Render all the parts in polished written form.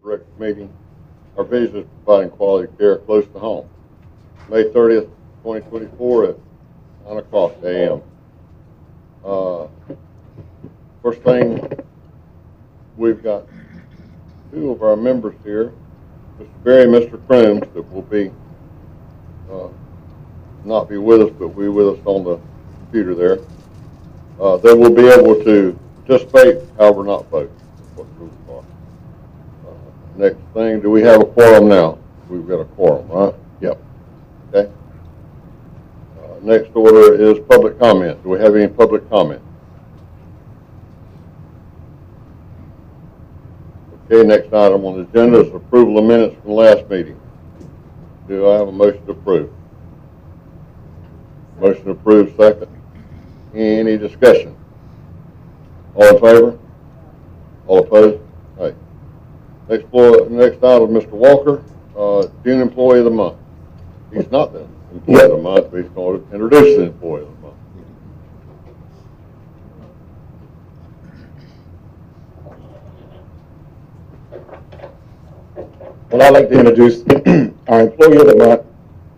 Direct meeting. Our vision is providing quality care close to home. May 30th, 2024 at 9 o'clock a.m. First thing, we've got two of our members here, Mr. Barry and Mr. Crooms, that will be not be with us, but be with us on the computer there. They will be able to participate, however, not vote. That's what the rules are. Next thing, do we have a quorum now? We've got a quorum, right? Yep. Okay. Next order is public comment. Do we have any public comment? Okay, next item on the agenda is approval of minutes from the last meeting. Do I have a motion to approve? Motion approved, second. Any discussion? All in favor? All opposed? All right. Next item, Mr. Walker, June Employee of the Month. He's not the Employee of the Month, but he's going to introduce the Employee of the Month. Well, I'd like to introduce our Employee of the Month,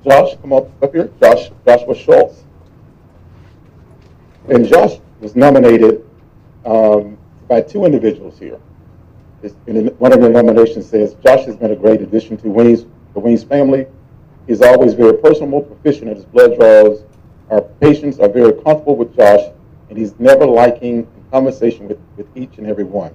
Josh. Come up here, Joshua Schultz. And Josh was nominated by two individuals here. One of the nominations says, Josh has been a great addition to the Weems family. He's always very personable, proficient at his blood draws. Our patients are very comfortable with Josh, and he's never lacking in conversation with each and every one.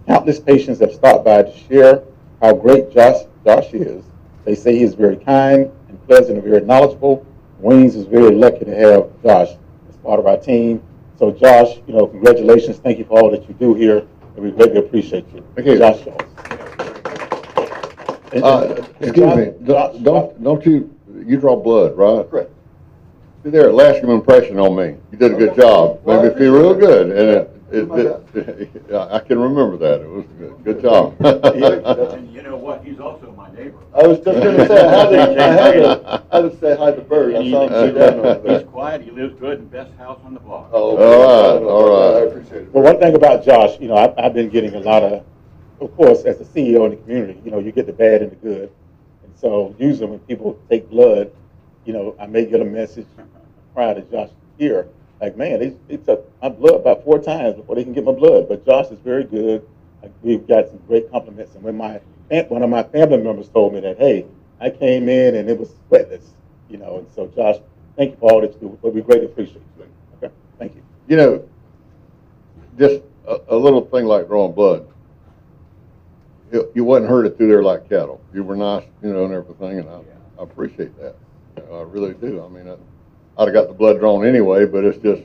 Countless patients have stopped by to share how great Josh is. They say he is very kind and pleasant and very knowledgeable. Weems is very lucky to have Josh as part of our team. So Josh, congratulations. Thank you for all that you do here, and we greatly appreciate you. Okay. Josh Schultz. Excuse me, don't you draw blood, right? Correct. See there, it lasted an impression on me. You did a good job. Well, Made me feel real good, and Oh I can remember that. It was good job. And you know what? He's also my neighbor. I was just going to say, I had to say hi to Bird. I saw him sit down over there. He's quiet. He lives good and best house on the block. Oh, All right. I appreciate it. Well, one thing about Josh, I've been getting a lot of course, as a CEO in the community, you get the bad and the good. And so usually when people take blood, I may get a message prior to Josh here, like, man, they took my blood about 4 times before they can get my blood. But Josh is very good. We've got some great compliments. And when one of my family members told me that, hey, I came in and it was sweatless, and so Josh, thank you for all that you do. But we greatly appreciate you. Okay, thank you. Just a little thing like drawing blood. You wasn't herded through there like cattle. You were nice, and everything, and I appreciate that. I really do. I mean, I'd have got the blood drawn anyway, but it's just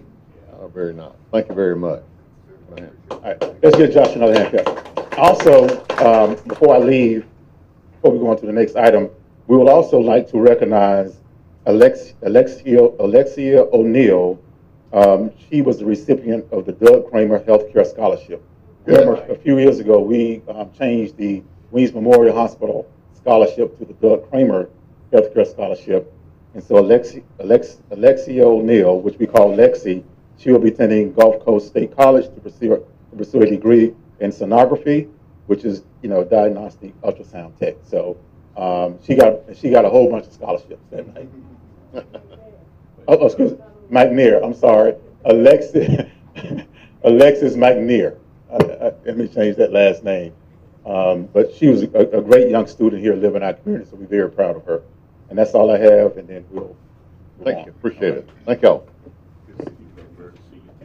very nice. Thank you very much. All right, let's give Josh another hand clap. Also, before we go on to the next item, we would also like to recognize Alexia O'Neill. She was the recipient of the Doug Kramer Healthcare Scholarship. Remember, a few years ago, we changed the Weems Memorial Hospital Scholarship to the Doug Kramer Healthcare Scholarship. And so Alexia O'Neill, which we call Lexi, she will be attending Gulf Coast State College to pursue a degree in sonography, which is, diagnostic ultrasound tech. So she got a whole bunch of scholarships that night. Excuse me, McNair. I'm sorry, Alexis McNair. Let me change that last name. But she was a great young student here living in our community, so we're very proud of her. And that's all I have, and then we'll Thank you. Appreciate it. Thank y'all.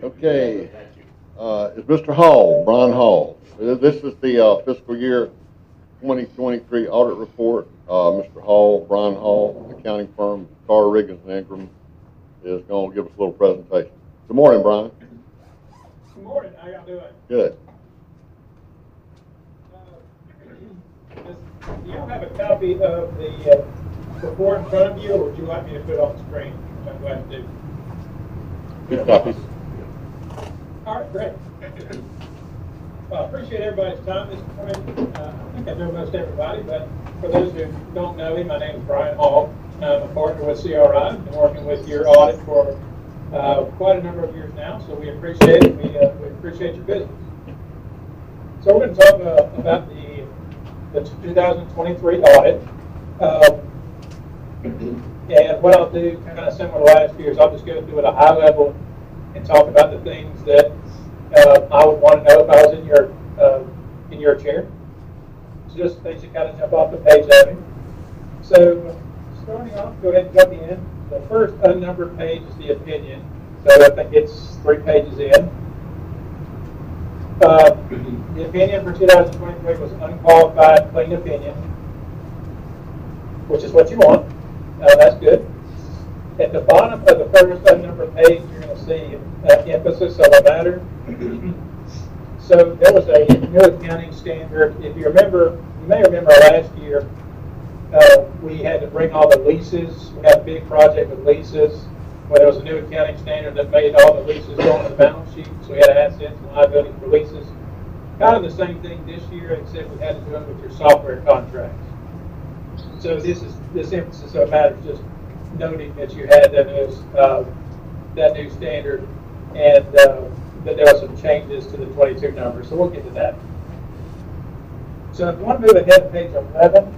Okay. Is Mr. Hall, Brian Hall. This is the fiscal year 2023 audit report. Mr. Hall, Brian Hall, accounting firm, Carr, Riggins, and Ingram, is going to give us a little presentation. Good morning, Brian. Good morning. How y'all doing? Good. Do y'all have a copy of the report in front of you, or would you like me to put it on the screen? Which I'm glad to do. Good copies. All right, great. Well, I appreciate everybody's time this morning. I think I know most everybody, but for those who don't know me, my name is Brian Hall. I'm a partner with CRI. I've been working with your audit for quite a number of years now, so we appreciate it. We appreciate your business. So we're going to talk about the the 2023 audit. And what I'll do, kind of similar to last year, is I'll just go through at a high level and talk about the things that I would want to know if I was in your chair. So just things that kind of jump off the page at me. So starting off, go ahead and jump in. The first unnumbered page is the opinion. So I think it's 3 pages in. The opinion for 2023 was unqualified, clean opinion, which is what you want. That's good. At the bottom of the first unnumbered page, you're going to see emphasis of a matter. So there was a new accounting standard. If you remember, you may remember last year, we had to bring all the leases. We had a big project with leases where there was a new accounting standard that made all the leases go on the balance sheet. So we had assets and liabilities for leases. Kind of the same thing this year, except we had to do it with your software contracts. So this emphasis of matters just noting that you had that new standard, and that there were some changes to the 22 numbers. So we'll get to that. So if you want to move ahead to page 11.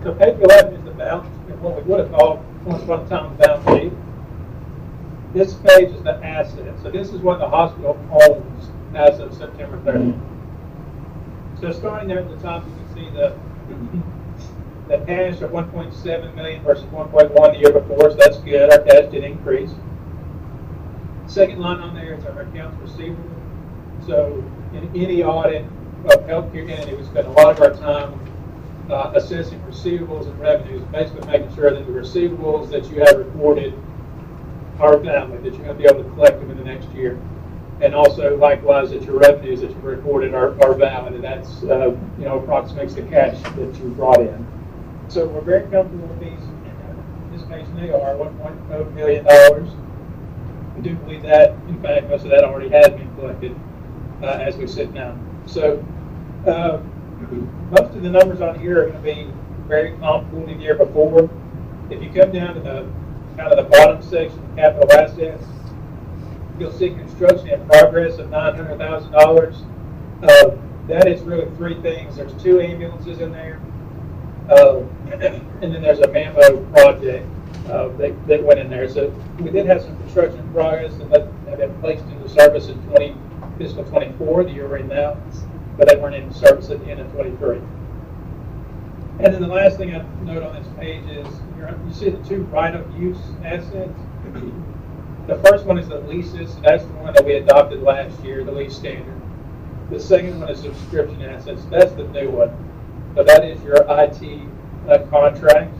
So page 11 is the balance, what we would have called once upon a time the balance sheet. This page is the asset. So this is what the hospital owns as of September 30th. So starting there at the top, you can see the cash of 1.7 million versus 1.1 the year before. So that's good. Our cash did increase. Second line on there is our accounts receivable. So in any audit of healthcare entity, we spend a lot of our time assessing receivables and revenues, basically making sure that the receivables that you have recorded are valid, that you're going to be able to collect them in the next year. And also, likewise, that your revenues that you've recorded are valid, and that's, approximates the cash that you brought in. So we're very comfortable with these. In this case, they are $1.0 million. We do believe that, in fact, most of that already has been collected as we sit now. So most of the numbers on here are going to be very comparable to the year before. If you come down to the kind of the bottom section, capital assets, you'll see construction in progress of $900,000. That is really 3 things. There's 2 ambulances in there, and then there's a mammo project that went in there. So we did have some construction in progress that have been placed into service in fiscal 24, the year we're in now, but they weren't in service at the end of 23. And then the last thing I note on this page is you see the 2 right-of-use assets. The first one is the leases. That's the one that we adopted last year, the lease standard. The second one is subscription assets. That's the new one. So that is your IT contracts.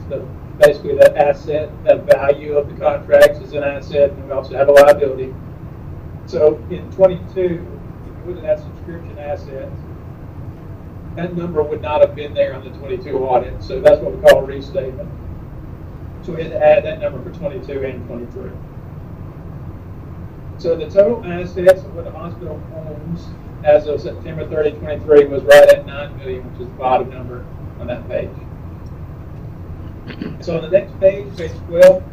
Basically, the asset, the value of the contracts is an asset, and we also have a liability. So in 22, if you look at that subscription assets, that number would not have been there on the 22 audit. So that's what we call a restatement. So we had to add that number for 22 and 23. So the total assets of what the hospital owns as of September 30, 23 was right at $9 million, which is the bottom number on that page. So on the next page, page 12,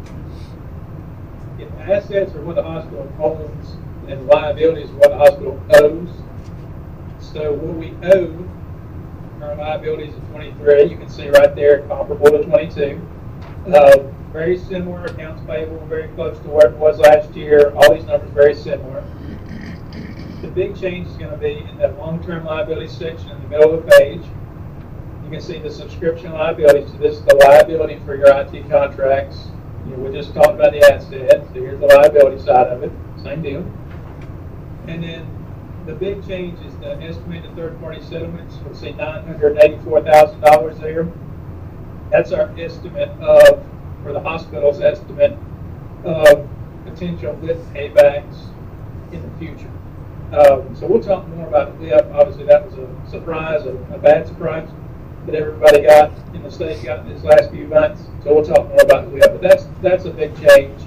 if assets are what the hospital owns and liabilities are what the hospital owes, so what we owe, our liabilities in 23, you can see right there, comparable to 22. Very similar, accounts payable, very close to where it was last year. All these numbers very similar. The big change is going to be in that long-term liability section in the middle of the page. You can see the subscription liabilities. So this is the liability for your IT contracts. We just talked about the assets. So here's the liability side of it. Same deal. And then the big change is the estimated third-party settlements. We'll see $984,000 there. That's our estimate for the hospital's estimate of potential WIP paybacks in the future. So we'll talk more about WIP. Obviously, that was a surprise, a bad surprise that everybody got in the state got in these last few months. So we'll talk more about WIP. But that's a big change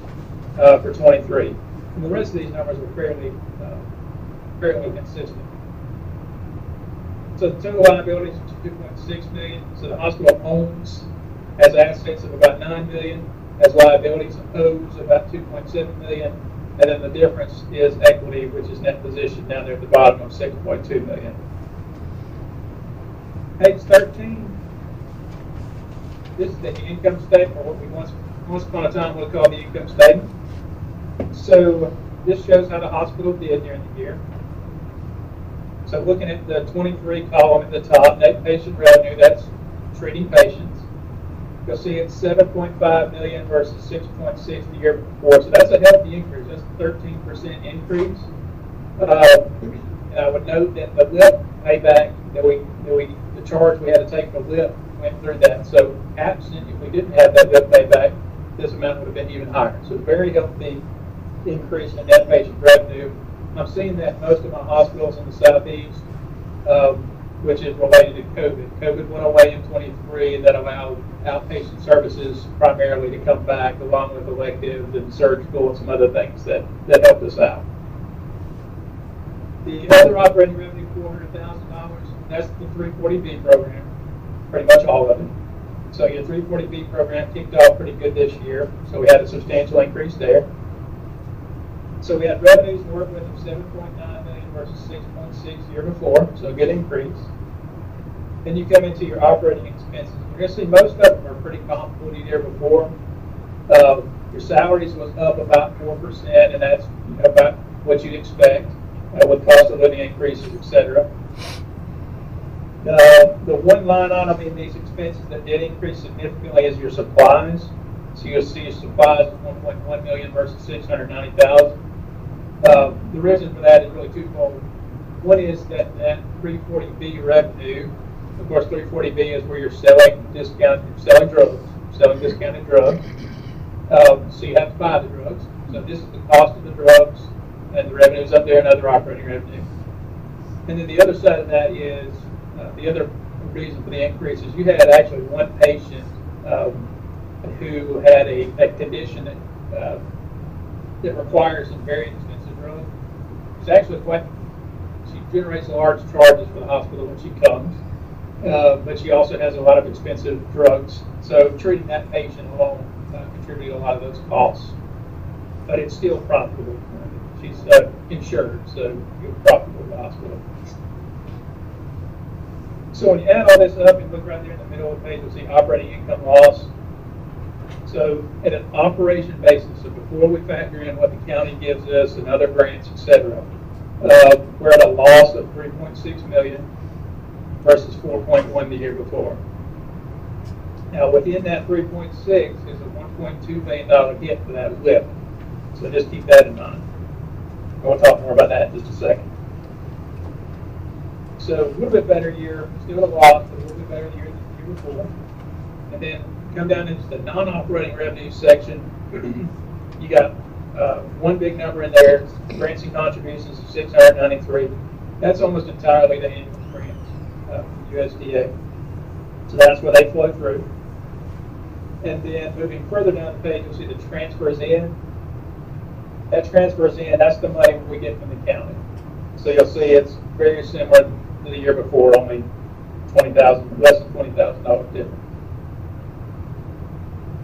for 23. And the rest of these numbers were fairly consistent. So the total liabilities are $2.6 million. So the hospital owns has assets of about $9 million. has liabilities owes about 2.7 million, and then the difference is equity, which is net position down there at the bottom of 6.2 million. Page 13. This is the income statement, or what we once upon a time would call the income statement. So this shows how the hospital did during the year. So looking at the 23 column at the top, net patient revenue, that's treating patients. You'll see it's 7.5 million versus 6.6 the year before. So that's a healthy increase. That's a 13% increase. And I would note that the LIP payback the charge we had to take for LIP went through that. So absent, if we didn't have that LIP payback, this amount would have been even higher. So very healthy increase in net patient revenue. I'm seeing that in most of my hospitals in the Southeast, which is related to COVID. COVID went away in 23, and that allowed outpatient services primarily to come back, along with elective and surgical and some other things that helped us out. The other operating revenue, $400,000, that's the 340B program, pretty much all of it. So your 340B program kicked off pretty good this year, so we had a substantial increase there. So we had revenues to work with of 7.9 million versus 6.6 the year before, so a good increase. Then you come into your operating expenses. You're going to see most of them are pretty comparable to the year before. Your salaries was up about 4%, and that's about what you'd expect with cost of living increases, etc. The one line item in these expenses that did increase significantly is your supplies. So you'll see your supplies is 1.1 million versus 690,000. The reason for that is really twofold. One is that 340B revenue. Of course, 340B is where you're selling discounted drugs. So you have to buy the drugs. So this is the cost of the drugs, and the revenue's up there, and other operating revenue. And then the other side of that is the other reason for the increase is you had actually one patient who had a condition that requires some very expensive drugs. It's actually she generates large charges for the hospital when she comes, but she also has a lot of expensive drugs. So treating that patient alone contributed a lot of those costs. But it's still profitable. She's insured, so it's profitable to the hospital. So when you add all this up and look right there in the middle of the page, you'll see operating income loss. So at an operation basis, so before we factor in what the county gives us and other grants, etc., we're at a loss of 3.6 million versus 4.1 the year before. Now within that 3.6 is a $1.2 million hit for that LIP. So just keep that in mind. We'll talk more about that in just a second. So a little bit better year, still a loss, but a little bit better year than the year before. And then come down into the non-operating revenue section. You got one big number in there, grants and contributions of 693. That's almost entirely the annual grants from USDA. So that's where they flow through. And then moving further down the page, you'll see the transfers in. That transfers in, that's the money we get from the county. So you'll see it's very similar to the year before, only $20,000, less than $20,000 difference.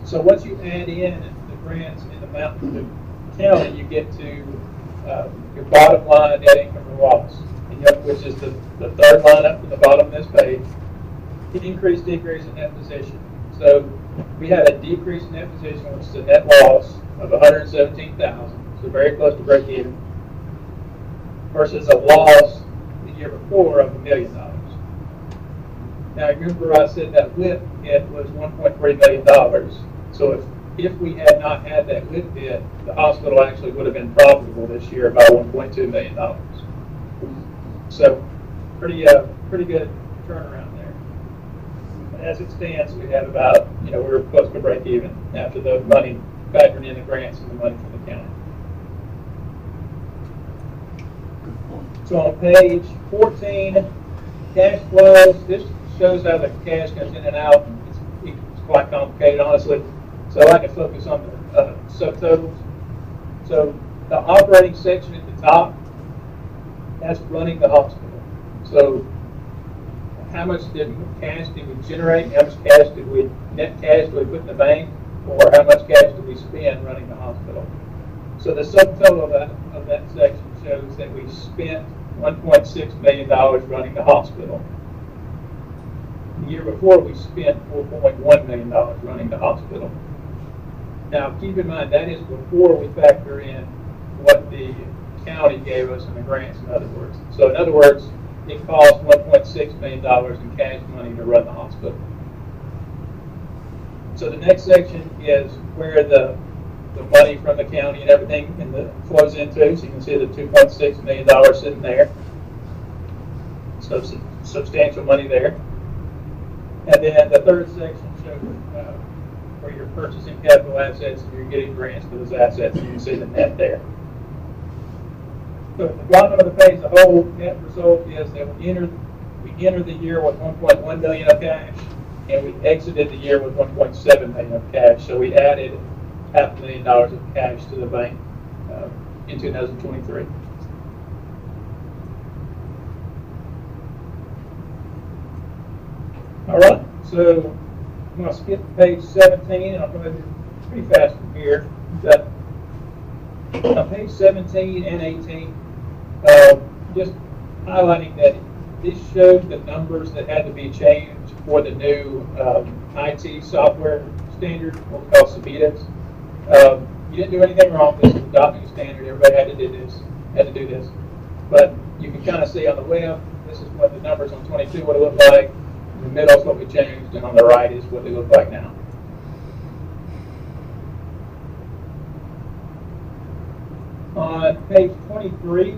So once you add in the grants and the amount to the county, you get to your bottom line net income or loss, which is the third line up from the bottom of this page. Increase, decrease in net position. So we had a decrease in net position, which is a net loss of 117,000. So very close to break even, versus a loss the year before of $1 million. Now remember I said that LIP hit was $1.3 million. So if we had not had that LIP hit, the hospital actually would have been profitable this year by $1.2 million. So pretty good turnaround there. But as it stands, we have about, we're close to break even after the money factoring in the grants and the money from the county. So on page 14, cash flows. This shows how the cash comes in and out. It's quite complicated, honestly. So I like to focus on the subtotals. So the operating section at the top, that's running the hospital. So how much cash did we generate? How much net cash did we put in the bank? or how much cash do we spend running the hospital. So the subtotal of that section shows that we spent $1.6 million running the hospital. The year before, we spent $4.1 million running the hospital. Now, keep in mind, that is before we factor in what the county gave us in the grants, in other words. So in other words, it cost $1.6 million in cash money to run the hospital. So the next section is where the money from the county and everything flows into. So you can see the $2.6 million sitting there. So substantial money there. And then the third section shows where you're purchasing capital assets and you're getting grants for those assets, and you can see the net there. So at the bottom of the page, the whole net result is that we entered the year with $1.1 million of cash, and we exited the year with $1.7 million of cash. So we added $500,000 of cash to the bank in 2023. All right, so I'm going to skip to page 17, and I'm going to do pretty fast from here. But on page 17 and 18, just highlighting that this showed the numbers that had to be changed for the new IT software standard, what we call Sabitas. You didn't do anything wrong. This is adopting a standard. Everybody had to do this. But you can kind of see on the left, this is what the numbers on 22 would have looked like. In the middle is what we changed, and on the right is what they look like now. On page 23,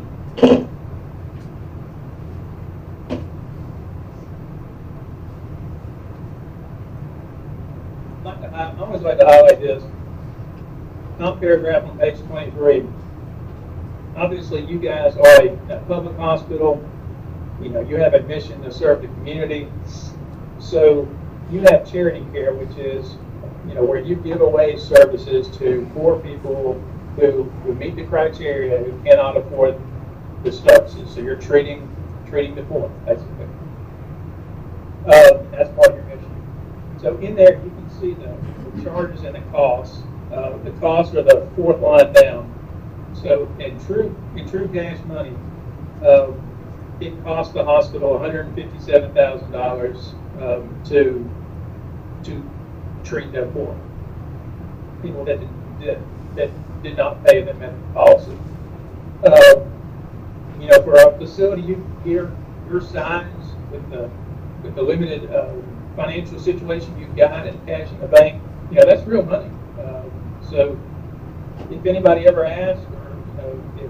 I always like to highlight this top paragraph on page 23. Obviously, you guys are a public hospital. You know, you have a mission to serve the community. So you have charity care, which is, you know, where you give away services to poor people who meet the criteria, who cannot afford the services. So you're treating the poor, basically. That's part of your mission. So in there, you can see the charges and the costs. The costs are the fourth line down. So in true cash money, it cost the hospital $157,000 to treat their poor people that did not pay the medical policy. You know, for a facility your size with the limited financial situation you've got and cash in the bank, you know, that's real money. So if anybody ever asks, or you know, if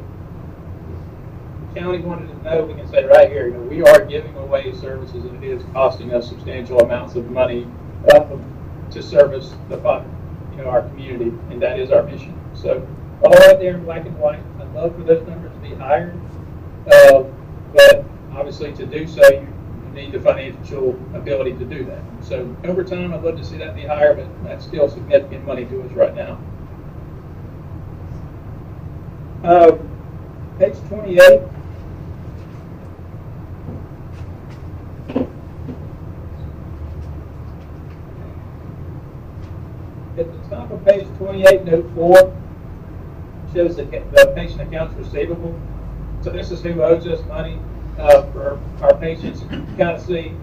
the county wanted to know, we can say right here, you know, we are giving away services, and it is costing us substantial amounts of money to service our community, and that is our mission. So all right there in black and white. I'd love for those numbers to be higher, but obviously to do so, you need the financial ability to do that. So over time, I'd love to see that be higher, but that's still significant money to us right now. Page 28. At the top of page 28, note 4, shows the patient accounts receivable. So this is who owes us money for our patients. You can kind of see,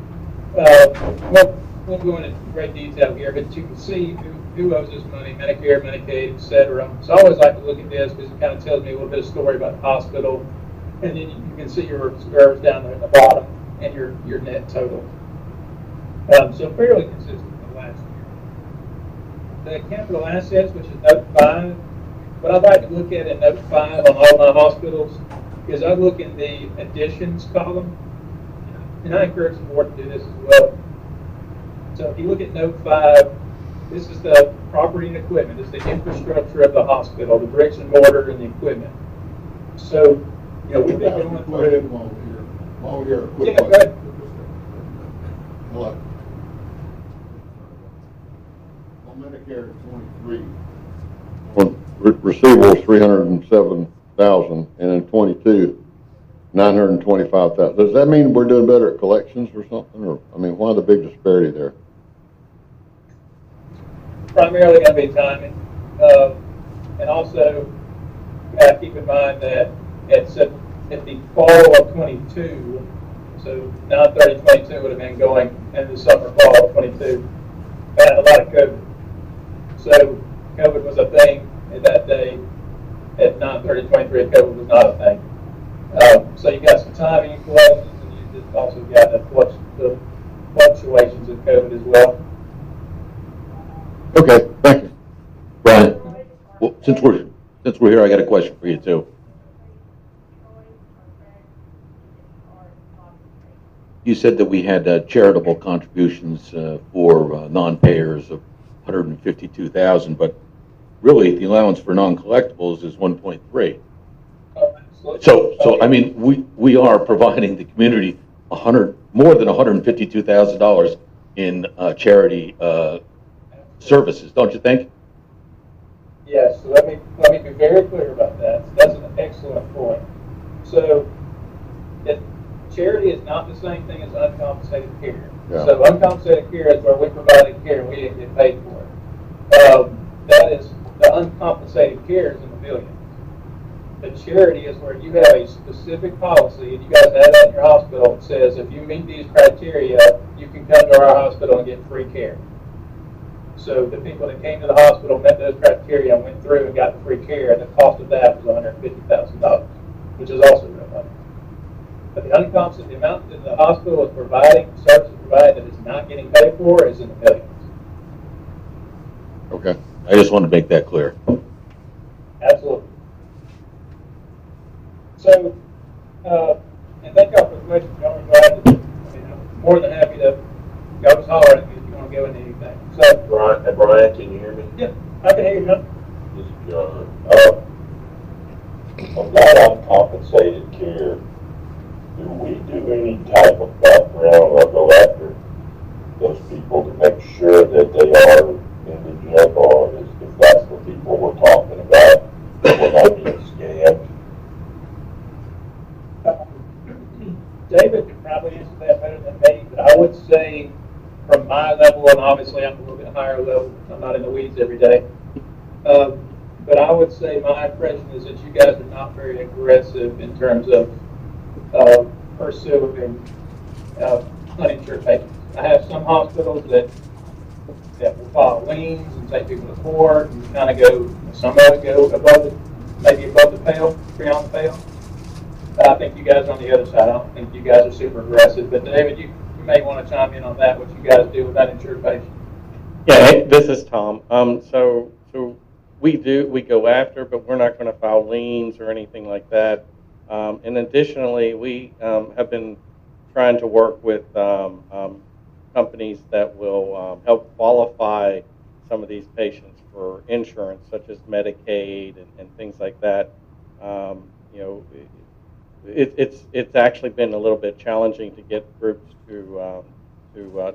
won't go into great detail here, but you can see who owes us money, Medicare, Medicaid, etc. So I always like to look at this because it kind of tells me a little bit of story about the hospital. And then you can see your reserves down there at the bottom and your net total. So fairly consistent with last year. The capital assets, which is note 5, what I'd like to look at in note 5 on all my hospitals is I look in the additions column, and I encourage the board to do this as well. So if you look at note 5, this is the property and equipment. It's the infrastructure of the hospital, the bricks and mortar and the equipment. So, you know, we've been going through. While we're here, Yeah, go ahead. Hello. On Medicare 23. Well, receivables 307,000, and in 22, 925,000. Does that mean we're doing better at collections or something? Or I mean, why the big disparity there? primarily going to be timing. And also, you have to keep in mind that at the fall of 22, so 9/30/22 would have been going into the summer fall of 22, had a lot of COVID. So COVID was a thing at that day. At 9/30/23, COVID was not a thing. So you got some timing questions, and you just also got the fluctuations in COVID as well. Okay, thank you. Brian, well, since we're here, I got a question for you too. You said that we had charitable contributions for non-payers of 152,000, but really the allowance for non-collectibles is 1.3. So I mean, we are providing the community more than $152,000 in charity services, don't you think? Yes, so let me be very clear about that. That's an excellent point. So, charity is not the same thing as uncompensated care. Yeah. So uncompensated care is where we provided care and we didn't get paid for it. That is, the uncompensated care is in the millions. The charity is where you have a specific policy, and you guys have that in your hospital that says if you meet these criteria, you can come to our hospital and get free care. So the people that came to the hospital met those criteria and went through and got the free care, and the cost of that was $150,000, which is also real money. But the amount that the hospital is providing, services provided that is not getting paid for, is in the millions. Okay. I just wanted to make that clear. Absolutely. So, and thank y'all for the question. Y'all are glad to, I'm more than happy to, y'all just holler at me if you want to go into anything. So, Brian, can you hear me? yeah, I can hear you, man. This is John. On that uncompensated care, do we do any type of background or go after those people to make sure that they are indigent, or if that's the people we're talking about, that we're not being scammed? David could probably answer that better than me, but I would say from my level, and obviously I'm a little bit higher level, I'm not in the weeds every day, but I would say my impression is that you guys are not very aggressive in terms of pursuing uninsured patients. I have some hospitals that will file Weems and take people to court and kind of go, some of us go maybe above the pale, beyond the pale. But I think you guys are on the other side. I don't think you guys are super aggressive. But David, you may want to chime in on that, what you guys do with uninsured patients. Yeah, this is Tom. So we go after, but we're not going to file liens or anything like that. And additionally, we have been trying to work with companies that will help qualify some of these patients for insurance, such as Medicaid and things like that. It's actually been a little bit challenging to get groups to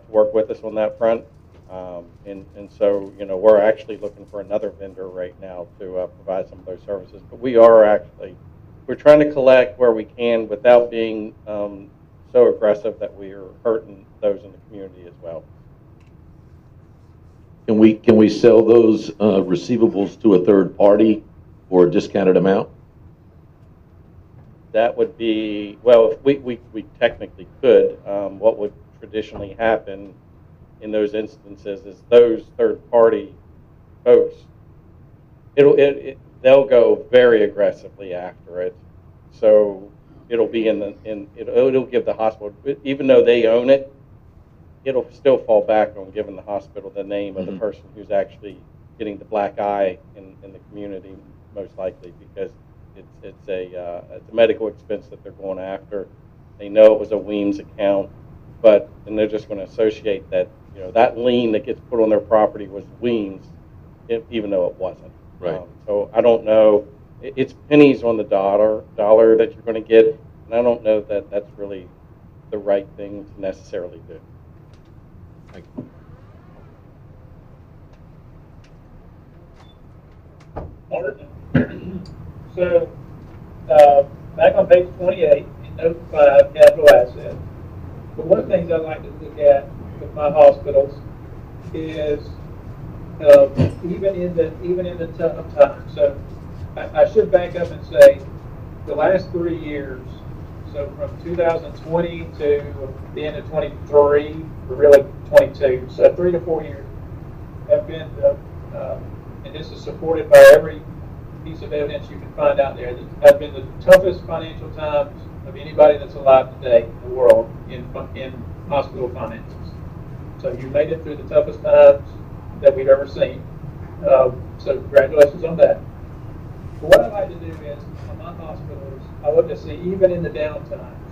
work with us on that front. And so, we're actually looking for another vendor right now to provide some of those services. But we're trying to collect where we can without being so aggressive that we are hurting those in the community as well. Can we sell those receivables to a third party for a discounted amount? That would be, well, if we technically could. What would traditionally happen in those instances is those third-party folks, they'll go very aggressively after it. So it'll be it'll give the hospital, even though they own it, it'll still fall back on giving the hospital the name of the person who's actually getting the black eye in the community, most likely, because it's a medical expense that they're going after. They know it was a Weems account, and they're just going to associate that, that lien that gets put on their property was Weems, even though it wasn't. Right. So I don't know. It's pennies on the dollar that you're going to get, and I don't know that that's really the right thing to necessarily do. Thank you. So, back on page 28, in note 5, capital assets. But one of the things I like to look at with my hospitals is even in the tough times. So I should back up and say the last 3 years, so from 2020 to the end of 23, or really 22, so 3 to 4 years have been, and this is supported by every piece of evidence you can find out there, that have been the toughest financial times of anybody that's alive today in the world in hospital finances. So you made it through the toughest times that we've ever seen. So congratulations on that. But what I like to do is, on my hospitals, I look to see, even in the down times,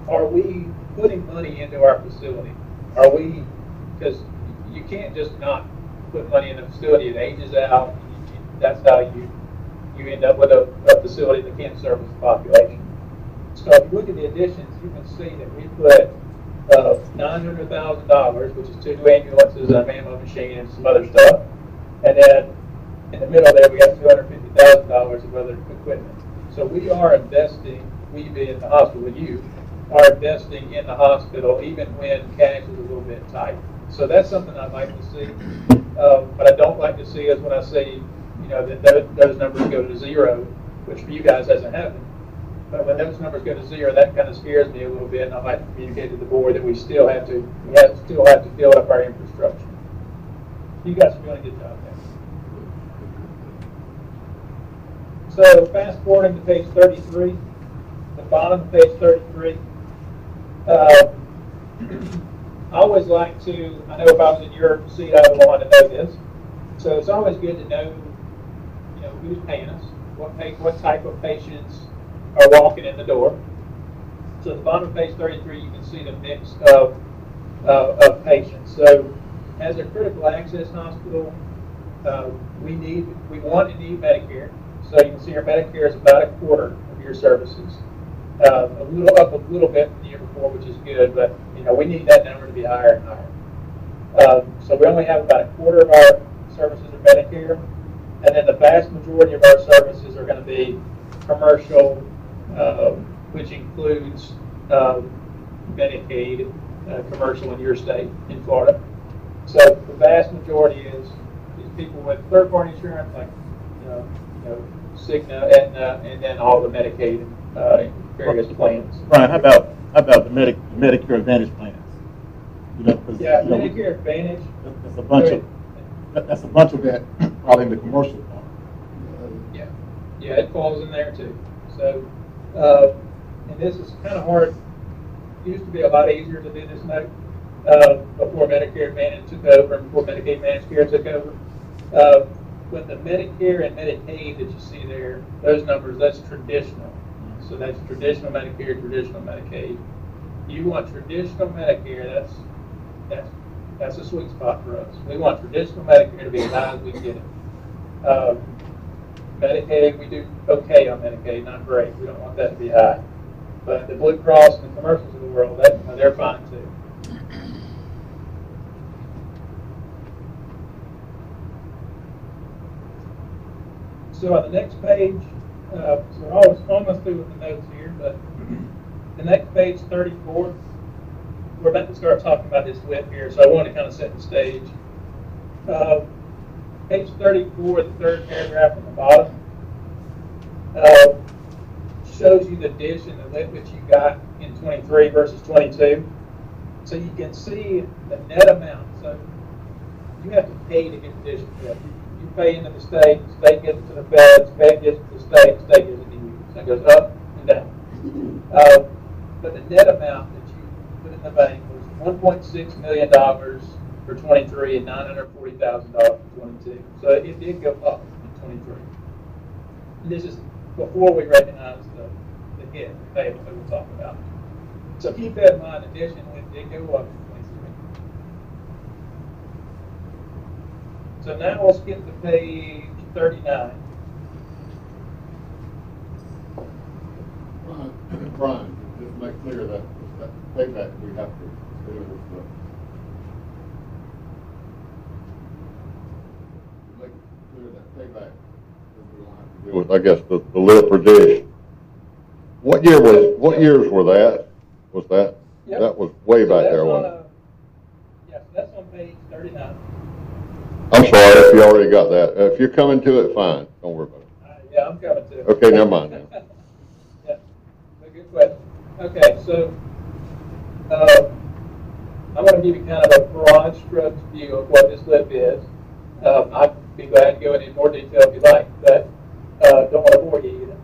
are we putting money into our facility? Are we, because you can't just not put money in a facility, it ages out. That's how you end up with a facility that can't service the population. So if you look at the additions, you can see that we put $900,000, which is 2 ambulances, a mammo machine, and some other stuff. And then in the middle there, we have $250,000 of other equipment. So we are investing, we being the hospital, you are investing in the hospital even when cash is a little bit tight. So that's something I'd like to see. What I don't like to see is when I see, that those numbers go to zero, which for you guys hasn't happened. But when those numbers go to zero, that kind of scares me a little bit, and I'd like to communicate to the board that we still have to build up our infrastructure. You guys are doing a good job there. So fast forwarding to page 33, the bottom of page 33. I always like to, I know if I was in your seat, I would want to know this. So it's always good to know, who's paying us, what type of patients are walking in the door. So at the bottom of page 33, you can see the mix of patients. So as a critical access hospital, we want and need Medicare. So you can see our Medicare is about a quarter of your services. A little bit from the year before, which is good, but we need that number to be higher and higher. So we only have about a quarter of our services are Medicare, and then the vast majority of our services are going to be commercial, which includes Medicaid, commercial in your state, in Florida. So the vast majority is people with third-party insurance, like Cigna, Aetna, and then all the Medicaid various plans. Brian, how about the Medicare Advantage plans? Yeah, Medicare Advantage. That's a bunch of that probably in the commercial part. Yeah, it falls in there too. So, and this is kind of hard. It used to be a lot easier to do this note before Medicare Advantage took over and before Medicaid Managed Care took over. But the Medicare and Medicaid that you see there, those numbers, that's traditional. So that's traditional Medicare, traditional Medicaid. You want traditional Medicare, that's a sweet spot for us. We want traditional Medicare to be as high as we can get it. Medicaid, we do okay on Medicaid, not great. We don't want that to be high. But the Blue Cross and the commercials of the world, they're fine too. So on the next page, so we're almost through with the notes here, but the next page, 34, we're about to start talking about this WIP here, so I want to kind of set the stage. Page 34, the third paragraph from the bottom, shows you the dish and the WIP that you got in 23 versus 22. So you can see the net amount. So you have to pay to get the dish and WIP. You pay into the state gives it to the feds, fed gives it to the state gives it to you. So it goes up and down. But the net amount that you put in the bank was $1.6 million for 23 and $940,000 for 22. So it did go up in 23. And this is before we recognize the hit, the payable that we'll talk about. So keep that in mind. Additionally, it did go up in 23. So now we'll skip to page 39. Brian, just make clear that payback we have to do with make clear that payback we don't have to deal with. I guess the lip or dish. What years were that? Was that? Yep. That was way So back there, wasn't it? Yes, that's on page 39. I'm sorry if you already got that. If you're coming to it, fine. Don't worry about it. Yeah, I'm coming to it. Okay, never mind then. Yeah, a good question. Okay, so I'm going to give you kind of a broad strokes view of what this lip is. I'd be glad to go into more detail if you like, but don't want to bore you either.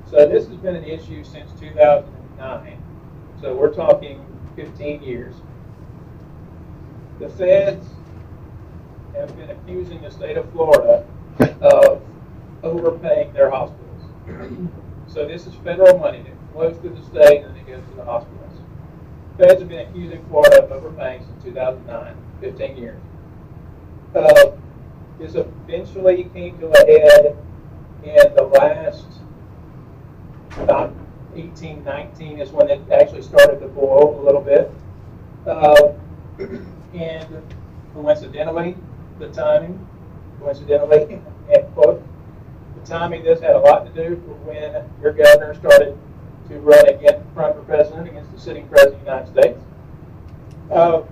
So this has been an issue since 2009. So we're talking 15 years. The feds have been accusing the state of Florida of overpaying their hospitals. So this is federal money that flows through the state and then it goes to the hospitals. Feds have been accusing Florida of overpaying since 2009, 15 years. This eventually came to a head in the last, about 18, 19 is when it actually started to boil a little bit. And coincidentally, the timing, and quote, the timing, this had a lot to do with when your governor started to run again, run for president against the sitting president of the United States. But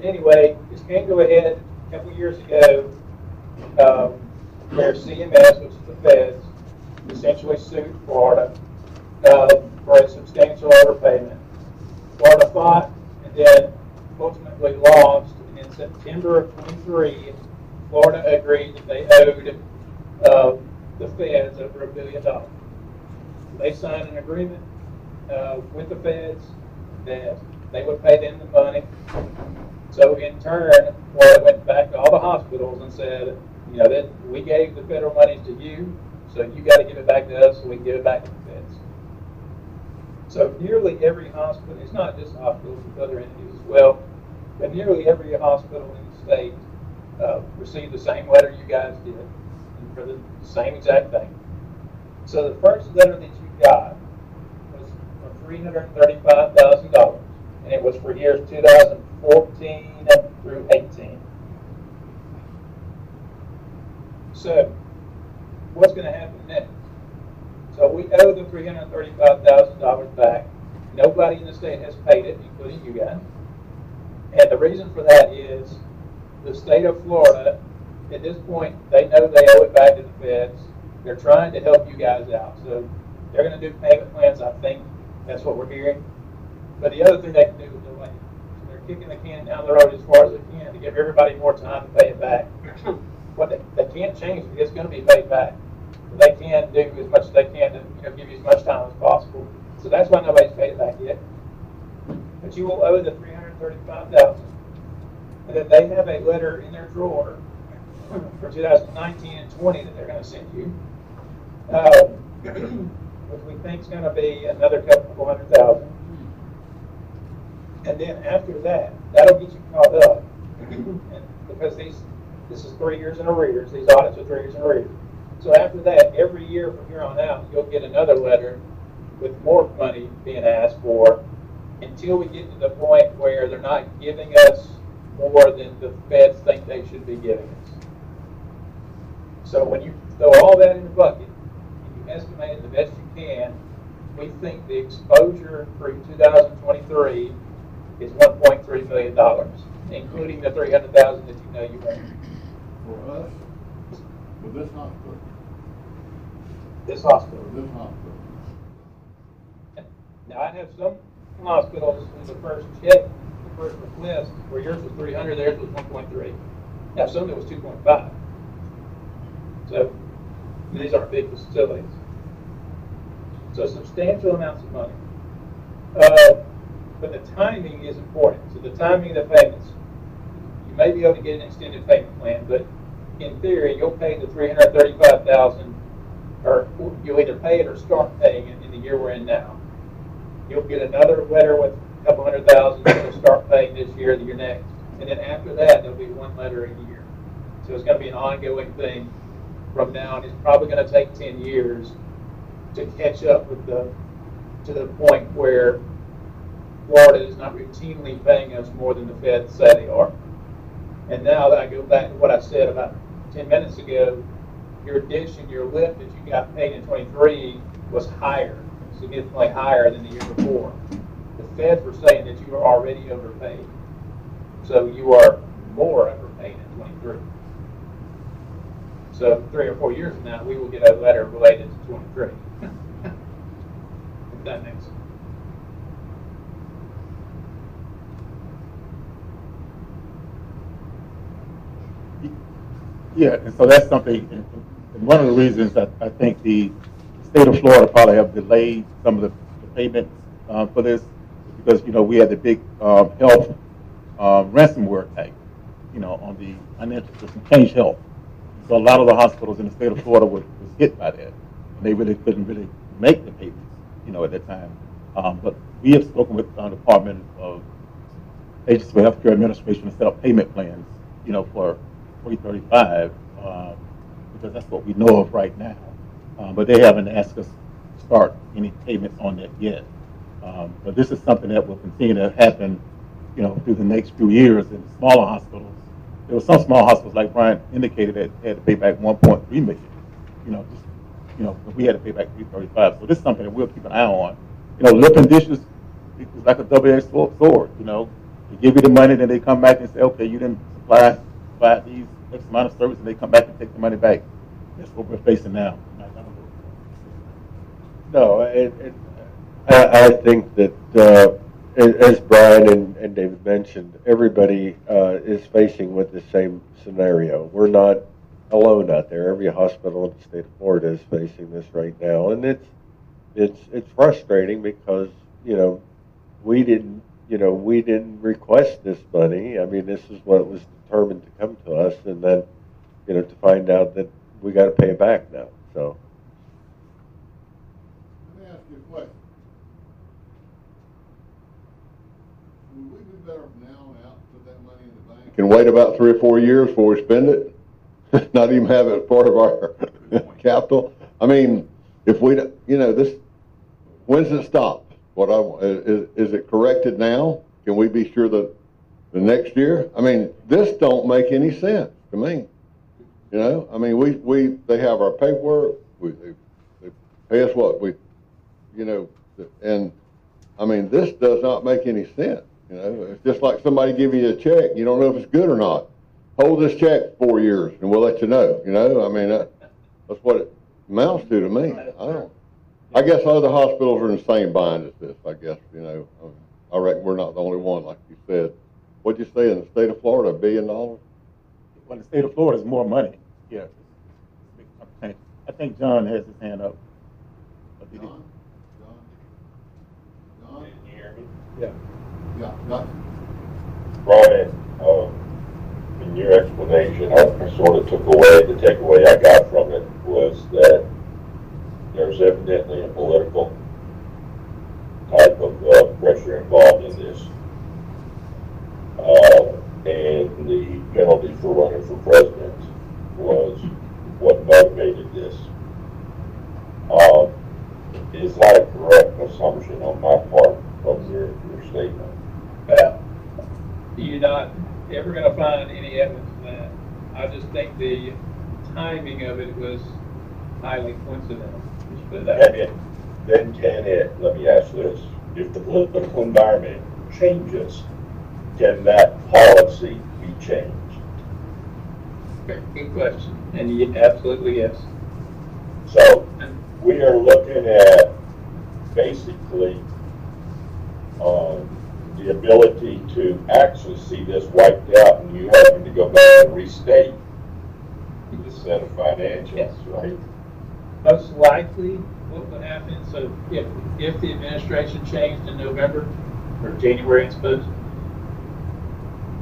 anyway, this came to a head a couple of years ago where CMS, which is the feds, essentially sued Florida for a substantial overpayment. Florida fought and then ultimately lost. And in September of 23, Florida agreed that they owed the feds over $1 billion. They signed an agreement with the feds that they would pay them the money. So in turn, Florida went back to all the hospitals and said, you know, that we gave the federal money to you, so you got to give it back to us so we can give it back to the feds. So nearly every hospital, it's not just hospitals, it's other entities as well, but nearly every hospital in the state received the same letter you guys did for the same exact thing. So the first letter that you got was for $335,000, and it was for years 2014 through 18. So what's going to happen next? So we owe the $335,000 back. Nobody in the state has paid it, including you guys. And the reason for that is the state of Florida, at this point, they know they owe it back to the feds. They're trying to help you guys out. So they're going to do payment plans, I think. That's what we're hearing. But the other thing they can do is delay. So they're kicking the can down the road as far as they can to give everybody more time to pay it back. What they can't change it. It's going to be paid back. But they can do as much as they can to give you as much time as possible. So that's why nobody's paid it back yet. But you will owe the $335,000. And then they have a letter in their drawer for 2019 and 20 that they're going to send you, which we think is going to be another couple $100,000. And then after that, that'll get you caught up, because this is 3 years in arrears. These audits are 3 years in arrears. So after that, every year from here on out, you'll get another letter with more money being asked for, until we get to the point where they're not giving us more than the feds think they should be giving us. So when you throw all that in the bucket, and you estimate it the best you can, we think the exposure through 2023 is $1.3 million, including the $300,000 that you know you owe. For us, for this hospital, This hospital. for this hospital. Now I have some hospitals in the first check, the first request, where yours was 300, theirs was 1.3. Now some that was 2.5. So these aren't big facilities. So substantial amounts of money. But the timing is important. So the timing of the payments, you may be able to get an extended payment plan, but in theory, you'll pay the $335,000, or you'll either pay it or start paying it in the year we're in now. You'll get another letter with a couple $100,000 that you'll start paying this year, the year next. And then after that, there'll be one letter a year. So it's going to be an ongoing thing from now, and it's probably going to take 10 years to catch up with to the point where Florida is not routinely paying us more than the feds say they are. And now that I go back to what I said about 10 minutes ago, your dish and your lip that you got paid in 23 was higher, significantly higher than the year before. The feds were saying that you were already overpaid. So you are more overpaid in 23. 23. So 3 or 4 years from now, we will get a letter related to 23. If that makes sense. Yeah, and so that's something, and one of the reasons that I think the state of Florida probably have delayed some of the payments for this is because, we had the big health ransomware attack, on the financial system, Change Health. So a lot of the hospitals in the state of Florida was hit by that, and they really couldn't really make the payments, at that time. But we have spoken with the Department of Agency for Healthcare Administration to set up payment plans, for 335, because that's what we know of right now. But they haven't asked us to start any payments on that yet. But this is something that will continue to happen, through the next few years in smaller hospitals. There were some small hospitals, like Brian indicated, that had to pay back 1.3 million. But we had to pay back 335. So this is something that we'll keep an eye on. Lip and dishes is like a double-edged sword. They give you the money, then they come back and say, okay, you didn't supply these X amount of service, and they come back and take the money back. That's what we're facing now. No, I think that, as Brian and David mentioned, everybody is facing with the same scenario. We're not alone out there. Every hospital in the state of Florida is facing this right now, and it's frustrating because we didn't request this money. I mean, this is what was determined to come to us, and then to find out that we got to pay it back now. So. Let me ask you a question. Would we be better from now on out to put that money in the bank and wait about 3 or 4 years before we spend it? Not even have it as part of our capital? I mean, if we, this, when's it stop? Is it corrected now? Can we be sure that the next year? I mean, this don't make any sense to me. I mean, they have our paperwork. They pay us what and I mean, this does not make any sense. It's just like somebody giving you a check. You don't know if it's good or not. Hold this check 4 years and we'll let you know. I mean, that's what it amounts to me. I guess other hospitals are in the same bind as this, I guess, I reckon we're not the only one, like you said. What'd you say, in the state of Florida, $1 billion? Well, the state of Florida is more money. Yeah. I think John has his hand up. John? Can you hear me? Yeah. Yeah, got Brian, in your explanation, I sort of took away, the takeaway I got from it was that there's evidently a political type of pressure involved in this. And the penalty for running for president was what motivated this. Is that a correct assumption on my part of your statement? Well, you're not ever going to find any evidence of that. I just think the timing of it was highly coincidental. Just put it that way. Then can it, let me ask this, if the political environment changes, can that policy be changed? Very good question. And absolutely yes. So we are looking at basically the ability to actually see this wiped out and you having to go back and restate the set of financials, Yes. right? Most likely what would happen, so if the administration changed in November or January, I suppose,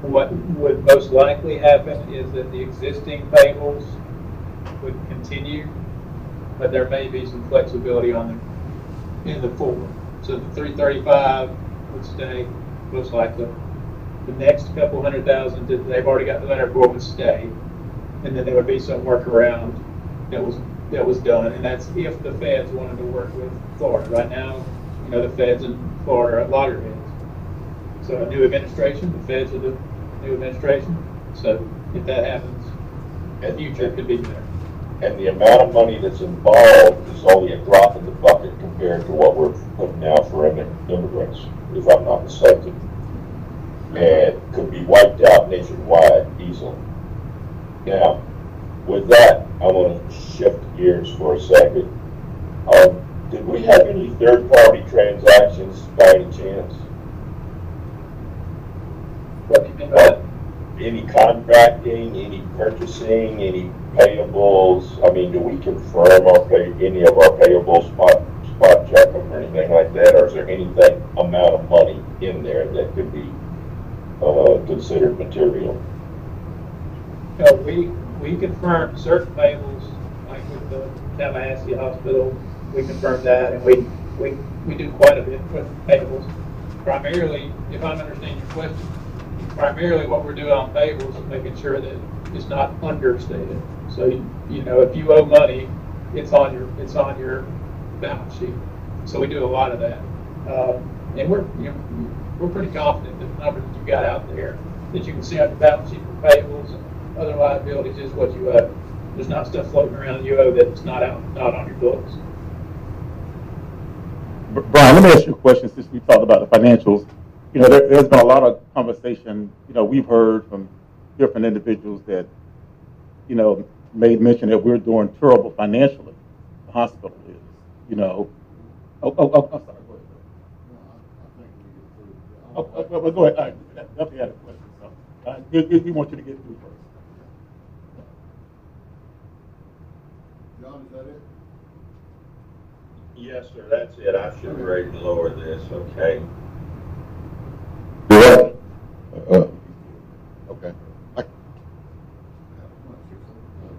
what would most likely happen is that the existing payables would continue, but there may be some flexibility on them in the forward. So the 335 would stay, most likely. The next couple $100,000 that they've already got the letter for would stay, and then there would be some workaround that was done, and that's if the feds wanted to work with Florida. Right now, the feds in Florida are at loggerheads. So a new administration, the feds are the new administration. So if that happens, the future could be better. And the amount of money that's involved is only a drop in the bucket compared to what we're putting out for immigrants, if I'm not mistaken. And could be wiped out nationwide easily. chance? What do you mean by that? Any contracting, any purchasing, any payables? I mean, do we confirm any of our payables, spot check them or anything like that? Or is there anything, amount of money in there that could be considered material? No, we confirm certain payables, like with the Tallahassee Hospital, we confirm that, and we do quite a bit with payables. Primarily, if I'm understanding your question, primarily what we're doing on payables is making sure that it's not understated. So, you know, if you owe money, it's on your balance sheet. So we do a lot of that. And we're pretty confident that the numbers that you got out there that you can see on your balance sheet for payables and other liabilities is what you owe. There's not stuff floating around you owe that's not on your books. Brian, let me ask you a question since we talked about the financials. You know, there's been a lot of conversation, you know, we've heard from different individuals that, you know, made mention that we're doing terrible financially. The hospital is, you know. I'm sorry, go ahead. Well, go ahead. All right, definitely had a question. So, we want you to get through first. John, is that it? Yes, sir, that's it. I should raise and lower this, okay? What? Okay.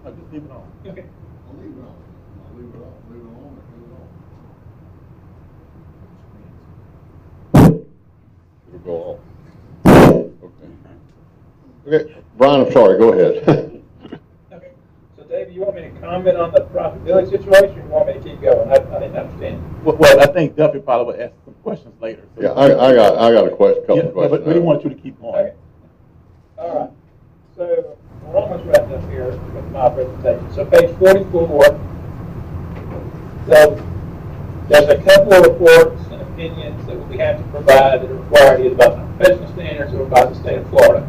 Just leave it on. Okay. I'll leave it on. I'll leave it on. Leave it on. Leave it on. It'll go on. Okay. Okay. Brian, I'm sorry. Go ahead. Okay. So, Dave, you want me to comment on the profitability situation, or you want me to keep going? I didn't understand. Well, I think Duffy probably will ask some questions later. So Yeah, I got a question. Couple yeah, of questions. but we want you to keep going. Okay. All right. So we're almost wrapped up here with my presentation. So page 44. So there's a couple of reports and opinions that we have to provide that are required either by professional standards or by the state of Florida.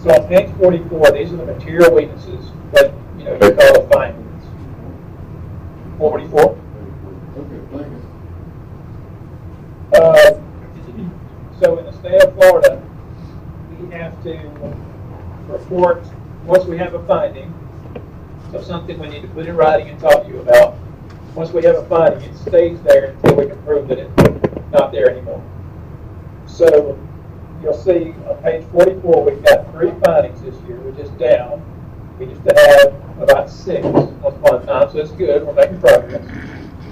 So on page 44, these are the material weaknesses that you call the findings. 44. Okay, thank you. So in the state of Florida, we have to report once we have a finding, so something we need to put in writing and talk to you about. Once we have a finding, it stays there until we can prove that it's not there anymore. So you'll see on page 44, we've got 3 findings this year, which is down. We used to have about 6 once upon a time, so it's good. We're making progress.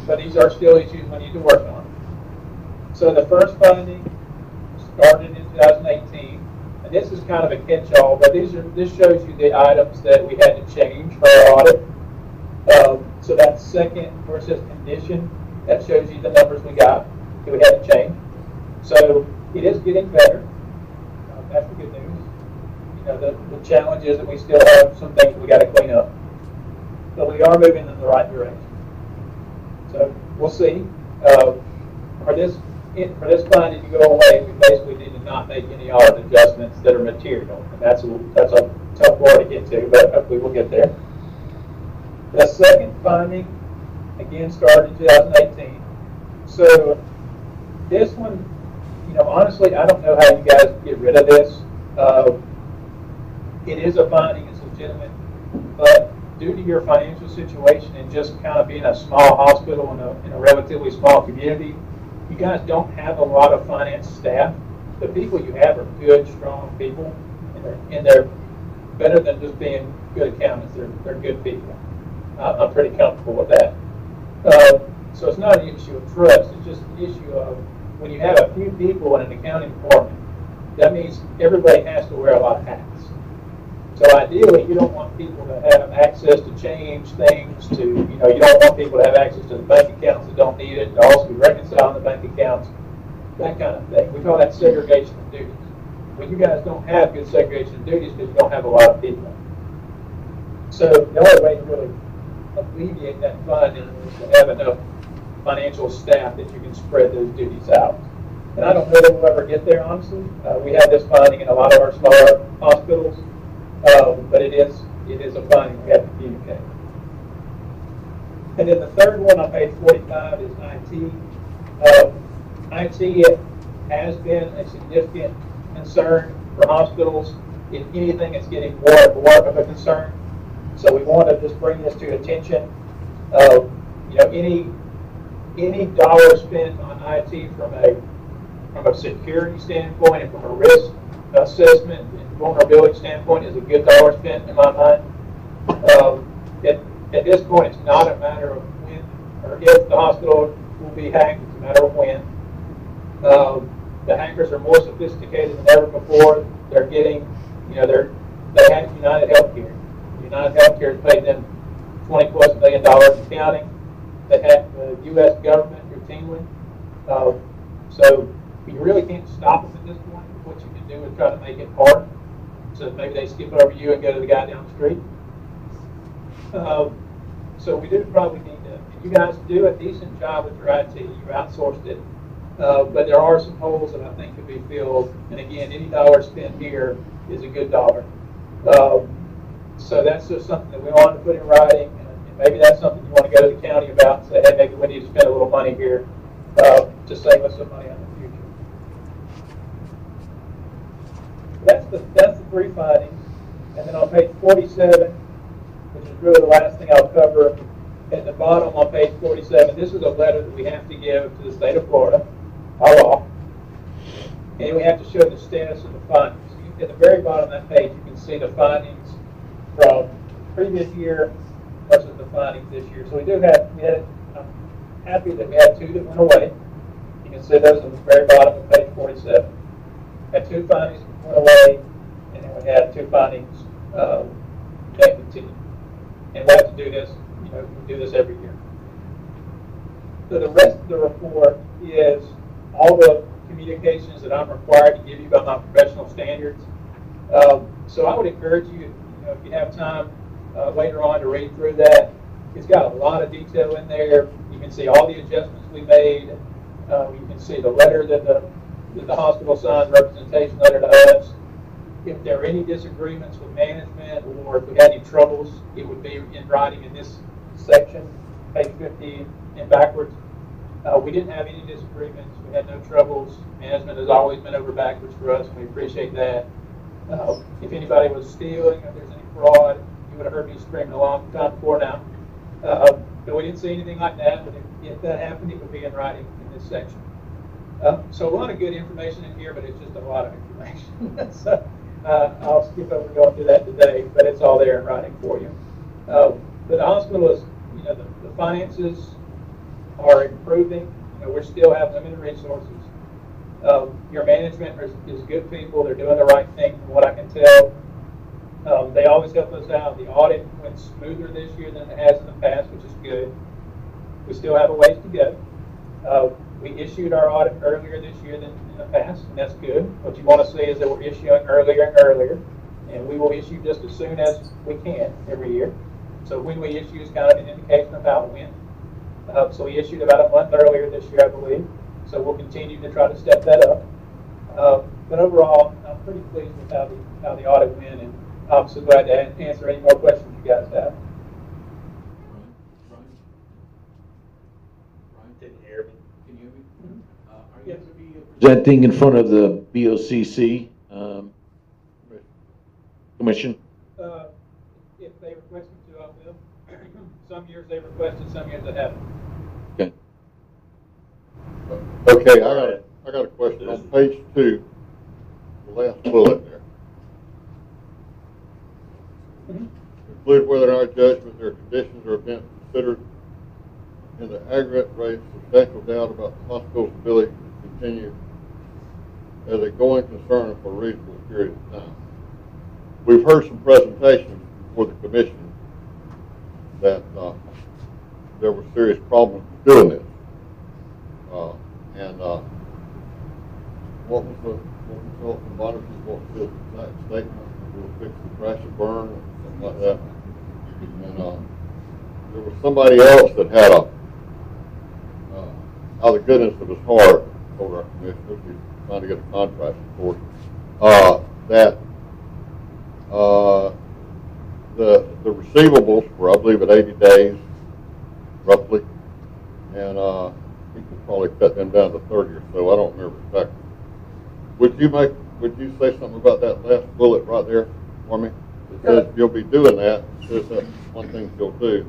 But these are still issues we need to work on. So the first finding started in 2018, and this is kind of a catch-all, but this shows you the items that we had to change for our audit. So that second, where it says condition, that shows you the numbers we got that we had to change. So it is getting better. That's the good news. You know, the challenge is that we still have some things we got to clean up, but we are moving in the right direction. So we'll see. For this finding to go away, we basically need to not make any audit adjustments that are material, and that's a tough part to get to, but hopefully we'll get there. The second finding, again, started in 2018. So this one, honestly, I don't know how you guys get rid of this. It is a finding, it's legitimate, but due to your financial situation and just kind of being a small hospital in a relatively small community, you guys don't have a lot of finance staff. The people you have are good, strong people, and they're better than just being good accountants. They're good people. I'm pretty comfortable with that. So it's not an issue of trust. It's just an issue of when you have a few people in an accounting department, that means everybody has to wear a lot of hats. So ideally, you don't want people to have access to change things, you don't want people to have access to the bank accounts that don't need it, to also be reconciling the bank accounts, that kind of thing. We call that segregation of duties. Well, you guys don't have good segregation of duties because you don't have a lot of people. So the only way to really alleviate that finding is to have enough financial staff that you can spread those duties out. And I don't know that we'll ever get there, honestly. We have this finding in a lot of our smaller hospitals. But it is a finding we have to communicate. And then the third one on page 45 is IT. IT has been a significant concern for hospitals. If anything, it's getting more and more of a concern. So we want to just bring this to attention. Any dollar spent on IT from a security standpoint and from a risk assessment and vulnerability standpoint is a good dollar spent in my mind. At this point, it's not a matter of when or if the hospital will be hacked. It's a matter of when. The hackers are more sophisticated than ever before. They're getting, they hacked United Healthcare. United Healthcare has paid them $20+ million in counting. They hack the U.S. government routinely. So you really can't stop them at this point. What you can do is try to make it hard. So maybe they skip over you and go to the guy down the street. So we do probably need to, you guys do a decent job with your IT. You outsourced it. But there are some holes that I think could be filled. And again, any dollar spent here is a good dollar. So that's just something that we want to put in writing. And maybe that's something you want to go to the county about and say, hey, maybe we need to spend a little money here to save us some money in the future. That's the three findings. And then on page 47, which is really the last thing I'll cover, at the bottom on page 47, this is a letter that we have to give to the state of Florida, by law. And we have to show the status of the findings. At the very bottom of that page, you can see the findings from the previous year versus the findings this year. So I'm happy that we had two that went away. You can see those at the very bottom of page 47. We had two findings that went away, and then we had two findings that continued. And we have to do this, we do this every year. So the rest of the report is all the communications that I'm required to give you by my professional standards. So I would encourage you, if you have time later on to read through that. It's got a lot of detail in there. You can see all the adjustments we made. You can see the letter that the hospital signed, representation letter to us. If there are any disagreements with management or if we had any troubles, it would be in writing in this section, page 50 and backwards. We didn't have any disagreements. We had no troubles. Management has always been over backwards for us, and we appreciate that. If anybody was stealing, if there's any fraud, you would have heard me screaming a long time before now. But we didn't see anything like that. But if that happened, it would be in writing in this section. So a lot of good information in here, but it's just a lot of information. So I'll skip over going through that today, but it's all there in writing for you. But the hospital is, the finances are improving. We still have limited resources. Your management is good people. They're doing the right thing from what I can tell. They always help us out. The audit went smoother this year than it has in the past, which is good. We still have a ways to go. We issued our audit earlier this year than in the past, and that's good. What you want to see is that we're issuing earlier and earlier, and we will issue just as soon as we can every year. So when we issue is kind of an indication of how it went. So we issued about a month earlier this year, I believe. So we'll continue to try to step that up. But overall, I'm pretty pleased with how the audit went, and I'm so glad to answer any more questions you guys have. Brian, can you hear me? Can you hear me? Are you going to be Presenting in front of the BOCC Commission? If they request me to, I will. Some years they requested, some years they haven't. Okay. Okay, I got a question on page 2, the last bullet there. Include whether in our judgment there are conditions or events considered in the aggregate raise substantial doubt about the hospital's ability to continue as a going concern for a reasonable period of time. We've heard some presentations before the commission that there were serious problems with doing this. What was the health and body what was the exact statement? We'll fix the crash and burn or something like that. And there was somebody else that had out of the goodness of his heart, told our commissioners, he's trying to get a contract support, that the receivables were, I believe, at 80 days, roughly, and he could probably cut them down to 30 or so. I don't remember exactly. Would you say something about that last bullet right there for me? It says you'll be doing that. It says that's one thing you'll do.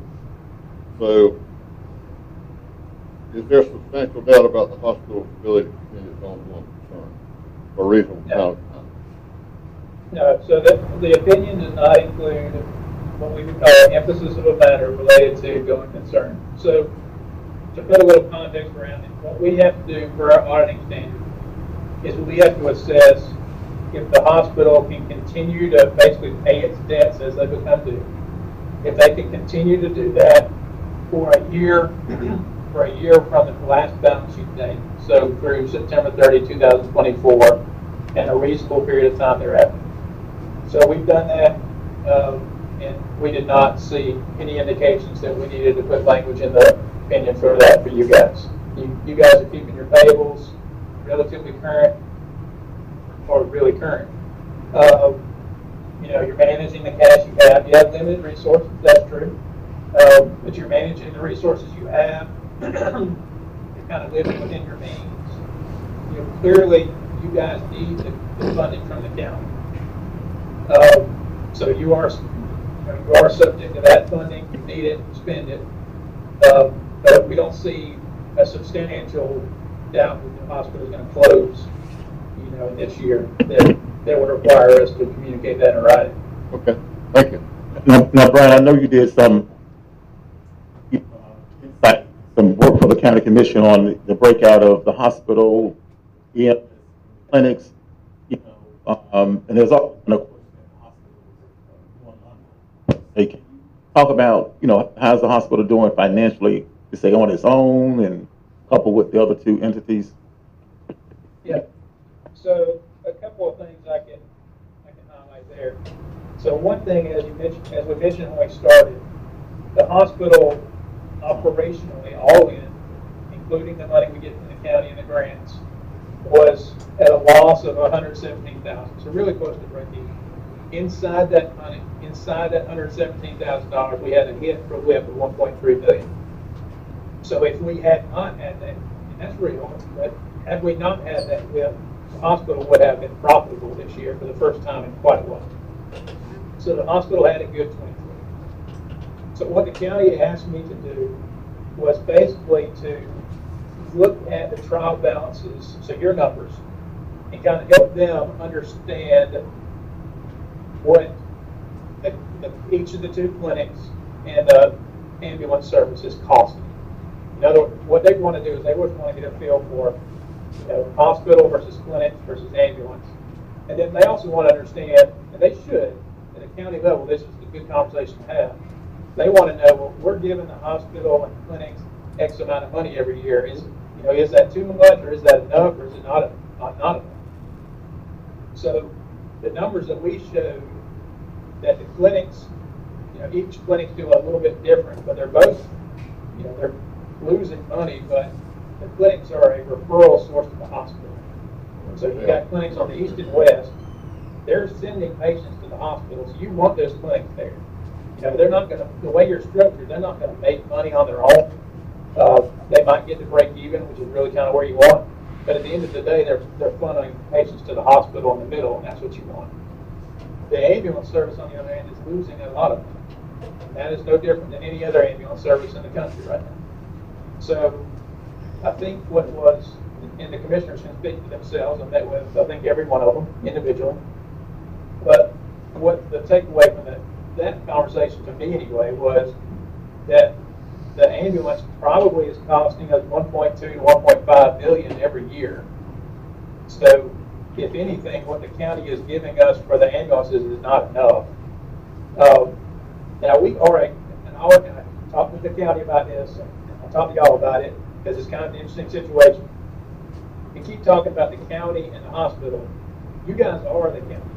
So, is there substantial doubt about the hospital's ability to continue its ongoing concern for reasonable amount of time? No, so the opinion does not include what we would call an emphasis of a matter related to going concern. So, to put a little context around it, what we have to do for our auditing standard is we have to assess if the hospital can continue to basically pay its debts as they become due. If they can continue to do that for a year from the last balance sheet date, so through September 30, 2024, and a reasonable period of time thereafter. So we've done that, and we did not see any indications that we needed to put language in the opinion for that for you guys. You guys are keeping your payables relatively current, or really current. You're managing the cash you have. You have limited resources, that's true. But you're managing the resources you have. You're kind of living within your means. Clearly, you guys need the funding from the county. So you are subject to that funding. You need it, spend it. But we don't see a substantial doubt that the hospital is going to close, this year that would require us to communicate that in writing. Okay, thank you. Now, Brian, I know you did some work for the county commission on the breakout of the hospital, clinics, and there's also a question they can talk about, how's the hospital doing financially? Is they on its own and coupled with the other two entities? Yeah. So a couple of things I can highlight there. So one thing, as we mentioned when we started, the hospital operationally, all in, including the money we get from the county and the grants, was at a loss of $117,000. So really close to break even. Inside that money, inside that $117,000, we had a hit for WIP of $1.3 million. So if we had not had that, and that's real, but had we not had that WIP, the hospital would have been profitable this year for the first time in quite a while. So the hospital had a good 23. So what the county asked me to do was basically to look at the trial balances, so your numbers, and kind of help them understand what each of the two clinics and the ambulance service is costing. In other words, what they want to do is they would want to get a feel for hospital versus clinics versus ambulance. And then they also want to understand, and they should, at a county level, this is a good conversation to have. They want to know, well, we're giving the hospital and clinics X amount of money every year. Is that too much, or is that enough, or is it not enough? So the numbers that we showed that the clinics, each clinic's do a little bit different, but they're both, they're losing money, but the clinics are a referral source to the hospital. So you've got clinics on the east and west. They're sending patients to the hospital, so you want those clinics there. They're not going to, the way you're structured, they're not going to make money on their own. They might get to break even, which is really kind of where you want. But at the end of the day, they're funneling patients to the hospital in the middle, and that's what you want. The ambulance service, on the other hand, is losing a lot of money. And that is no different than any other ambulance service in the country right now. So I think what was, and the commissioners can speak for themselves, I met with, I think, every one of them individually. But what the takeaway from that conversation, to me anyway, was that the ambulance probably is costing us $1.2 to $1.5 million every year. So, if anything, what the county is giving us for the ambulances is not enough. Now we are, and I talked with the county about this, and I'll talk to y'all about it because it's kind of an interesting situation. We keep talking about the county and the hospital. You guys are the county.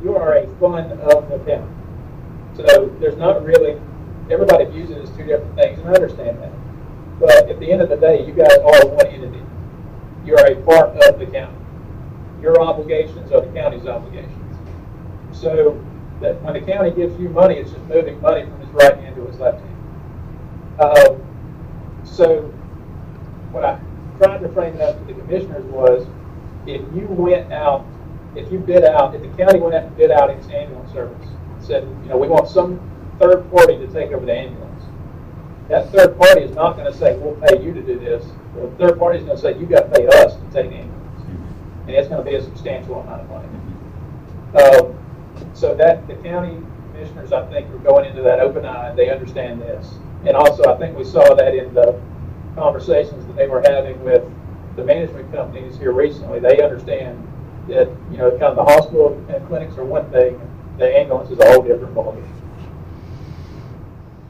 You are a fund of the county. So there's not really, everybody views it as two different things, and I understand that. But at the end of the day, you guys are one entity. You're a part of the county. Your obligations are the county's obligations. So that when the county gives you money, it's just moving money from his right hand to his left hand. So what I tried to frame it up to the commissioners was, if you went out, if you bid out, if the county went out and bid out its ambulance service, said, you know, we want some third party to take over the ambulance. That third party is not going to say, we'll pay you to do this. The third party is going to say, you got to pay us to take the ambulance. And it's going to be a substantial amount of money. So that the county commissioners, I think, are going into that open-eyed. They understand this. And also, I think we saw that in the conversations that they were having with the management companies here recently. They understand that, you know, kind of the hospital and clinics are one thing, the ambulance is a whole different ballgame.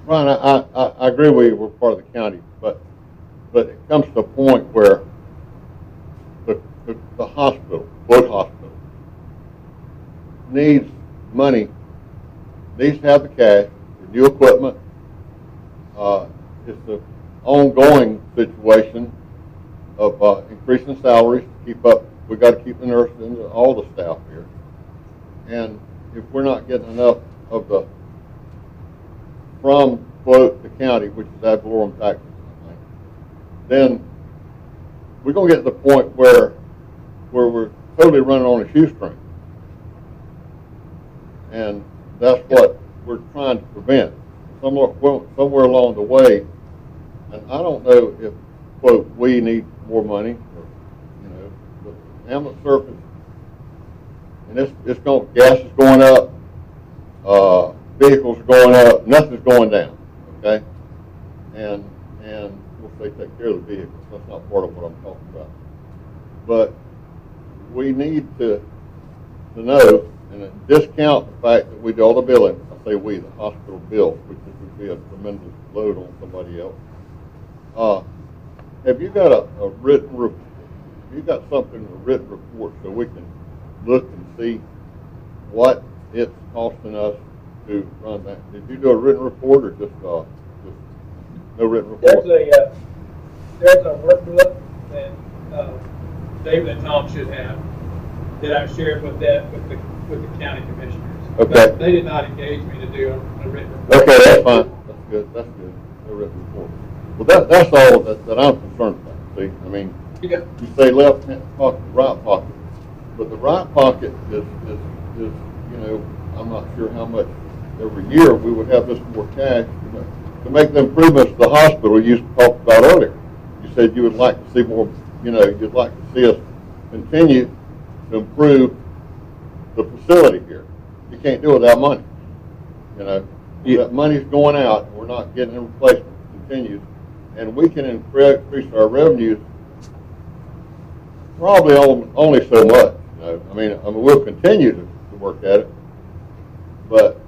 Ron, I agree with you, we're part of the county, but it comes to a point where the hospital, both hospitals, needs money, needs to have the cash for new equipment. It's an ongoing situation of increasing salaries to keep up. We've got to keep the nurses and all the staff here. And if we're not getting enough of the, from, quote, the county, which is ad valorem taxes, I think, then we're going to get to the point where we're totally running on a shoestring. And that's what we're trying to prevent. Somewhere along the way, and I don't know if, quote, we need more money, or, you know, the ambulance service, and it's going, gas is going up, vehicles are going up, nothing's going down, okay? And we'll say take care of the vehicles. That's not part of what I'm talking about. But we need to know and discount the fact that we do all the billing. I say we, the hospital bill, which would be a tremendous load on somebody else. Have you got a written report? Have you got something, a written report, so we can look and see what it's costing us to run that? Did you do a written report or just no written report? There's a workbook that David and Tom should have that I shared with the county commissioners. Okay. But they did not engage me to do a written report. Okay, that's fine. That's good. That's good. No written report. Well, that's all that I'm concerned about. See, I mean, Yeah. you say left pocket, right pocket, but the right pocket is you know, I'm not sure how much every year we would have this more cash to make the improvements to the hospital you talked about earlier. You said you would like to see more, you know, you'd like to see us continue to improve the facility here. You can't do it without money. You know, that money's going out, and we're not getting a replacement. It continues, and we can increase our revenues probably only so much. You know, I mean, we'll continue to work at it, but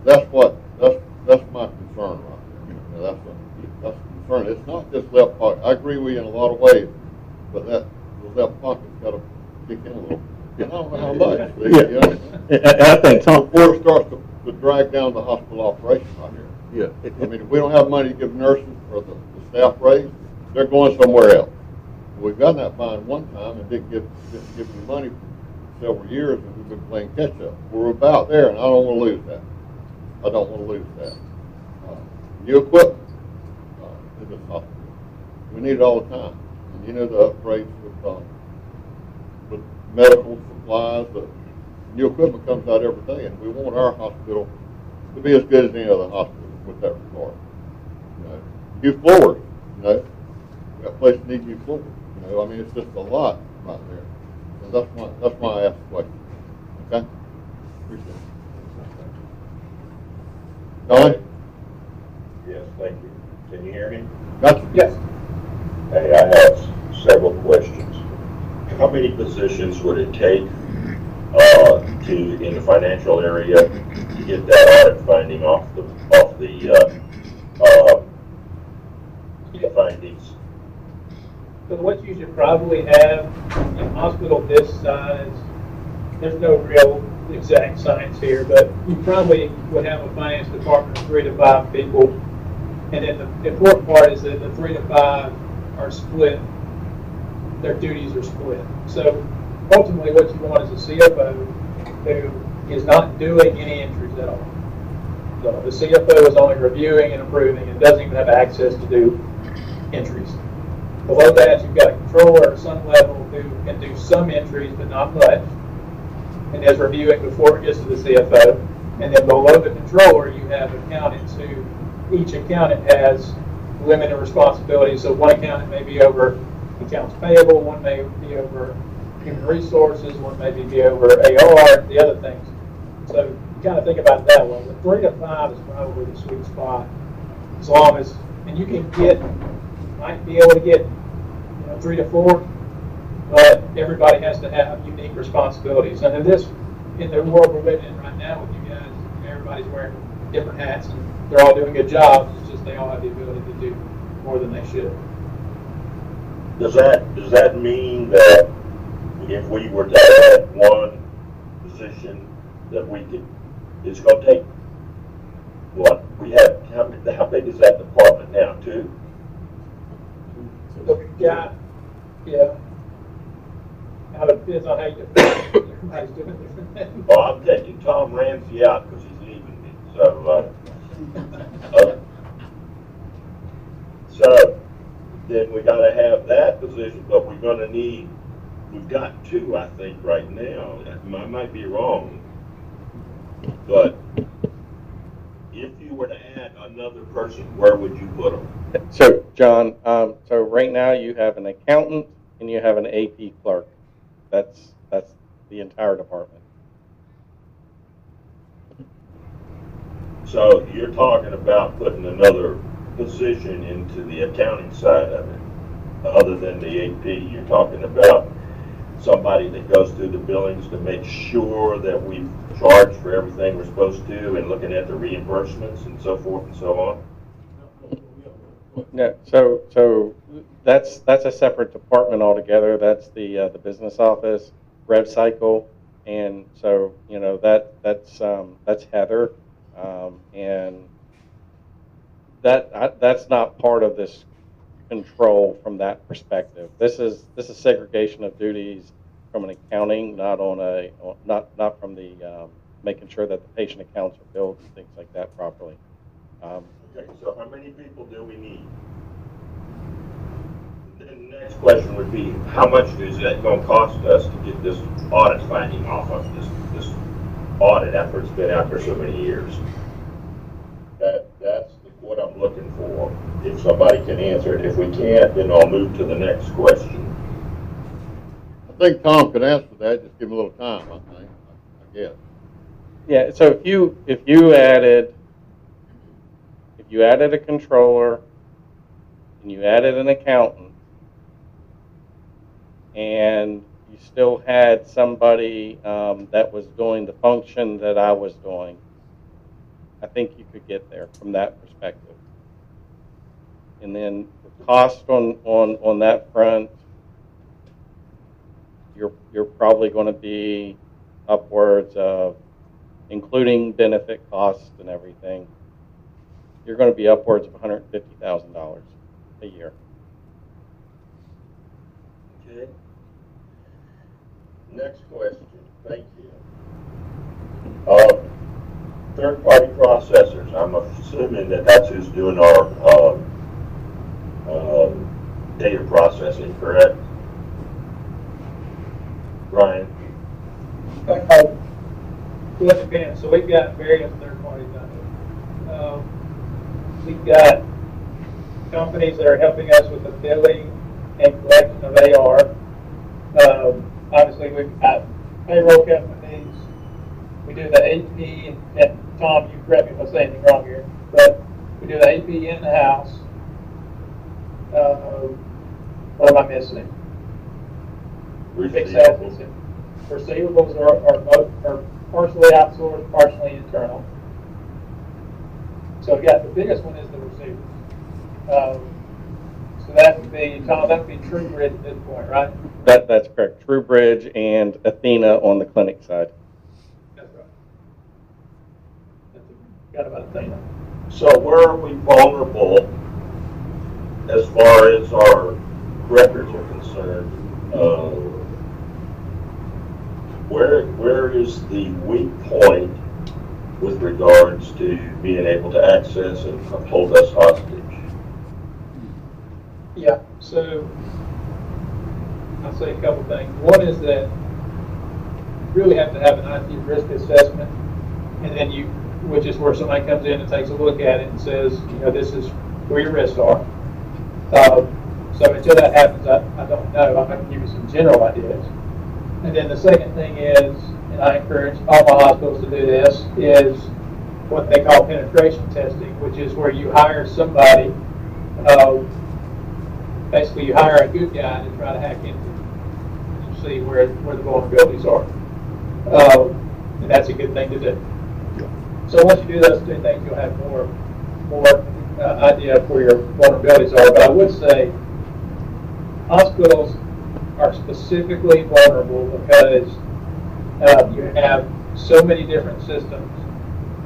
that's my concern right there. You know, that's a concern. It's not just left pocket. I agree with you in a lot of ways, but the left pocket's got to kick in a little bit. I don't know how much. Yeah. You know? And I think, Tom, Before it starts to drag down the hospital operation right here. yeah, I mean, if we don't have money to give nurses or the staff raise, they're going somewhere else. We've gotten that fine one time and didn't give any money for several years, and we've been playing catch up. We're about there, and I don't want to lose that. I don't want to lose that. New equipment in this hospital. We need it all the time. And you know the upgrades with medical supplies, the new equipment comes out every day, and we want our hospital to be as good as any other hospital with that regard. You know, new floors, you know, that place needs new floors. You know, I mean, it's just a lot right there. So that's why I asked the question. Okay? Appreciate it. Don? Yes, thank you. Can you hear me? Gotcha. Yes. Hey, I have several questions. How many positions would it take in the financial area to get that audit finding off the findings? So what you should probably have in a hospital this size, there's no real exact science here, but you probably would have a finance department of 3 to 5 people. And then the important part is that the 3 to 5 are split. Their duties are split. So ultimately what you want is a CFO who is not doing any entries at all. So the CFO is only reviewing and approving and doesn't even have access to do entries. Below that, you've got a controller at some level who can do some entries, but not much, and is reviewing before it gets to the CFO. And then below the controller, you have accountants who, each accountant has limited responsibilities. So one accountant may be over accounts payable, one may be over human resources, one may be over AR, the other things. So you kind of think about it that way. The 3 to 5 is probably the sweet spot, as long as, and you can get, might be able to get, 3 to 4, but everybody has to have unique responsibilities. And in the world we're living in right now with you guys, everybody's wearing different hats and they're all doing good jobs. It's just they all have the ability to do more than they should. Does that mean that if we were to add one position that we could, it's going to take what we have? How big is that department now? 2? Yeah. Now it depends on how you everybody's doing different things. Well, I'm taking Tom Ramsey out because he's leaving me. So then we got to have that position, but we're going to need. We've got 2, I think, right now. I might be wrong, but if you were to add another person, where would you put them? So, John, so right now you have an accountant and you have an AP clerk. That's the entire department. So you're talking about putting another position into the accounting side of it, other than the AP. You're talking about somebody that goes through the billings to make sure that we've charged for everything we're supposed to, and looking at the reimbursements and so forth and so on. No, so that's a separate department altogether. That's the business office, rev cycle, and so that's Heather, and that's not part of this control from that perspective. This is segregation of duties from an accounting, not from the making sure that the patient accounts are billed and things like that properly. Okay, so how many people do we need? Then the next question would be, how much is that going to cost us to get this audit finding off of this audit after it's been out for so many years? That's what I'm looking for. If somebody can answer it. If we can't, then I'll move to the next question. I think Tom could answer that. Just give him a little time, I guess. Yeah. So if you added a controller and you added an accountant and you still had somebody that was doing the function that I was doing, I think you could get there from that perspective. And then the cost on that front, you're probably going to be upwards of, including benefit costs and everything, you're going to be upwards of $150,000 a year. Okay. Next question. Thank you. Third-party processors. I'm assuming that's who's doing our data processing, correct? Brian? Well, it depends. So we've got various third parties out there. We've got companies that are helping us with the billing and collection of AR. Obviously, we've got payroll companies. We do the AP, and Tom, you correct me if I say anything wrong here, but we do the AP in the house. What am I missing? Fixed assets. Receivables are partially outsourced, partially internal. So the biggest one is the receivables. So that would be, Tom, that would be TrueBridge at this point, right? That's correct. TrueBridge and Athena on the clinic side. That's right. Got about Athena. So where are we vulnerable as far as our records are concerned? Where is the weak point with regards to being able to access and hold us hostage? Yeah, so I'll say a couple things. One is that you really have to have an IT risk assessment, and then which is where somebody comes in and takes a look at it and says, this is where your risks are. So until that happens, I don't know. I'm going to give you some general ideas. And then the second thing is, and I encourage all my hospitals to do this, is what they call penetration testing, which is where you hire somebody, basically you hire a good guy to try to hack into to see where the vulnerabilities are. And that's a good thing to do. So once you do those two things, you'll have more idea of where your vulnerabilities are. But I would say hospitals are specifically vulnerable because you have so many different systems,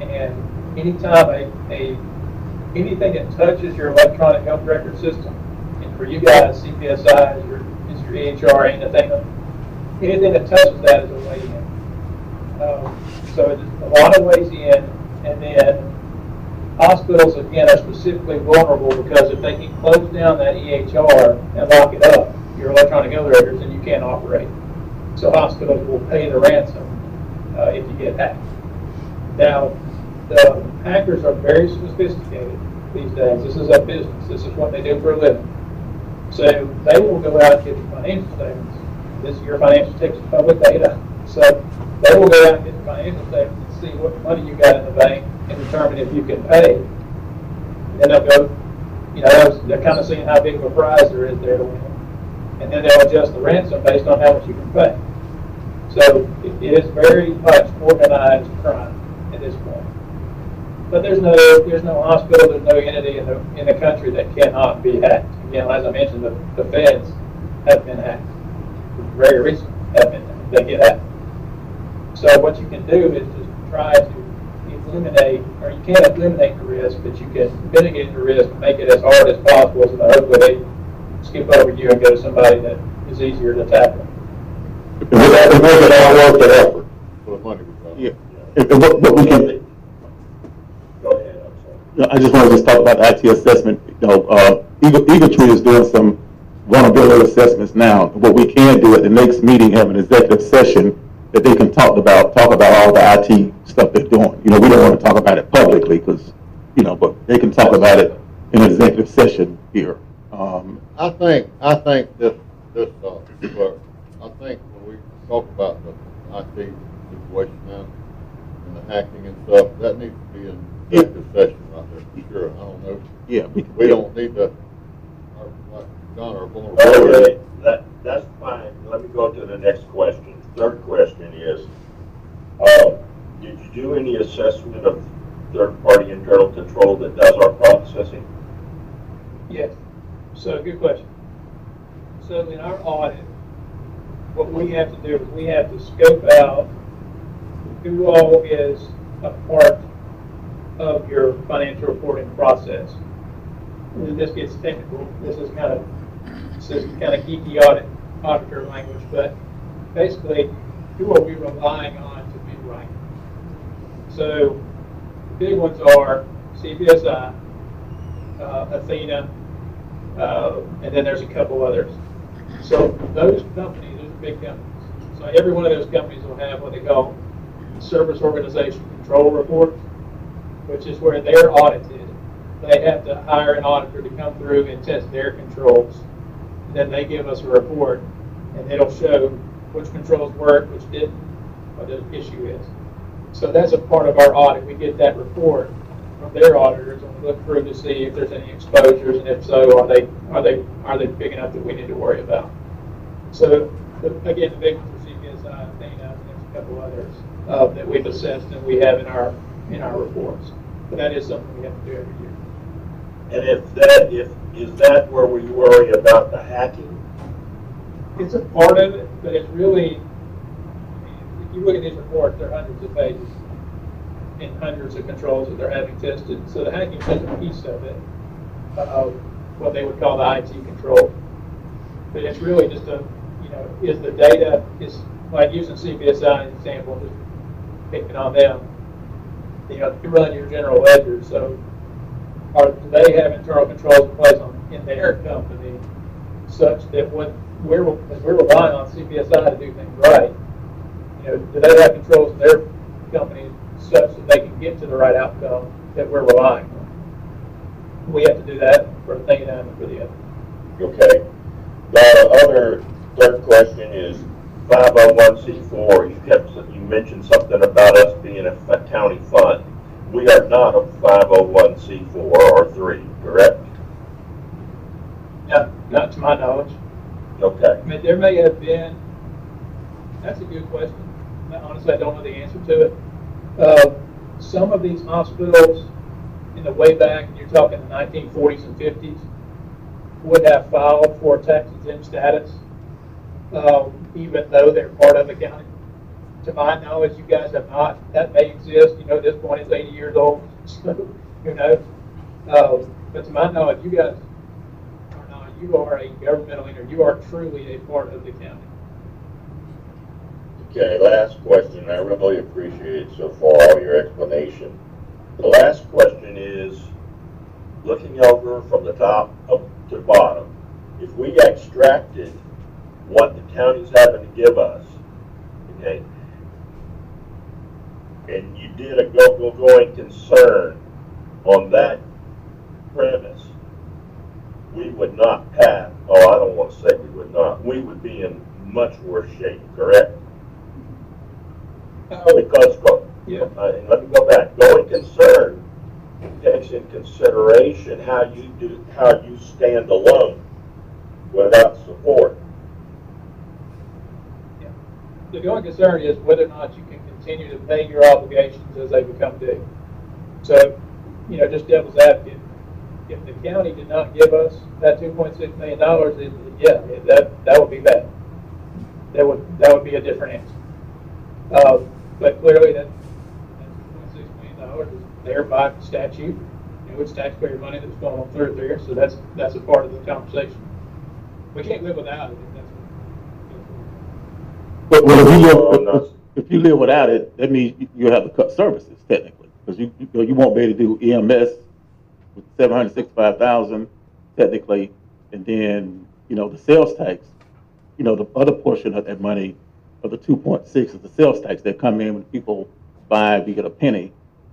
and anytime anything that touches your electronic health record system, and for you guys, CPSI is your EHR, anything that touches that is a way in. So it's a lot of ways in, and then hospitals, again, are specifically vulnerable because if they can close down that EHR and lock it up, your electronic health records, then you can't operate. So hospitals will pay the ransom if you get hacked. Now, the hackers are very sophisticated these days. This is a business. This is what they do for a living. So they will go out and get your financial statements. Your financial statements is public data. So they will go out and get your financial statements and see what money you got in the bank and determine if you can pay. And then they'll go, they're kind of seeing how big of a prize there is there to win. And then they'll adjust the ransom based on how much you can pay. So it is very much organized crime at this point. But there's no hospital, there's no entity in the country that cannot be hacked. Again, as I mentioned, the feds have been hacked. Very recently they get hacked. So what you can do is just try to eliminate, or you can't eliminate the risk, but you can mitigate the risk and make it as hard as possible so that hopefully they skip over you and go to somebody that is easier to tackle. It makes it all worth the effort. For the money we got. Yeah. But we can. Go ahead, I'm sorry. I just want to just talk about the IT assessment. Eagle Tree is doing some vulnerability assessments now. What we can do at the next meeting, have an executive session that they can talk about all the IT stuff they're doing. We don't want to talk about it publicly because, but they can talk about it in an executive session here. I think this clerk, I think when we talk about the IT situation now and the hacking and stuff, that needs to be an executive session right there for sure. I don't know. Yeah, We don't need to, like John, our vulnerability. Okay, that's fine. Let me go to the next question. Third question is, did you do any assessment of third-party internal control that does our processing? Yes. So good question. So in our audit, what we have to do is we have to scope out who all is a part of your financial reporting process. And this gets technical. This is kind of geeky auditor language, but basically, who are we relying on to be right? So the big ones are CPSI, Athena, and then there's a couple others. So those companies, those are big companies. So every one of those companies will have what they call Service Organization Control Reports, which is where they're audited. They have to hire an auditor to come through and test their controls. Then they give us a report, and it'll show which controls work, which didn't, what the issue is. So that's a part of our audit. We get that report from their auditors, and we look through to see if there's any exposures, and if so, are they big enough that we need to worry about? So again, the big ones are CPSI, Athena, and there's a couple others that we've assessed and we have in our reports. But that is something we have to do every year. And is that where we worry about the hacking? It's a part of it, but it's really, if you look at these reports, they're hundreds of pages and hundreds of controls that they're having tested. So the hacking is just a piece of it, what they would call the IT control. But it's really just is the data, is like using CPSI as an example, just picking on them. You run your general ledger, so do they have internal controls in place on in their company such that when we're relying on CPSI to do things right, you know, do they have controls in their company such that they can get to the right outcome that we're relying on? We have to do that for the thing and for the other. Okay. The other third question is 501c4. You mentioned something about us being a county fund. We are not a 501c4 or 3, correct? No, not to my knowledge. Okay. I mean, there may have been. That's a good question. Honestly, I don't know the answer to it. Some of these hospitals, in the way back, you're talking the 1940s and 50s, would have filed for tax exempt status, even though they're part of the county. To my knowledge, you guys have not. That may exist. You know, at this point, it's 80 years old. So, who knows? But to my knowledge, you guys are not. You are a governmental entity. You are truly a part of the county. Okay, last question. I really appreciate so far all your explanation. The last question is, looking over from the top up to the bottom, if we extracted what the county's having to give us, okay, and you did a going concern on that premise, we would not pass. Oh, I don't want to say we would not. We would be in much worse shape, correct? Because, let me go back. Going concern takes in consideration how you stand alone without support. Yeah. The going concern is whether or not you can continue to pay your obligations as they become due. So, you know, just devil's advocate, if the county did not give us that $2.6 million, that would be bad. That would be a different answer. But clearly, that $2.6 million is there by statute. You know, it's taxpayer money that's going on through there, so that's a part of the conversation. We can't live without it. But if you live without it, that means you have to cut services technically, because you won't be able to do EMS with $765,000 technically, and then the sales tax. The other portion of that money of the 2.6 is the sales tax that come in when people buy. We get a penny.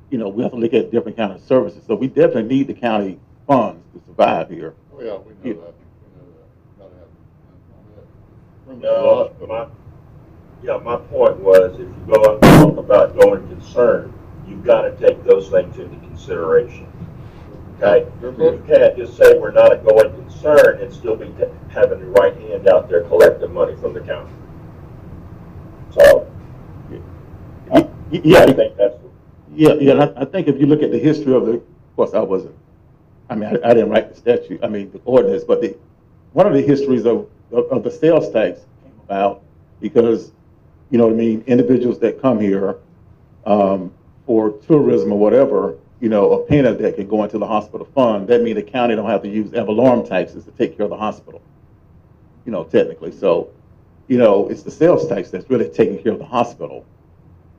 We have to look at different kind of services. So we definitely need the county funds to survive here. Oh yeah, we know that. We know that. My point was, if you go up and talk about going concern, you've got to take those things into consideration. Okay? You can't just say we're not a going concern and still be having the right hand out there collecting money from the county. So, I think that's. And I think if you look at the history of of course I didn't write the statute, the ordinance, but one of the histories of the sales tax came about because, individuals that come here for tourism or whatever, a penny that can go into the hospital fund, that means the county don't have to use ad valorem taxes to take care of the hospital, technically. So, it's the sales tax that's really taking care of the hospital,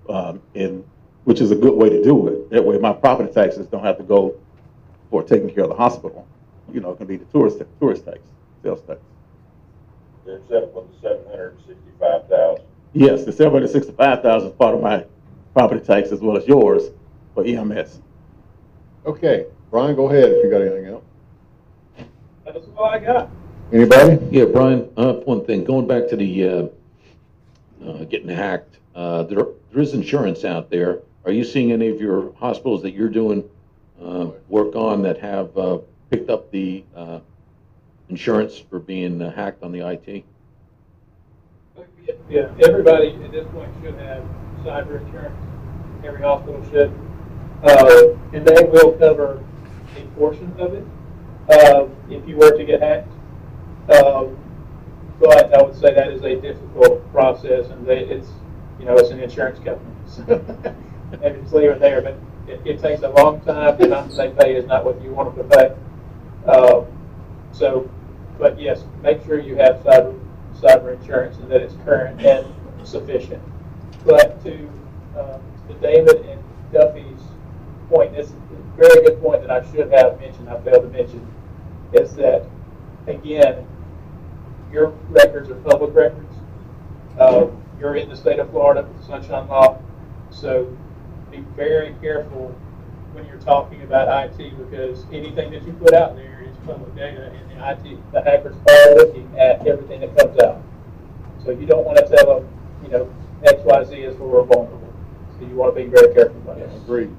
and which is a good way to do it. That way my property taxes don't have to go for taking care of the hospital. It can be the tourist tax, sales tax. Except for the $765,000. Yes, the $765,000 is part of my property tax as well as yours for EMS. Okay, Brian, go ahead if you got anything else. That's all I got. Anybody? Yeah, Brian, one thing, going back to the getting hacked, there is insurance out there. Are you seeing any of your hospitals that you're doing work on that have picked up the insurance for being hacked on the IT? Yeah, everybody at this point should have cyber insurance. Every hospital should. And they will cover a portion of it if you were to get hacked. But I would say that is a difficult process, and it's an insurance company. So maybe it's clear there, but it takes a long time. The amount they pay is not what you want them to pay. But yes, make sure you have cyber insurance and that it's current and sufficient. But to David and Duffy's point, this is a very good point that I should have mentioned. I failed to mention. is that, again, your records are public records. You're in the state of Florida with the Sunshine Law, so be very careful when you're talking about IT, because anything that you put out there is public data, and the hackers are looking at everything that comes out. So you don't want to tell them, XYZ is where we're vulnerable. So you want to be very careful about it. Agreed.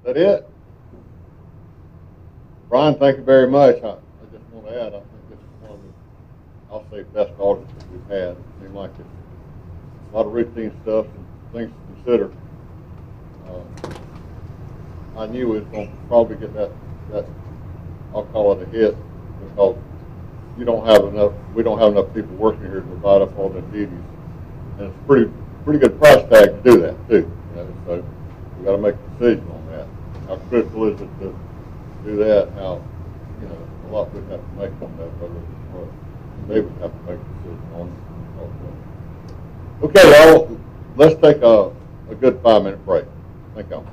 That it? Brian, thank you very much. I just want to add, I think this is one of the, I'll say, best audits that we've had. It seemed like it, a lot of routine stuff and things to consider. I knew we was going to probably get that, I'll call it a hit, because we don't have enough people working here to divide up all their duties. And it's pretty good price tag to do that too. So we got to make a decision on that. How critical is it to do that? How, a lot we'd have to make on that, whether they would have to make a decision on. Okay, y'all, let's take a good 5-minute break. Thank y'all.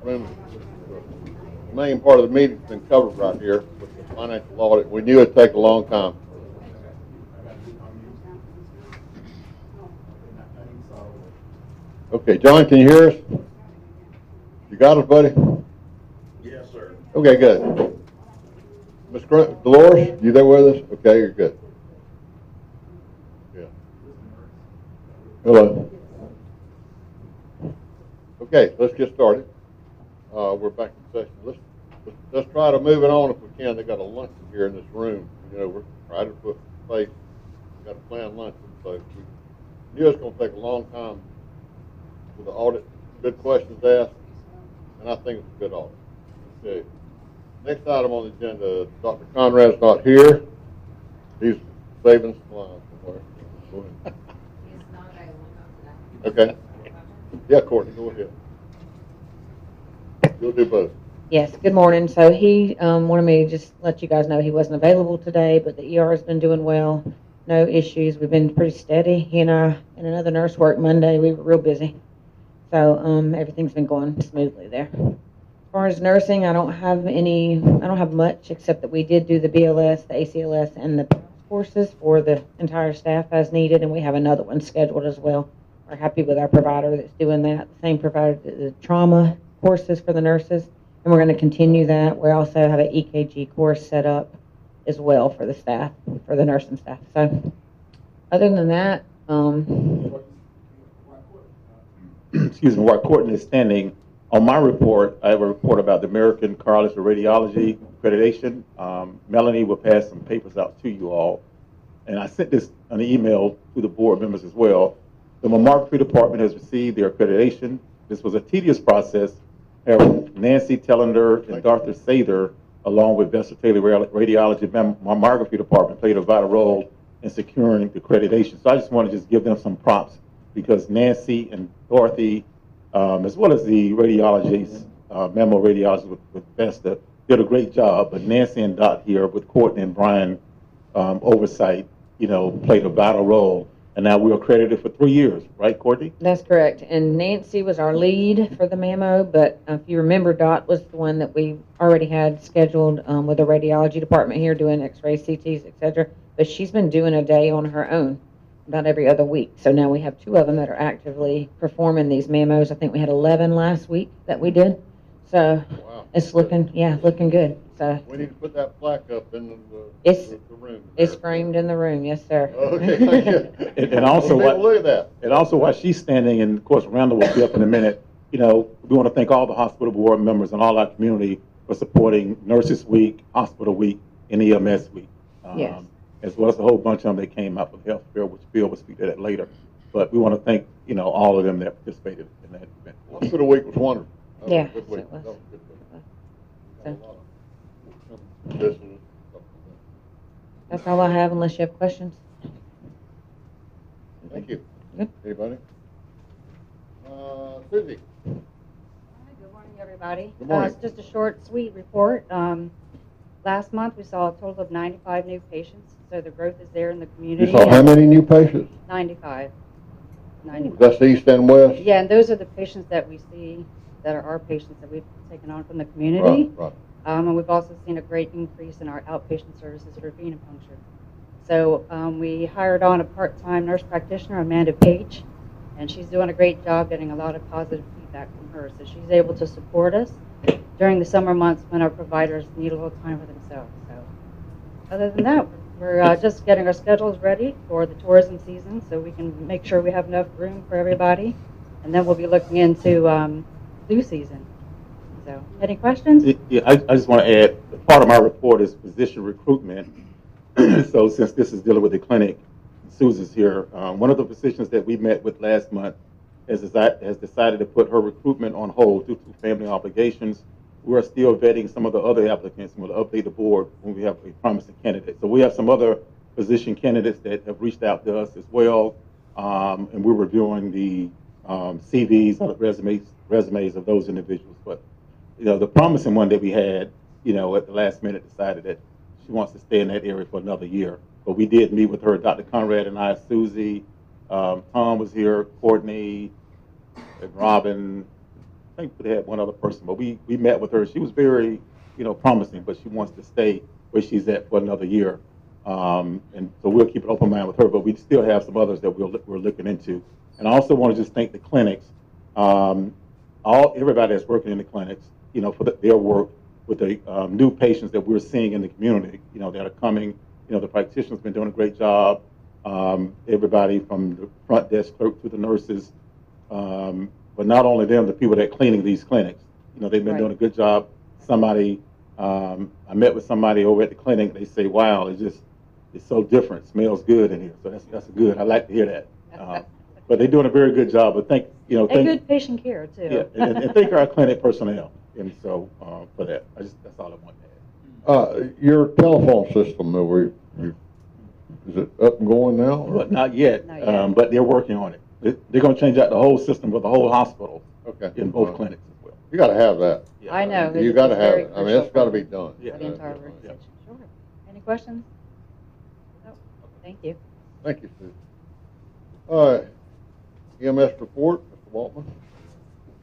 the main part of the meeting's been covered right here with the financial audit. We knew it'd take a long time. Okay, John, can you hear us? You got us, buddy? Yes, sir. Okay, good. Ms. Dolores, you there with us? Okay, you're good. Yeah. Hello. Okay, let's get started. We're back in session. Let's try to move it on if we can. They got a luncheon here in this room. You know, we're trying to put place. We got a planned luncheon, so we knew it's going to take a long time for the audit. Good questions asked, and I think it's a good audit. Okay. Next item on the agenda, Dr. Conrad's not here. He's saving some lines somewhere. Go ahead. Okay. Yeah, Courtney, go ahead. You'll do both. Yes, good morning. So he wanted me to just let you guys know he wasn't available today, but the ER has been doing well. No issues. We've been pretty steady. He and I and another nurse worked Monday. We were real busy. So everything's been going smoothly there. As far as nursing, I don't have much except that we did do the BLS, the ACLS, and the courses for the entire staff as needed, and we have another one scheduled as well. We're happy with our provider that's doing that. The same provider did the trauma courses for the nurses, and we're going to continue that. We also have an EKG course set up as well for the staff, for the nursing staff. So other than that, Excuse me, while Courtney is standing, on my report, I have a report about the American College of Radiology accreditation. Melanie will pass some papers out to you all. And I sent this an email to the board members as well. The mammography department has received their accreditation. This was a tedious process. However, Nancy Tellender and Dr. Sather, along with Vesta Taylor Radiology Mammography Department, played a vital role in securing the accreditation. So I just want to just give them some props because Nancy and Dorothy, as well as the radiologists, mammo radiologists with Vesta, did a great job. But Nancy and Dot here with Courtney and Brian oversight, played a vital role. And now we're accredited for 3 years, right, Courtney? that's correct. And Nancy was our lead for the mammo, but if you remember, Dot was the one that we already had scheduled with the radiology department here doing x-rays, CTs, etc. But she's been doing a day on her own about every other week. So now we have 2 of them that are actively performing these mammos. I think we had 11 last week that we did. So Wow. it's looking good. So We need to put that plaque up in the room. it's framed in the room. Yes, sir. Okay, thank you. And also, Look at that. and also while she's standing, and of course Randall will be up in a minute, we want to thank all the hospital board members and all our community for supporting Nurses Week, Hospital Week, and EMS Week. Yes. As well as a whole bunch of them that came out with health care, which Bill will speak to that later. But we want to thank, all of them that participated in that event. Hospital week was wonderful. That was Yeah, a good week. it was. That was a good week. So- A lot of visitors, stuff like That's all I have unless you have questions. that. Thank you. Good. Anybody? Susie? Good morning, everybody. Good morning. It's just a short, sweet report. Last month, we saw a total of 95 new patients, so the growth is there in the community. You saw how many new patients? 95. 95. That's east and west? Yeah, and those are the patients that we see that are our patients that we've taken on from the community. Right. And we've also seen a great increase in our outpatient services for venipuncture. So we hired on a part-time nurse practitioner, Amanda Page, and she's doing a great job getting a lot of positive feedback from her. So she's able to support us during the summer months when our providers need a little time for themselves. So other than that, we're just getting our schedules ready for the tourism season so we can make sure we have enough room for everybody. And then we'll be looking into flu season. So any questions? Yeah, I just want to add, part of my report is physician recruitment. So since this is dealing with the clinic, Susan's here. One of the physicians that we met with last month has decided to put her recruitment on hold due to family obligations. We're still vetting some of the other applicants, and we'll update the board when we have a promising candidate. So we have some other physician candidates that have reached out to us as well, and we're reviewing the CVs, resumes of those individuals. But the promising one that we had, at the last minute decided that she wants to stay in that area for another year. But we did meet with her, Dr. Conrad and I, Susie, Tom was here, Courtney, and Robin, think they had one other person, but we met with her. She was very, promising, but she wants to stay where she's at for another year. And so we'll keep an open mind with her, but we still have some others that we're looking into. And I also want to just thank the clinics, everybody that's working in the clinics, for their work with the new patients that we're seeing in the community, that are coming. The practitioners been doing a great job. Everybody from the front desk clerk to the nurses, but not only them, the people that are cleaning these clinics. They've been doing a good job. Somebody, I met with somebody over at the clinic. They say, "Wow, it's so different. It smells good in here." So that's good. I like to hear that. But they're doing a very good job. But And good patient care too. Yeah, and thank our clinic personnel. And so for that, that's all I want to add. Your telephone system, though, is it up and going now? Or? But not yet. Not yet. But they're working on it. They're going to change out the whole system for the whole hospital. Okay. In both clinics as well. You got to have that. Yeah. I know. You got to have it. I mean, it's got to be done. Yeah. For the entire organization. Sure. Any questions? No. Thank you. Thank you, Sue. All right. EMS report, Mr. Waltman.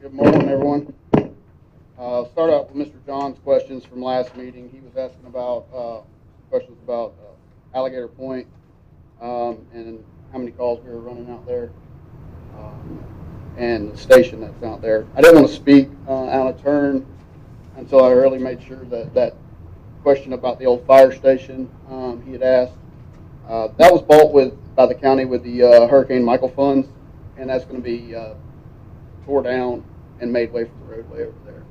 Good morning, everyone. Start out with Mr. John's questions from last meeting. He was asking about questions about Alligator Point and how many calls we were running out there and the station that's out there. I didn't want to speak out of turn until I really made sure that question about the old fire station he had asked. That was bought by the county with the Hurricane Michael funds, and that's going to be tore down and made way for the roadway over there.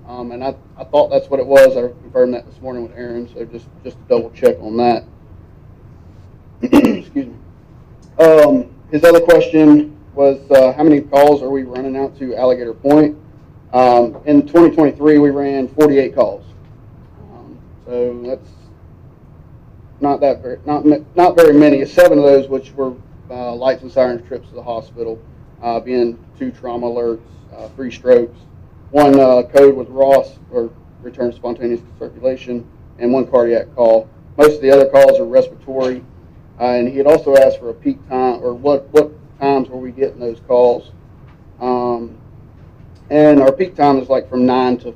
And I thought that's what it was. I confirmed that this morning with Aaron, so just to double check on that. Excuse me. His other question was how many calls are we running out to Alligator Point? In 2023, we ran 48 calls. So that's not very many. 7 of those which were lights and sirens trips to the hospital, being 2 trauma alerts, 3 strokes, 1 code with Ross or return spontaneous circulation, and 1 cardiac call. Most of the other calls are respiratory, and he had also asked for a peak time or what times were we getting those calls. And our peak time is like from 9 to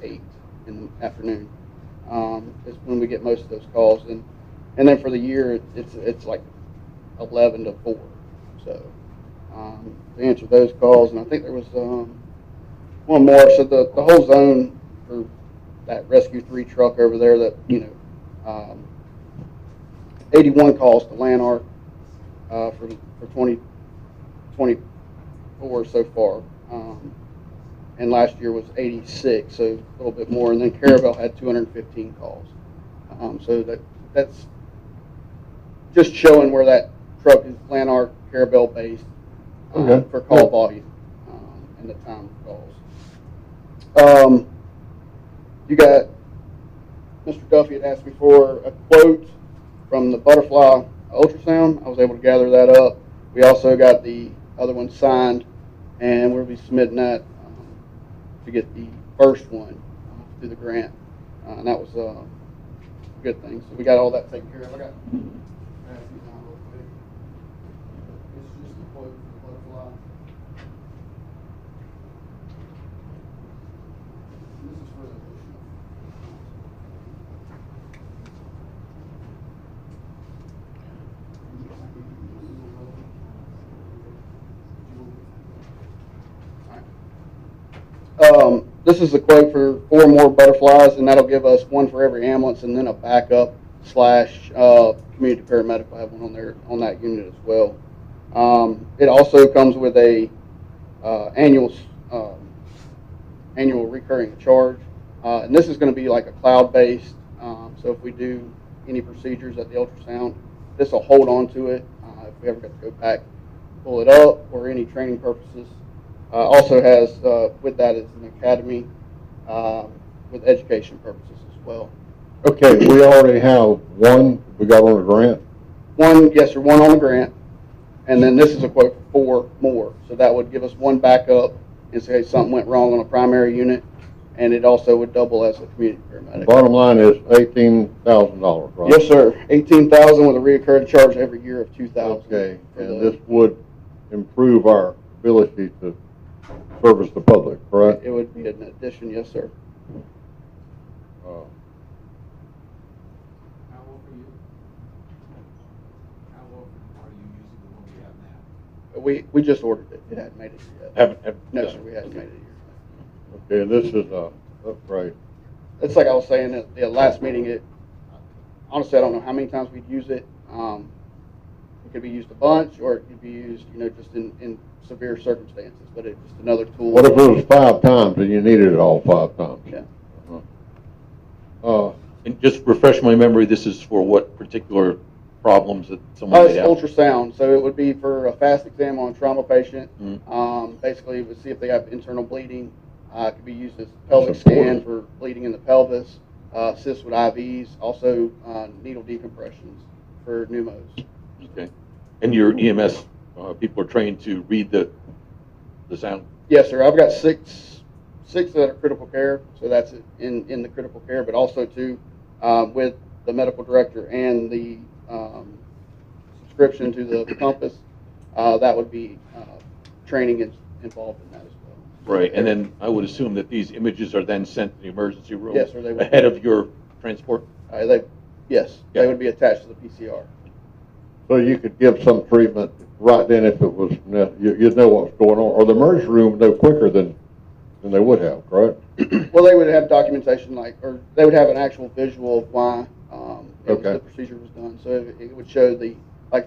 8 in the afternoon. Is when we get most of those calls, and then for the year it's like 11 to 4. So to answer those calls, and I think there was one more. So the whole zone for that Rescue 3 truck over there, that 81 calls to Lanark for 2024 so far. And last year was 86, so a little bit more. And then Caravel had 215 calls. So that's just showing where that truck is Lanark, Caravel based for call volume and the time of calls. You got Mr. Duffy had asked me for a quote from the Butterfly ultrasound. I was able to gather that up. We also got the other one signed, and we'll be submitting that to get the first one through the grant, and that was a good thing. So we got all that taken care of. I got these on real quick. This is just the quote for the Butterfly. This is for the this is the quote for 4 more Butterflies, and that'll give us 1 for every ambulance, and then a backup / community paramedic will have one on there on that unit as well. It also comes with a annual recurring charge, and this is going to be like a cloud-based. So if we do any procedures at the ultrasound, this will hold on to it if we ever got to go back, pull it up, or any training purposes. Also has, with that, is an academy with education purposes as well. Okay, we already have 1. We got on a grant. 1, yes, sir, 1 on the grant. And then this is a quote for 4 more. So that would give us 1 backup in case something went wrong on a primary unit. And it also would double as a community paramedic. Bottom line is $18,000, right? Yes, sir. $18,000 with a reoccurring charge every year of $2,000. Okay, and this would improve our ability to service the public, correct? It would be an addition, yes, sir. Uh, How often are you using the one we have now? We just ordered it. It hadn't made it yet. Haven't No, sir, we hadn't made it yet. Okay, this is a upgrade. It's like I was saying at the last meeting, honestly, I don't know how many times we'd use it. It could be used a bunch, or it could be used, just in severe circumstances, but it's just another tool. What if it was 5 times and you needed it all 5 times? Yeah. And just refresh my memory, this is for what particular problems that someone It's may have? ultrasound, so it would be for a fast exam on a trauma patient. Mm. Basically, it would see if they have internal bleeding. It could be used as a pelvic That's scan important. for bleeding in the pelvis, assist with IVs, also needle decompressions for pneumos. Okay. And your EMS people are trained to read the sound? Yes, sir. I've got six that are critical care, so that's in the critical care, but also too with the medical director and the subscription to the Compass, that would be training is involved in that as well. Right, and then I would assume that these images are then sent to the emergency room? Yes, sir, they would. Ahead of your transport? Yes, Yeah. they would be attached to the PCR. So you could give some treatment right then if it was, you'd know what's going on, or the emergency room would know quicker than they would have, correct? Well, they would have documentation or they would have an actual visual of why the procedure was done. So it would show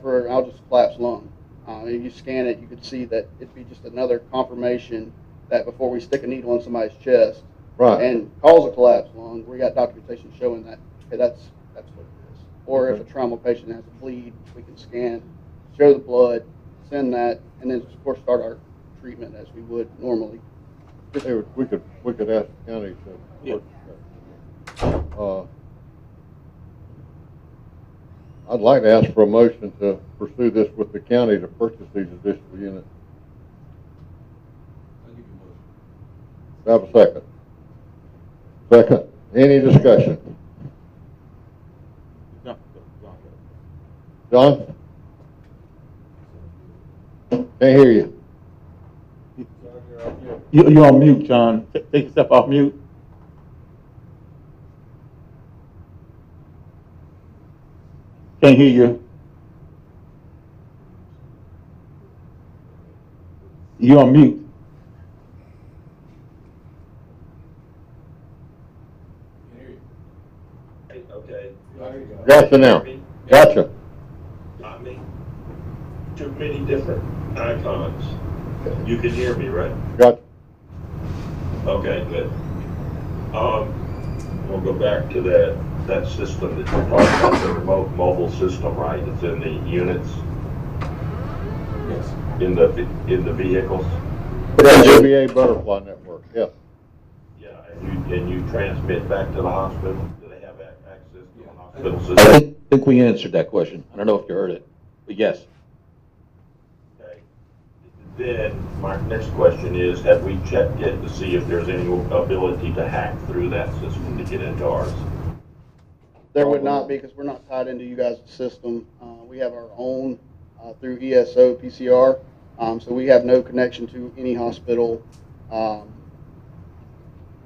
for I'll just collapse lung. If you scan it, you could see that it'd be just another confirmation that before we stick a needle in somebody's chest Right. and cause a collapsed lung, we got documentation showing that, okay, that's what it is. Or if a trauma patient has a bleed, we can scan, show the blood, send that, and then of course start our treatment as we would normally. Hey, we could ask the county to work that. I'd like to ask for a motion to pursue this with the county to purchase these additional units. I'll give you a motion. Do I have a second? Second. Any discussion? John? Can't hear you. You're on mute, John. Take yourself off mute. Can't hear you. You're on mute. Can hear you. Okay. There you go. Gotcha now. Gotcha. Got me. Too many different icons. You can hear me, right? Gotcha. Okay, good. We'll go back to that system that you're talking about, the remote mobile system, right? It's in the units, Yes. in the vehicles. WBA Butterfly Network, yes. Yeah, and you transmit back to the hospital? Do they have access to the hospital I system? think we answered that question. I don't know if you heard it, but yes. Okay. Then my next question is, have we checked it to see if there's any ability to hack through that system to get into ours? There would not be, because we're not tied into you guys' system. We have our own through ESO PCR, so we have no connection to any hospital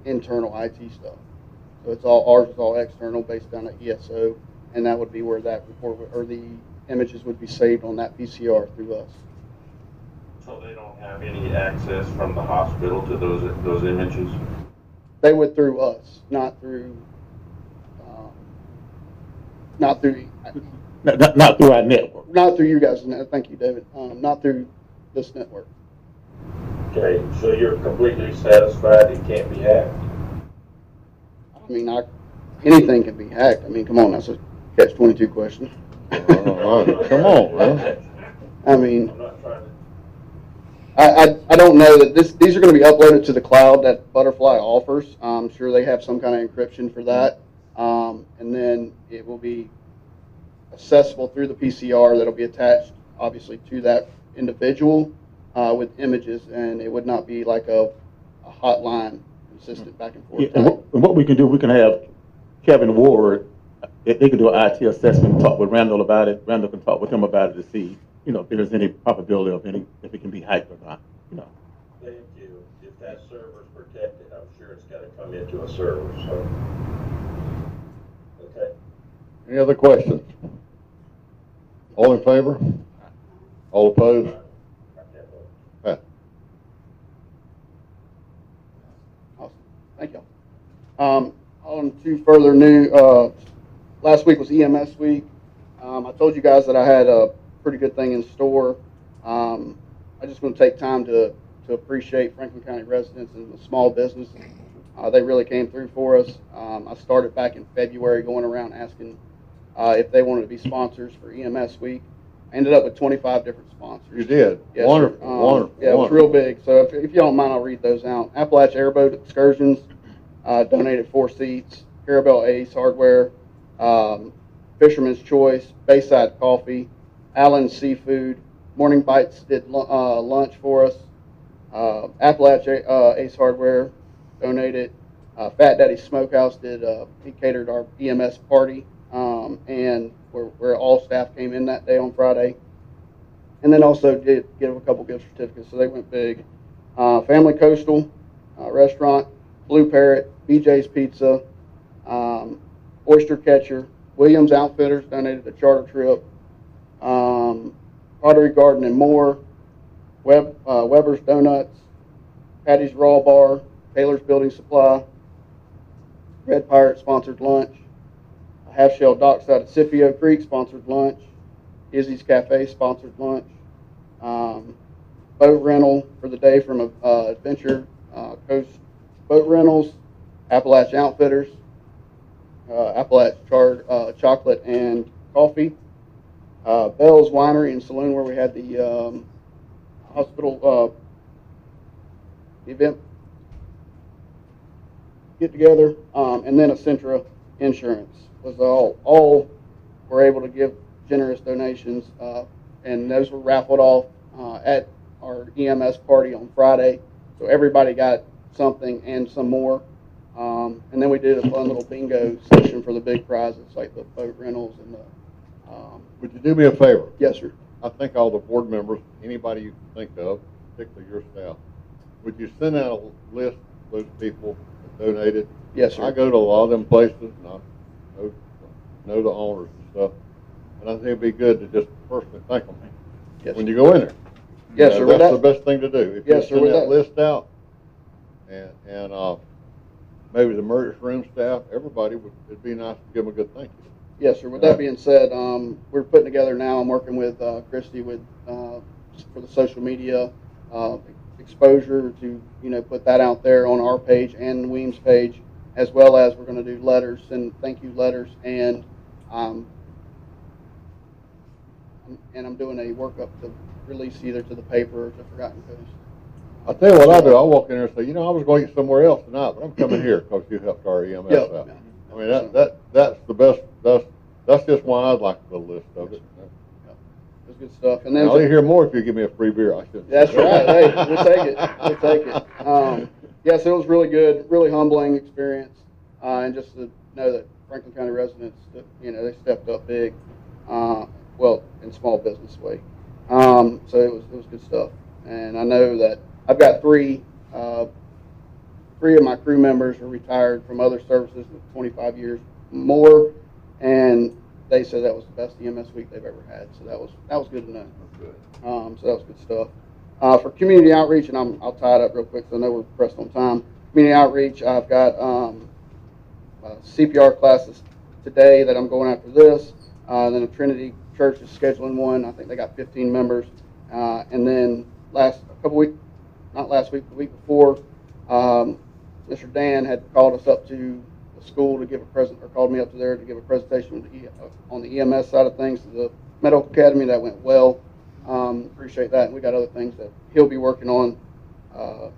internal IT stuff. So ours is all external, based on the ESO, and that would be where that report or the images would be saved on that PCR through us. So they don't have any access from the hospital to those images? They would through us, not through. Not through our network. Not through you guys. Thank you, David. Not through this network. Okay, so you're completely satisfied it can't be hacked? I mean, anything can be hacked. I mean, come on, that's a catch-22 question. Come on, man. I mean, I'm not trying to. I don't know that these are going to be uploaded to the cloud that Butterfly offers. I'm sure they have some kind of encryption for that. And then it will be accessible through the PCR that'll be attached, obviously, to that individual with images, and it would not be like a hotline consistent back and forth. Yeah, and what we can do, we can have Kevin Ward, they can do an IT assessment, talk with Randall about it. Randall can talk with him about it to see, if there's any probability of if it can be hacked or not, Thank you. If that server's protected, I'm sure it's gotta come into a server, so. Okay. Any other questions? All in favor? All opposed? Pass. Awesome. Thank you. On to further new, last week was EMS week. I told you guys that I had a pretty good thing in store. I just want to take time to appreciate Franklin County residents and the small business. They really came through for us. I started back in February going around asking if they wanted to be sponsors for EMS week. I ended up with 25 different sponsors. You did. Yes, Wonderful, sir. wonderful. Yeah, it was wonderful. real big. So if you don't mind, I'll read those out. Appalachia Airboat Excursions donated 4 seats. Carabel Ace Hardware, Fisherman's Choice, Bayside Coffee, Allen's Seafood, Morning Bites did lunch for us. Appalachia Ace Hardware donated. Fat Daddy Smokehouse did. He catered our EMS party, and where all staff came in that day on Friday. And then also did give a couple gift certificates, so they went big. Family Coastal Restaurant, Blue Parrot, BJ's Pizza, Oyster Catcher, Williams Outfitters donated a charter trip, Pottery Garden and More, Weber's Donuts, Patty's Raw Bar, Taylor's Building Supply, Red Pirate sponsored lunch, Half Shell Dockside at Scipio Creek sponsored lunch, Izzy's Cafe sponsored lunch, boat rental for the day from Adventure Coast Boat Rentals, Appalachia Outfitters, Appalachia Chocolate and Coffee, Bell's Winery and Saloon where we had the hospital event get together, and then Essentra Insurance was all were able to give generous donations, and those were raffled off at our EMS party on Friday. So everybody got something and some more. And then we did a fun little bingo session for the big prizes, like the boat rentals and the. Would you do me a favor? Yes, sir. I think all the board members, anybody you can think of, particularly your staff, would you send out a list of those people that donated? Yes, sir. I go to a lot of them places, and I know the owners and stuff, and I think it'd be good to just personally thank them Yes, when you go in there. Yes, sir. That's the best thing to do. If Yes, you sir, send with that that- list out, and maybe the emergency room staff, everybody, it'd be nice to give them a good thank you. Yes, sir. With that being said, we're putting together now. I'm working with Christy for the social media exposure to put that out there on our page and the Weems page, as well as we're going to do letters and thank you letters, and I'm doing a workup to release either to the paper or to Forgotten Coast. I'll tell you what I do. I'll walk in there and say, I was going to eat somewhere else tonight, but I'm coming here because you helped our EMS Yep. out. I mean, that's the best. That's just why I'd like the list of it. That's good stuff. And then I'll hear more if you give me a free beer. I should. That's right. Hey, we'll take it. We'll take it. Yes, it was really good, really humbling experience, and just to know that Franklin County residents, they stepped up big, well, in small business way. So it was good stuff, and I know that I've got three of my crew members are retired from other services with 25 years more, and they said that was the best EMS week they've ever had. So that was good to know. So that was good stuff. For community outreach, and I'll tie it up real quick, so I know we're pressed on time. Community outreach, I've got CPR classes today that I'm going after this. Then a Trinity Church is scheduling one. I think they got 15 members. And then the week before, Mr. Dan had called us up to the school to give called me up to there to give a presentation on the EMS side of things to the Medical Academy. That went well. Appreciate that. And we got other things that he'll be working on,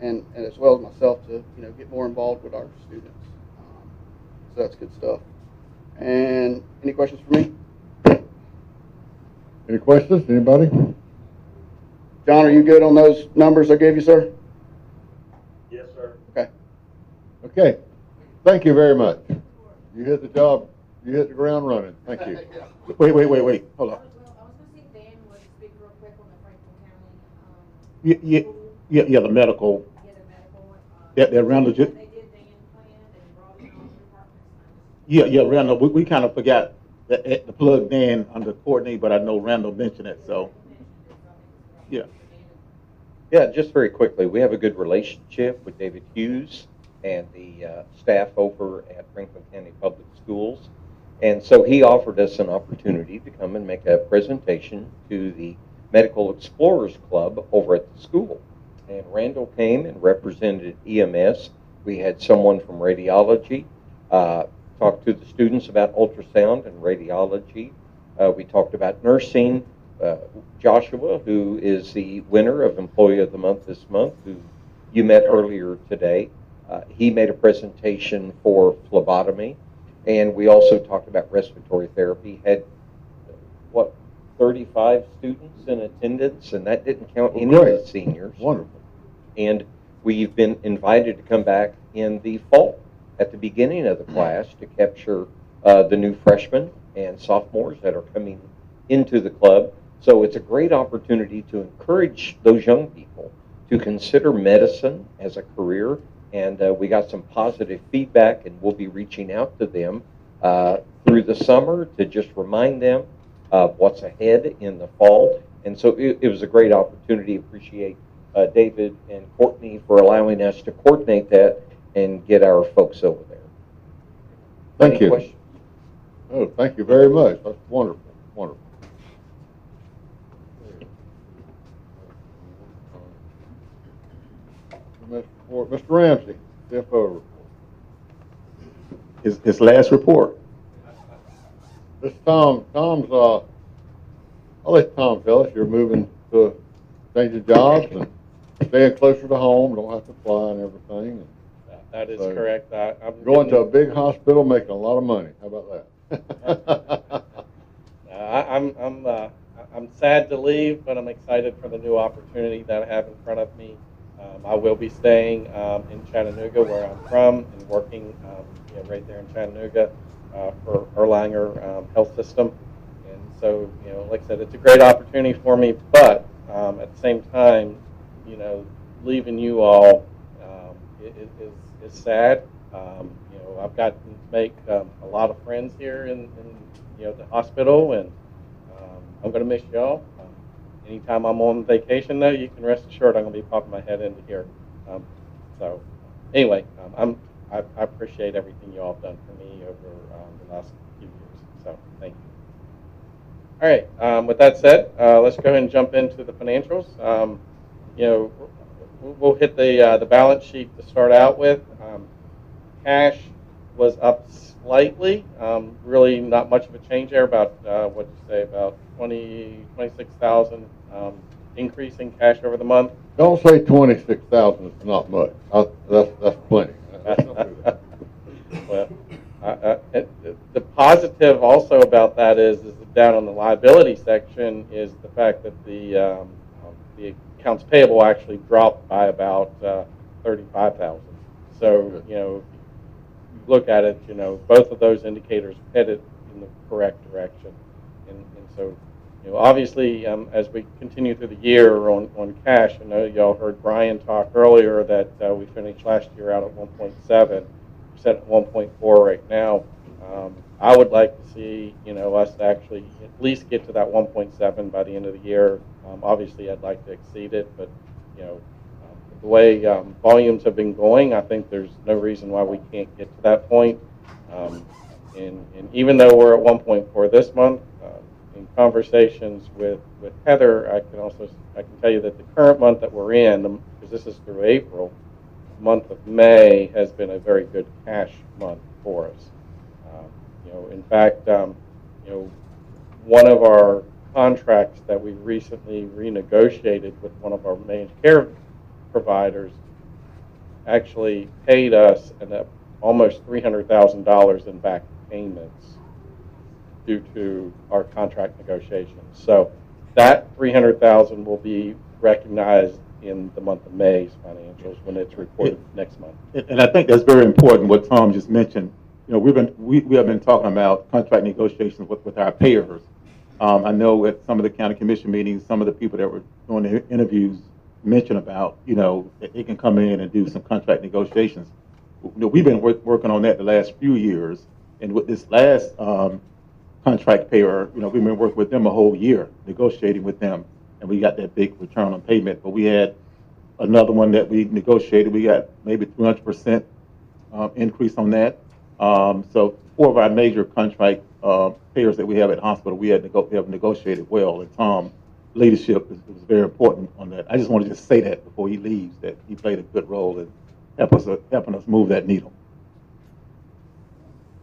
and as well as myself to get more involved with our students. So that's good stuff. And any questions for me? Any questions? Anybody? John, are you good on those numbers I gave you, sir? Yes, sir. Okay. Okay. Thank you very much. You hit the job. You hit the ground running. Thank you. Wait. Hold on. I was going to see if Dan would speak real quick on the Franklin County. Yeah, the medical. Yeah, the medical one. That Randall just. Yeah, Randall, we kind of forgot the plug Dan under Courtney, but I know Randall mentioned it, so, yeah. Yeah, just very quickly, we have a good relationship with David Hughes and the staff over at Franklin County Public Schools. And so he offered us an opportunity to come and make a presentation to the Medical Explorers Club over at the school. And Randall came and represented EMS. We had someone from radiology talk to the students about ultrasound and radiology. We talked about nursing. Joshua, who is the winner of Employee of the Month this month, who you met earlier today, he made a presentation for phlebotomy. And we also talked about respiratory therapy. Had, 35 students in attendance, and that didn't count any of the seniors. Wonderful. And we've been invited to come back in the fall at the beginning of the class to capture the new freshmen and sophomores that are coming into the club. So it's a great opportunity to encourage those young people to consider medicine as a career. And we got some positive feedback, and we'll be reaching out to them through the summer to just remind them of what's ahead in the fall. And so it was a great opportunity. Appreciate David and Courtney for allowing us to coordinate that and get our folks over there. Thank Any you. questions? Oh, thank you very much. That's wonderful, wonderful. Mr. Ramsey, CFO report. His last report. This Tom's, I'll let Tom tell us, you're moving to changing jobs and staying closer to home, don't have to fly and everything. And That is so correct. I'm going to a big hospital, making a lot of money. How about that? I'm sad to leave, but I'm excited for the new opportunity that I have in front of me. I will be staying in Chattanooga, where I'm from, and working right there in Chattanooga for Erlanger Health System. And so, like I said, it's a great opportunity for me, but at the same time, leaving you all is sad. I've gotten to make a lot of friends here in the hospital, and I'm going to miss y'all. Anytime I'm on vacation, though, you can rest assured I'm going to be popping my head into here. So, anyway, I appreciate everything you all have done for me over the last few years. So, thank you. All right. With that said, let's go ahead and jump into the financials. We'll hit the balance sheet to start out with. Cash was up slightly. Really not much of a change there. About what'd you say? About 26,000 increase in cash over the month. Don't say 26,000 is not much. That's plenty. Well, the positive also about that is down on the liability section is the fact that the accounts payable actually dropped by about 35,000. So you look at it, both of those indicators headed in the correct direction, and so obviously as we continue through the year on cash, I know y'all heard Brian talk earlier that we finished last year out at 1.7. We're set at 1.4 right now. I would like to see us to actually at least get to that 1.7 by the end of the year. Obviously, I'd like to exceed it, but the way volumes have been going, I think there's no reason why we can't get to that point. And even though we're at 1.4 this month, in conversations with Heather, I can tell you that the current month that we're in, because this is through April, the month of May has been a very good cash month for us. In fact, one of our contracts that we recently renegotiated with one of our managed care providers actually paid us almost $300,000 in back payments due to our contract negotiations. So that $300,000 will be recognized in the month of May's financials when it's reported next month. And I think that's very important what Tom just mentioned. We have been talking about contract negotiations with our payers. I know at some of the county commission meetings, some of the people that were doing the interviews mentioned about, that they can come in and do some contract negotiations. We've been working on that the last few years, and with this last contract payer, we've been working with them a whole year, negotiating with them, and we got that big return on payment. But we had another one that we negotiated. We got maybe 300% increase on that. So 4 of our major contract payers that we have at hospital, we have negotiated well. And Tom leadership was very important on that. I just want to just say that before he leaves, that he played a good role in helping us move that needle.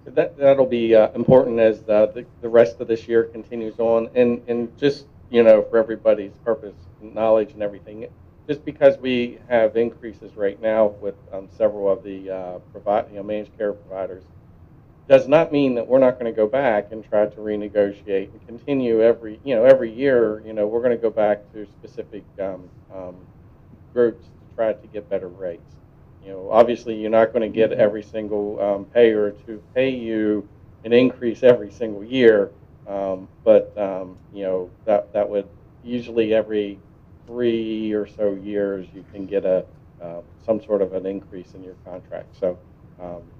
That'll be important as the rest of this year continues on, and just for everybody's purpose, knowledge, and everything. Just because we have increases right now with several of the managed care providers, does not mean that we're not going to go back and try to renegotiate and continue every year. We're going to go back to specific groups to try to get better rates. Obviously you're not going to get every single payer to pay you an increase every single year, but that would usually every 3 or so years you can get some sort of an increase in your contract. So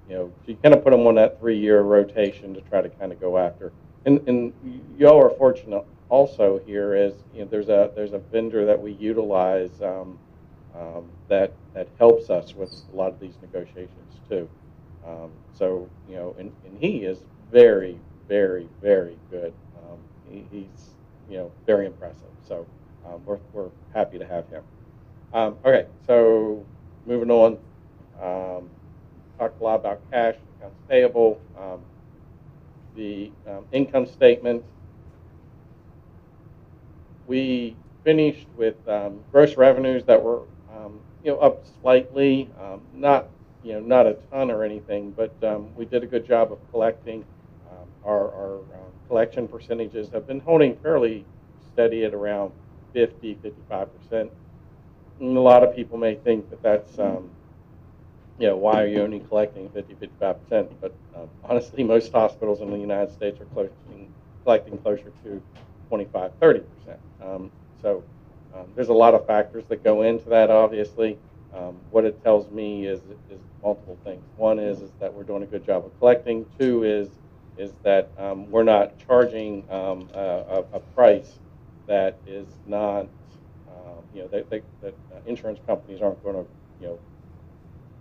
you kind of put them on that 3-year rotation to try to kind of go after. And y'all are fortunate also here is there's a vendor that we utilize that helps us with a lot of these negotiations too. And he is very, very, very good. He's very impressive. So we're happy to have him. Okay, so moving on. Talked a lot about cash, accounts payable, the income statement. We finished with gross revenues that were up slightly, not a ton or anything, but we did a good job of collecting. Our collection percentages have been holding fairly steady at around 50-55%. And a lot of people may think that that's why are you only collecting 50-55%? But honestly, most hospitals in the United States are collecting closer to 25-30%. So there's a lot of factors that go into that, obviously. What it tells me is multiple things. One is that we're doing a good job of collecting. Two is that we're not charging a price that is not, that insurance companies aren't going to,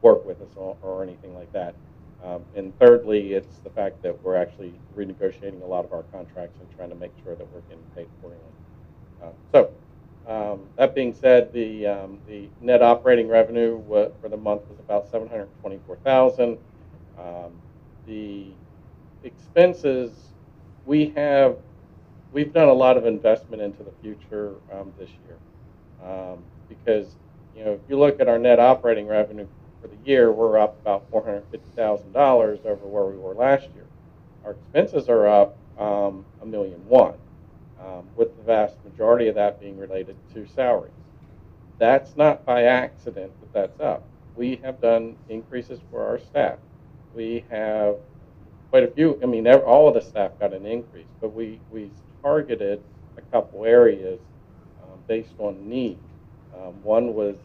work with us or anything like that. And thirdly, it's the fact that we're actually renegotiating a lot of our contracts and trying to make sure that we're getting paid accordingly. That being said, the net operating revenue for the month was about $724,000. The expenses, we've done a lot of investment into the future this year, because if you look at our net operating revenue for the year, we're up about $450,000 over where we were last year. Our expenses are up $1.1 million, with the vast majority of that being related to salaries. That's not by accident that that's up. We have done increases for our staff. We have quite a few. I mean, all of the staff got an increase, but we targeted a couple areas based on need. One was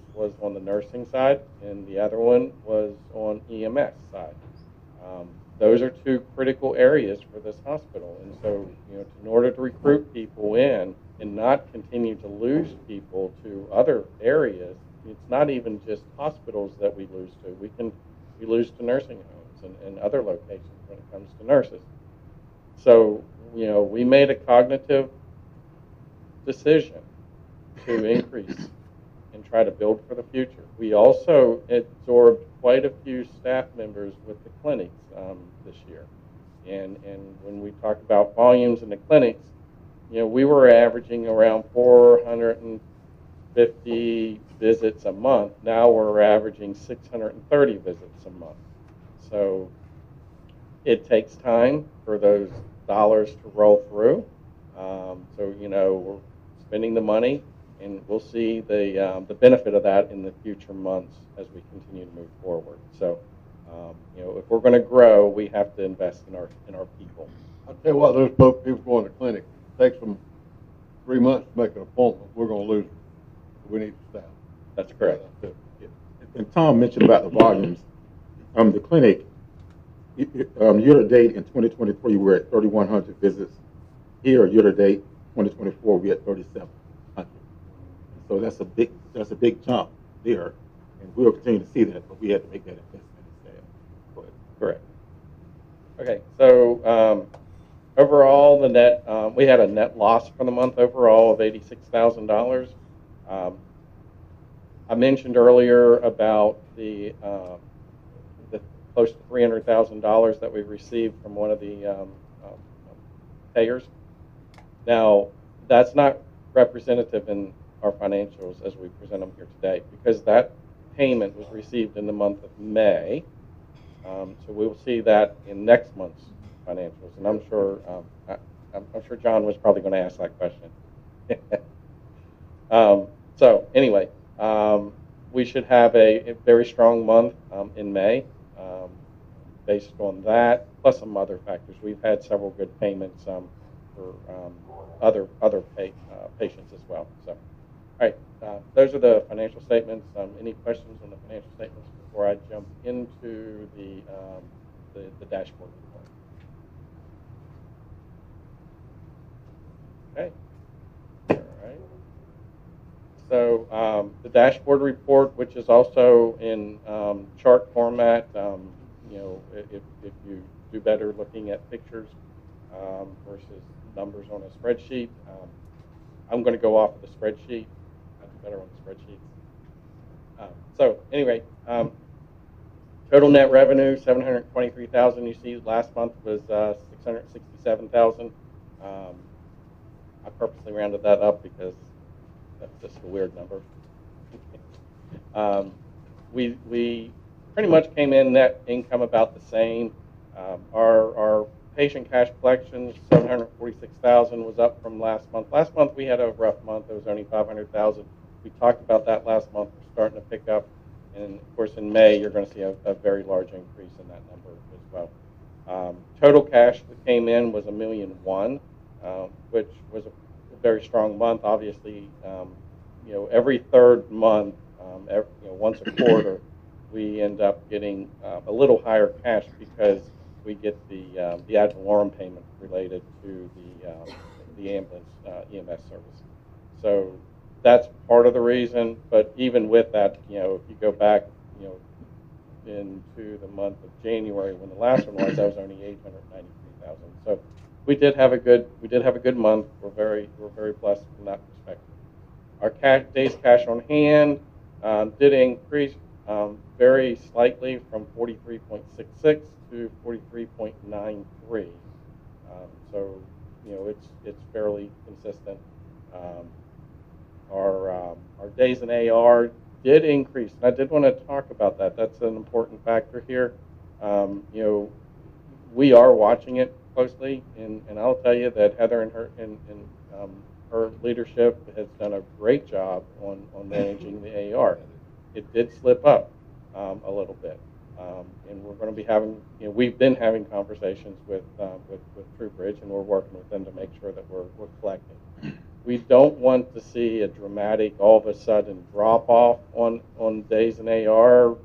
on the nursing side, and the other one was on EMS side. Those are two critical areas for this hospital, and so in order to recruit people in and not continue to lose people to other areas, it's not even just hospitals that we lose to. We lose to nursing homes and other locations when it comes to nurses. So we made a cognitive decision to increase and try to build for the future. We also absorbed quite a few staff members with the clinics this year. And when we talk about volumes in the clinics, we were averaging around 450 visits a month. Now we're averaging 630 visits a month. So it takes time for those dollars to roll through. We're spending the money, and we'll see the benefit of that in the future months as we continue to move forward. So, if we're going to grow, we have to invest in our people. I'll tell you what, those people going to clinic, it takes them 3 months to make an appointment. We're going to lose them. We need staff. That's correct. And Tom mentioned about the volumes. The clinic, year to date in 2023, we're at 3,100 visits. Here, year to date, 2024, we're at 3,700. So that's a big jump there, and we'll continue to see that, but we had to make that investment in staff. But Correct. Okay, so overall, the net, we had a net loss for the month overall of $86,000. I mentioned earlier about the close to $300,000 that we received from one of the payers. Now, that's not representative in our financials as we present them here today, because that payment was received in the month of May. So we will see that in next month's financials, and I'm sure John was probably going to ask that question. So anyway, we should have a very strong month in May based on that, plus some other factors. We've had several good payments for other patients as well. So, all right, those are the financial statements. Any questions on the financial statements before I jump into the dashboard report? Okay. All right. So the dashboard report, which is also in chart format, you know, if you do better looking at pictures versus numbers on a spreadsheet, I'm going to go off of the spreadsheet. I do better on the spreadsheet. So anyway, total net revenue $723,000. You see, last month was $667,000. I purposely rounded that up because that's just a weird number. We pretty much came in net income about the same. Our patient cash collections, $746,000, was up from last month. Last month we had a rough month. It was only $500,000. We talked about that last month. We're starting to pick up, and of course in May you're going to see a very large increase in that number as well. Total cash that came in was $1.1 million, which was a very strong month. Obviously, you know, every third month, once a quarter, we end up getting a little higher cash because we get the ad valorem payment related to the ambulance EMS service. So that's part of the reason. But even with that, you know, if you go back, you know, into the month of January when the last one was, that was only $893,000. So we did have a good month. We're very blessed from that perspective. Our days cash on hand did increase very slightly from 43.66 to 43.93. So you know, it's fairly consistent. Our days in AR did increase, and I did want to talk about that. That's an important factor here. You know, we are watching it closely, and I'll tell you that Heather and her leadership has done a great job on managing the AR. It did slip up a little bit, and we're going to be having, you know, we've been having conversations with TrueBridge, and we're working with them to make sure that we're collecting. We don't want to see a dramatic, all of a sudden, drop off on days in AR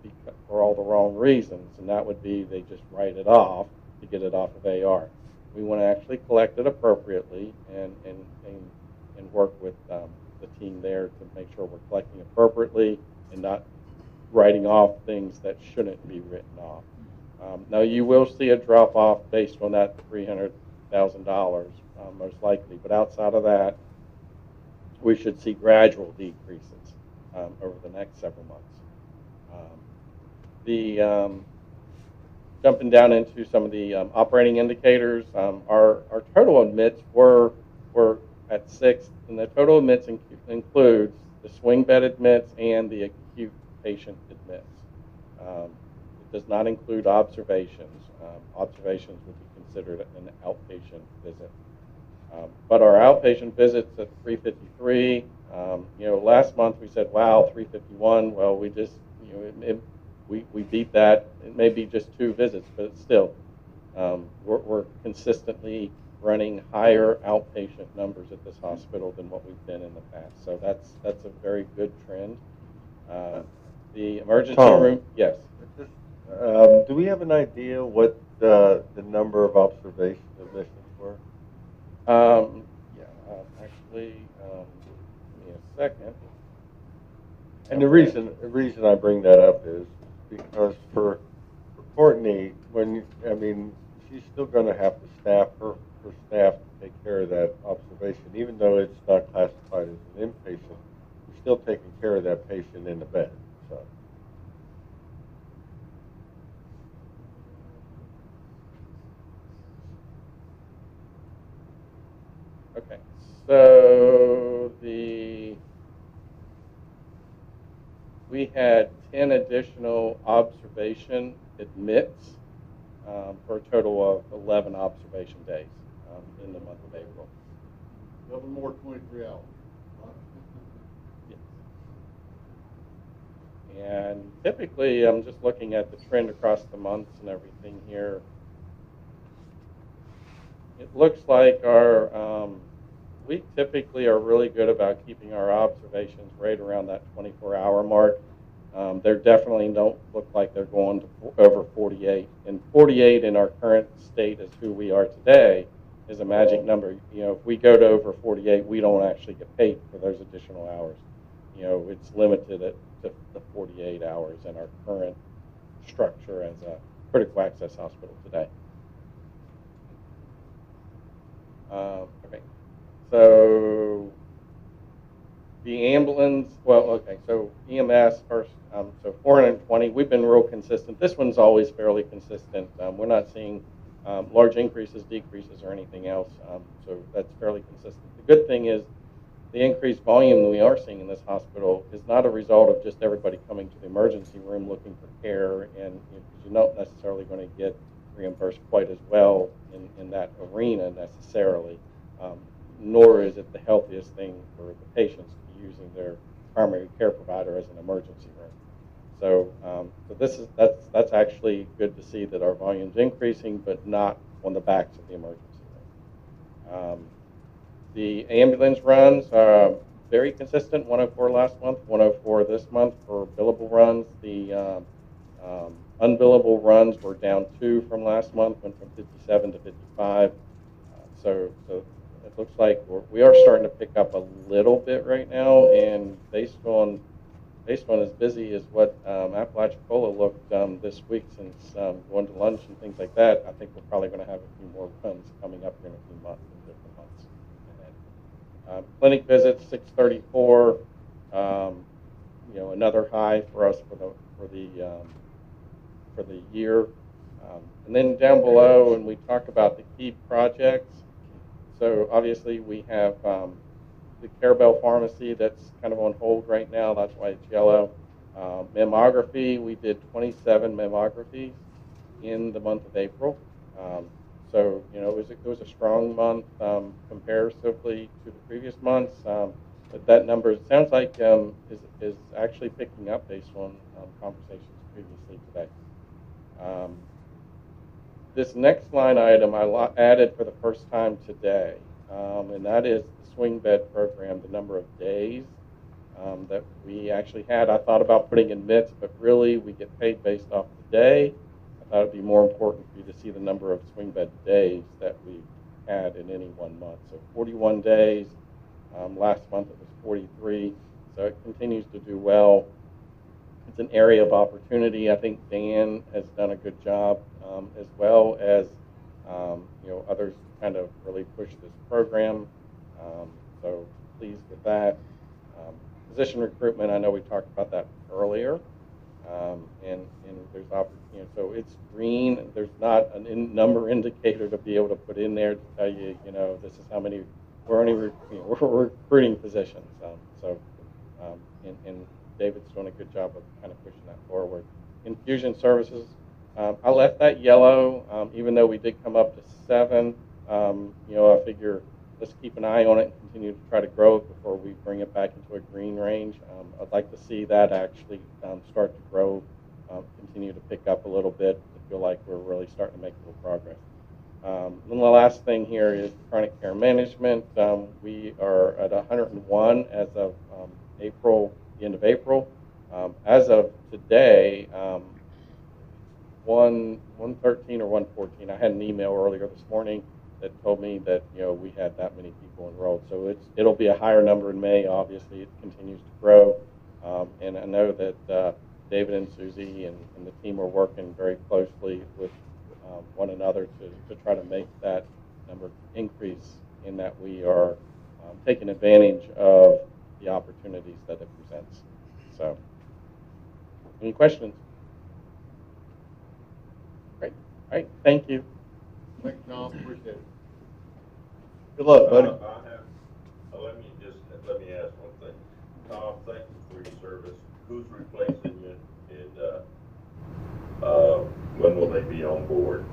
for all the wrong reasons, and that would be they just write it off to get it off of AR. We want to actually collect it appropriately and work with the team there to make sure we're collecting appropriately and not writing off things that shouldn't be written off. Now, you will see a drop off based on that $300,000 most likely, but outside of that, we should see gradual decreases over the next several months. Jumping down into some of the operating indicators, our total admits were at 6, and the total admits includes the swing bed admits and the acute patient admits. It does not include observations. Observations would be considered an outpatient visit. But our outpatient visits at 353, you know, last month we said, wow, 351. Well, we just, you know, we beat that. It may be just 2 visits, but it's still, we're consistently running higher outpatient numbers at this hospital than what we've been in the past. So that's a very good trend. The emergency Tom. room, yes. Do we have an idea what the number of observation admissions were? Yeah, actually, give me a second. And the reason I bring that up is because for Courtney, I mean, she's still going to have to staff her staff to take care of that observation, even though it's not classified as an inpatient. We're still taking care of that patient in the bed. So. Okay, so we had 10 additional observation admits for a total of 11 observation days in the month of April. 11 more 23 hours. And typically, I'm just looking at the trend across the months and everything here. It looks like we typically are really good about keeping our observations right around that 24-hour mark. They definitely don't look like they're going to over 48. And 48 in our current state as who we are today is a magic number. You know, if we go to over 48, we don't actually get paid for those additional hours. You know, it's limited to the 48 hours in our current structure as a critical access hospital today. Okay, so the ambulance, well, okay, so EMS first, so 420, we've been real consistent. This one's always fairly consistent. We're not seeing large increases, decreases, or anything else, so that's fairly consistent. The good thing is the increased volume that we are seeing in this hospital is not a result of just everybody coming to the emergency room looking for care, and you're not necessarily going to get reimbursed quite as well in that arena necessarily, nor is it the healthiest thing for the patients to be using their primary care provider as an emergency room. So, that's actually good to see that our volume's increasing, but not on the backs of the emergency room. The ambulance runs are very consistent, 104 last month, 104 this month for billable runs. The unbillable runs were down 2 from last month, went from 57 to 55. So it looks like we are starting to pick up a little bit right now, and based on as busy as what Apalachicola looked this week since going to lunch and things like that, I think we're probably going to have a few more runs coming up here in a few months, in different months ahead. Clinic visits 634, another high for us for the year. And then down below, when we talk about the key projects, so obviously we have the Carabel Pharmacy that's kind of on hold right now. That's why it's yellow. Mammography, we did 27 mammographies in the month of April. So, it was a strong month comparatively to the previous months. But that number, it sounds like, is actually picking up based on conversations previously today. This next line item I added for the first time today, and that is the swing bed program, the number of days that we actually had. I thought about putting in MITs, but really we get paid based off the day. I thought it would be more important for you to see the number of swing bed days that we had in any one month. So 41 days. Last month it was 43. So it continues to do well. It's an area of opportunity. I think Dan has done a good job, as well as others kind of really push this program. So pleased with that. Physician recruitment, I know we talked about that earlier, and there's so it's green. There's not a number indicator to be able to put in there to tell you, this is how many we're only we're recruiting physicians. And David's doing a good job of kind of pushing that forward. Infusion services, I left that yellow, even though we did come up to 7. I figure let's keep an eye on it and continue to try to grow it before we bring it back into a green range. I'd like to see that actually start to grow, continue to pick up a little bit. I feel like we're really starting to make a little progress. And the last thing here is chronic care management. We are at 101 as of the end of April. As of today, 113 or 114, I had an email earlier this morning that told me that, we had that many people enrolled. So it'll be a higher number in May. Obviously, it continues to grow. And I know that David and Susie and the team are working very closely with one another to try to make that number increase, in that we are taking advantage of the opportunities that it presents. So, any questions? Great. All right. Thank you. Thank you, Tom. Appreciate it. Good luck, buddy. Let me ask one thing. Tom, thank you for your service. Who's replacing you, and when will they be on board?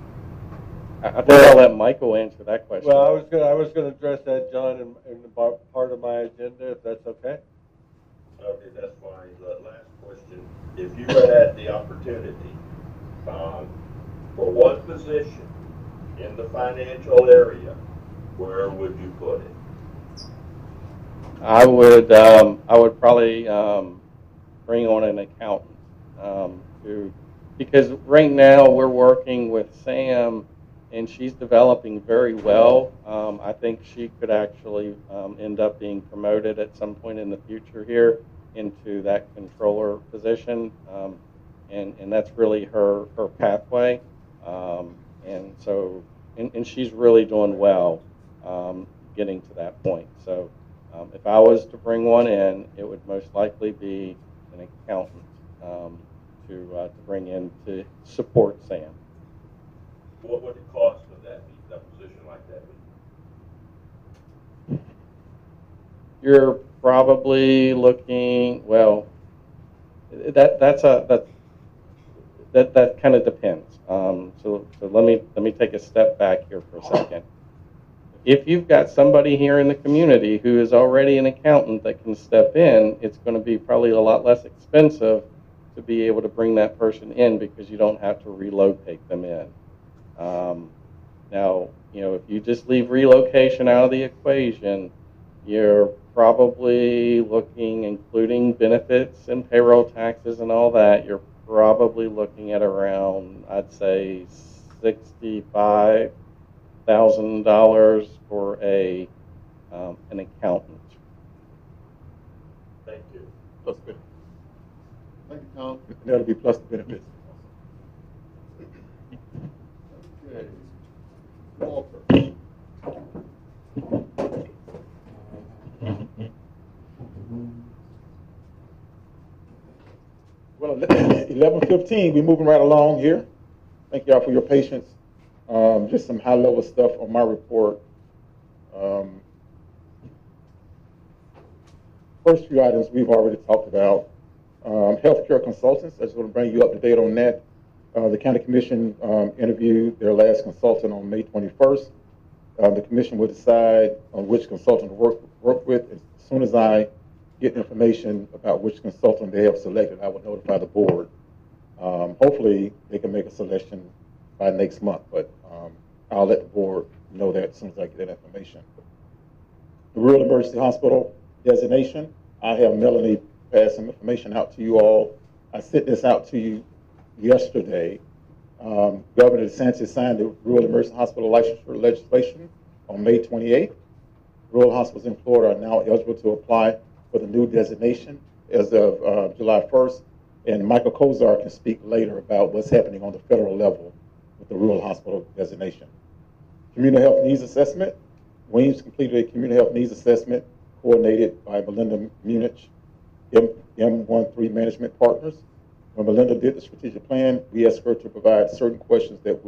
I think I'll let Michael answer that question. Well, I was gonna address that, John, in part of my agenda, if that's okay. Okay, that's fine. The last question, if you had the opportunity, for one position in the financial area, where would you put it? I would probably bring on an accountant because right now we're working with Sam, and she's developing very well. I think she could actually end up being promoted at some point in the future here into that controller position, and that's really her pathway. And so, and she's really doing well getting to that point. So if I was to bring one in, it would most likely be an accountant to bring in to support Sam. What would the cost of that be, a position like that be? You're probably looking, well, that kind of depends. So let me take a step back here for a second. If you've got somebody here in the community who is already an accountant that can step in, it's going to be probably a lot less expensive to be able to bring that person in, because you don't have to relocate them in. Now, if you just leave relocation out of the equation, you're probably looking, including benefits and payroll taxes and all that, you're probably looking at around, I'd say, $65,000 for an accountant. Thank you. Plus benefits. Thank you, Tom. And that'll be plus the benefits. Okay. Walter. Well, 11:15, we're moving right along here. Thank y'all for your patience. Just some high-level stuff on my report. First few items we've already talked about. Healthcare consultants, I just want to bring you up to date on that. The County Commission interviewed their last consultant on May 21st. The Commission will decide on which consultant to work with. As soon as I get information about which consultant they have selected, I will notify the board. Hopefully, they can make a selection by next month, but I'll let the board know that as soon as I get that information. The Rural Emergency Hospital designation, I have Melanie pass some information out to you all. I sent this out to you yesterday. Governor DeSantis signed the Rural Emergency Hospital licensure legislation on May 28th. Rural hospitals in Florida are now eligible to apply for the new designation as of July 1st. And Michael Kozar can speak later about what's happening on the federal level with the rural hospital designation. Community health needs assessment. Weems completed a community health needs assessment coordinated by Melinda Munich, M13 Management Partners. When Melinda did the strategic plan, we asked her to provide certain questions that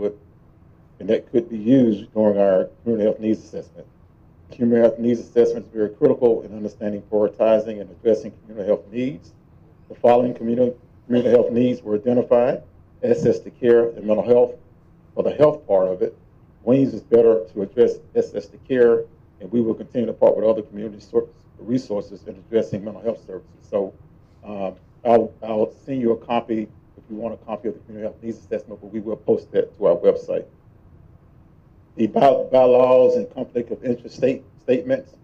could be used during our community health needs assessment. Community health needs assessment is very critical in understanding, prioritizing, and addressing community health needs. The following community health needs were identified: access to care and mental health. For the health part of it, Weems is better to address access to care, and we will continue to partner with other community resources in addressing mental health services. So I'll send you a copy if you want a copy of the community health needs assessment, but we will post that to our website. The bylaws and conflict of interest statements.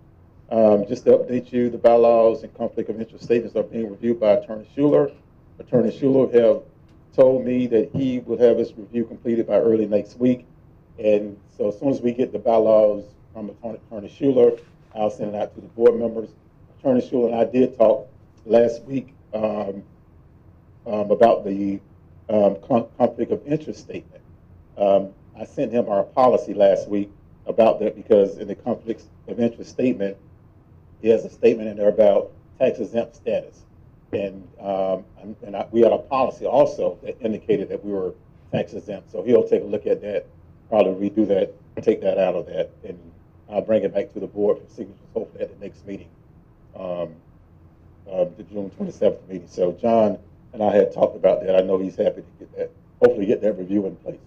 Just to update you, the bylaws and conflict of interest statements are being reviewed by Attorney Schuler. Attorney Schuler have told me that he will have his review completed by early next week. And so as soon as we get the bylaws from Attorney Schuler, I'll send it out to the board members. Attorney Schuler and I did talk last week about the conflict of interest statement. I sent him our policy last week about that because in the conflicts of interest statement, he has a statement in there about tax exempt status. And we had a policy also that indicated that we were tax exempt. So he'll take a look at that, probably redo that, take that out of that, and I'll bring it back to the board for signatures, hopefully at the next meeting, the June 27th meeting. So John and I had talked about that. I know he's happy to get that, hopefully get that review in place.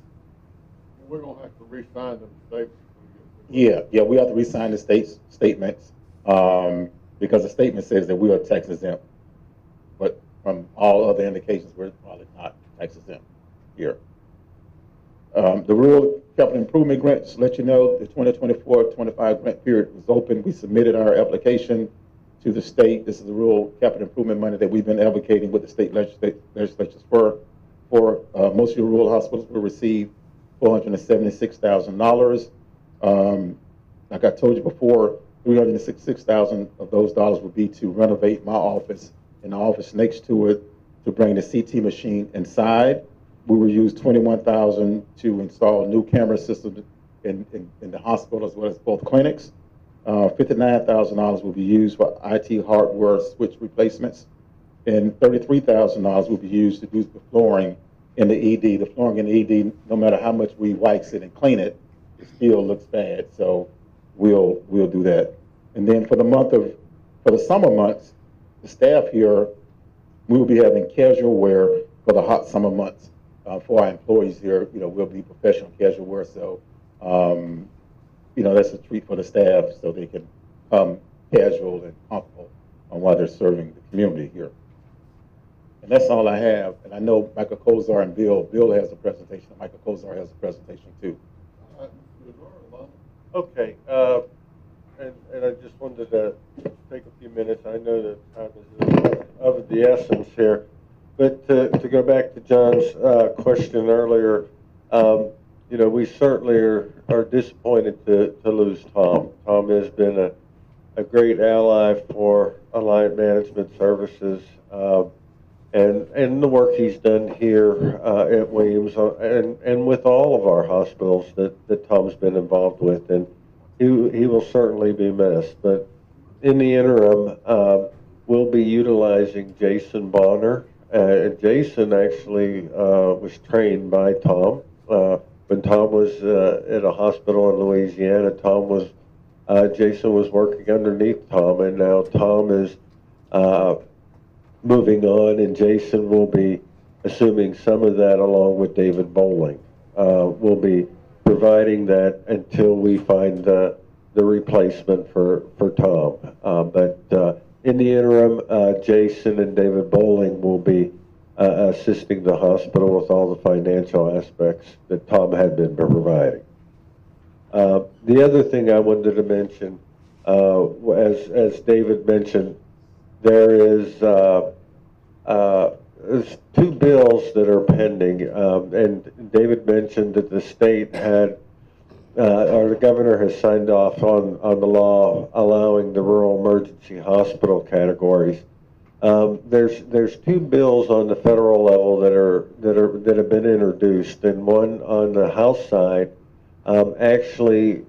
We're gonna have to re-sign them statements. Yeah, we have to re-sign the statements because the statement says that we are tax exempt, but from all other indications, we're probably not tax exempt here. The rural capital improvement grants, let you know, the 2024-25 grant period was open. We submitted our application to the state. This is the rural capital improvement money that we've been advocating with the state legislatures for. Most of your rural hospitals will receive $476,000. Like I told you before, $366,000 of those dollars would be to renovate my office and the office next to it to bring the CT machine inside. We will use $21,000 to install new camera systems in the hospital as well as both clinics. $59,000 will be used for IT hardware switch replacements, and $33,000 will be used to do the flooring in the ED. The flooring in the ED, no matter how much we wax it and clean it, it still looks bad. So we'll do that. And then for the summer months, the staff here, we will be having casual wear for the hot summer months. For our employees here, we'll be professional casual wear. So, that's a treat for the staff so they can come casual and comfortable while they're serving the community here. And that's all I have. And I know Michael Kozar and Bill has a presentation. Michael Kozar has a presentation too. Okay, and I just wanted to take a few minutes. I know that time is of the essence here, but to go back to John's question earlier, we certainly are disappointed to lose Tom. Tom has been a great ally for Alliant Management Services and the work he's done here at Weems and with all of our hospitals that Tom's been involved with. And he will certainly be missed. But in the interim, we'll be utilizing Jason Bonner. Jason actually was trained by Tom. When Tom was at a hospital in Louisiana, Jason was working underneath Tom, and now Tom is moving on, and Jason will be assuming some of that along with David Bowling. We'll be providing that until we find the replacement for Tom. But in the interim, Jason and David Bowling will be assisting the hospital with all the financial aspects that Tom had been providing. The other thing I wanted to mention, as David mentioned, there's two bills that are pending, and David mentioned that the state had, or the governor has signed off on the law allowing the rural emergency hospital categories. There's two bills on the federal level that have been introduced, and one on the House side actually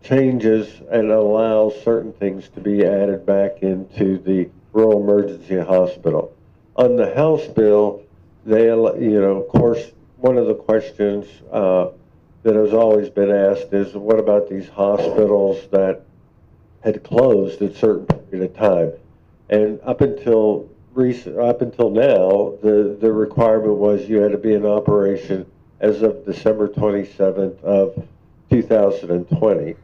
changes and allows certain things to be added back into the rural emergency hospital. On the House bill, of course, one of the questions that has always been asked is, what about these hospitals that had closed at a certain period of time? And up until now, the requirement was you had to be in operation as of December 27th of 2020.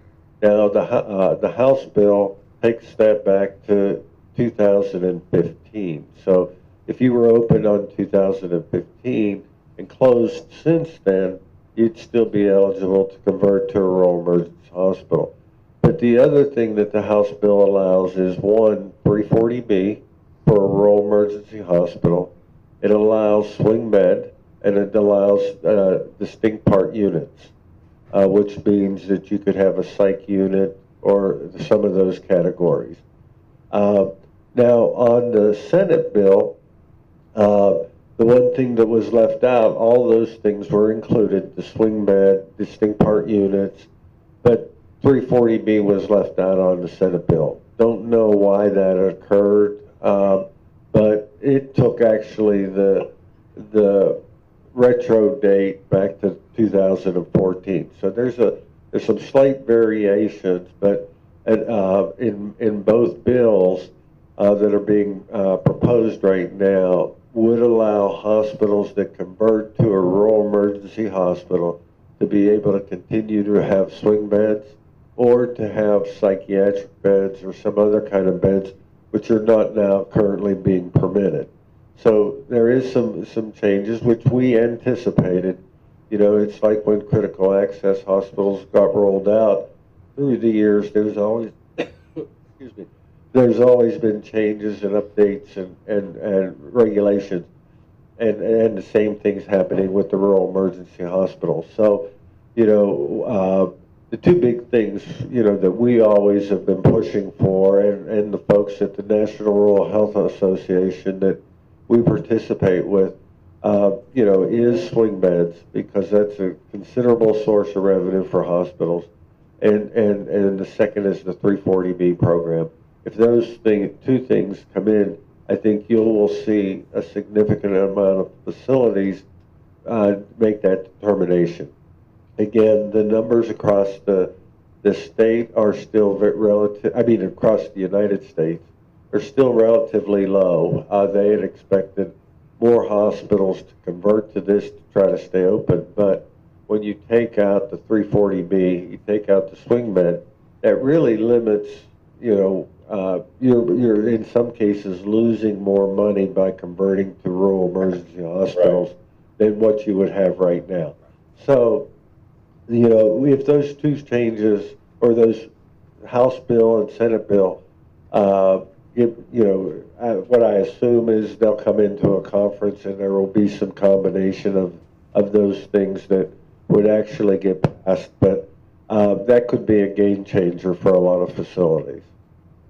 Now the House bill takes that back to 2015. So if you were open on 2015 and closed since then, you'd still be eligible to convert to a rural emergency hospital. But the other thing that the House bill allows is 340B for a rural emergency hospital, It allows swing bed, and it allows distinct part units, which means that you could have a psych unit or some of those categories. Now, on the Senate bill, the one thing that was left out, all those things were included, the swing bed, distinct part units, but 340B was left out on the Senate bill. Don't know why that occurred, but it took actually the retro date back to 2014. So there's some slight variations, but in both bills that are being proposed right now would allow hospitals that convert to a rural emergency hospital to be able to continue to have swing beds or to have psychiatric beds or some other kind of beds which are not now currently being permitted. So there is some changes which we anticipated. You know, it's like when critical access hospitals got rolled out through the years, there's always, excuse me, there's always been changes and updates and regulations, and the same thing's happening with the rural emergency hospitals. So, you know, the two big things, you know, that we always have been pushing for, and the folks at the National Rural Health Association that we participate with, you know, is swing beds, because that's a considerable source of revenue for hospitals. And the second is the 340B program. If those two things come in, I think you will see a significant amount of facilities make that determination. Again, the numbers across the state are still across the United States, are still relatively low. They had expected more hospitals to convert to this to try to stay open, but when you take out the 340B, you take out the swing bed, that really limits, you know, you're in some cases losing more money by converting to rural emergency hospitals than what you would have right now. So, you know, if those two changes, or those House bill and Senate bill, what I assume is they'll come into a conference and there will be some combination of those things that would actually get passed, but that could be a game changer for a lot of facilities.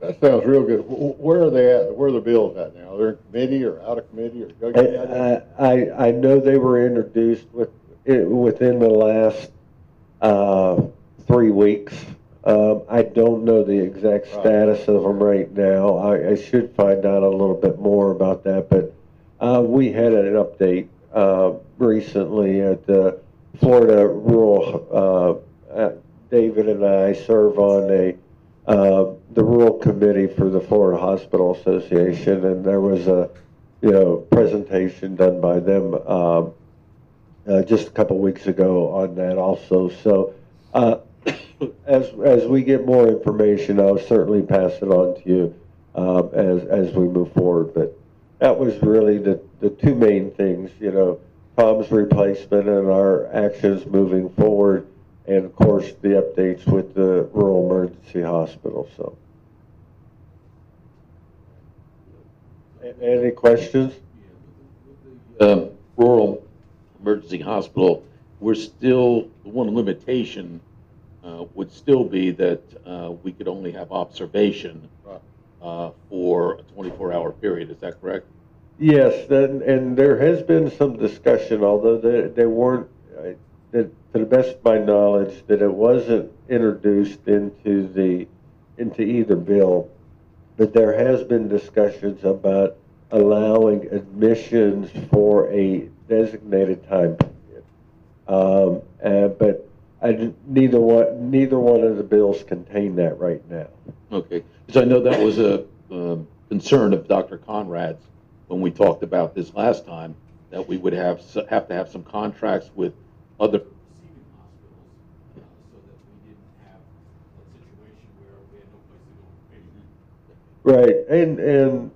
That sounds real good. Where are they at? Where are the bills at now? Are they in committee or out of committee? Or I know they were introduced within the last 3 weeks. I don't know the exact status of them right now. I should find out a little bit more about that, but we had an update recently at the Florida Rural. David and I serve on the Rural Committee for the Florida Hospital Association, and there was a presentation done by them just a couple weeks ago on that also. So as we get more information, I'll certainly pass it on to you as we move forward. But that was really the two main things, Tom's replacement and our actions moving forward, and of course the updates with the rural emergency hospital. So, any questions? Rural emergency hospital, we're still, the one limitation would still be that we could only have observation for a 24-hour period. Is that correct? Yes, and there has been some discussion, although they weren't, to the best of my knowledge, that it wasn't introduced into either bill, but there has been discussions about allowing admissions for a designated time period. But neither one of the bills contain that right now. Okay, because I know that was a concern of Dr. Conrad's when we talked about this last time, that we would have to have some contracts with other receiving hospitals so that we didn't have a situation where we had no place to go for patients. Right, and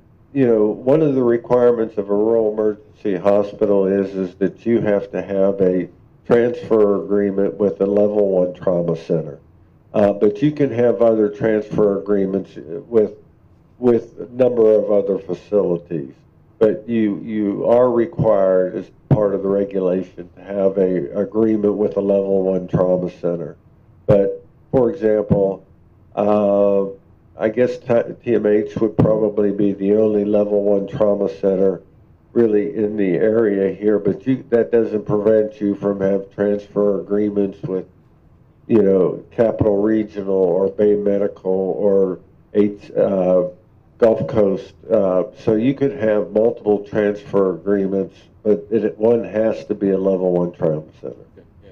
one of the requirements of a rural emergency hospital is that you have to have a transfer agreement with a level 1 trauma center. But you can have other transfer agreements with a number of other facilities. but you are required as part of the regulation to have a agreement with a level 1 trauma center. But for example, I guess TMH would probably be the only level 1 trauma center really in the area here, but that doesn't prevent you from have transfer agreements with, you know, Capital Regional or Bay Medical or Gulf Coast. So you could have multiple transfer agreements, but one has to be a level 1 trauma center. Yeah.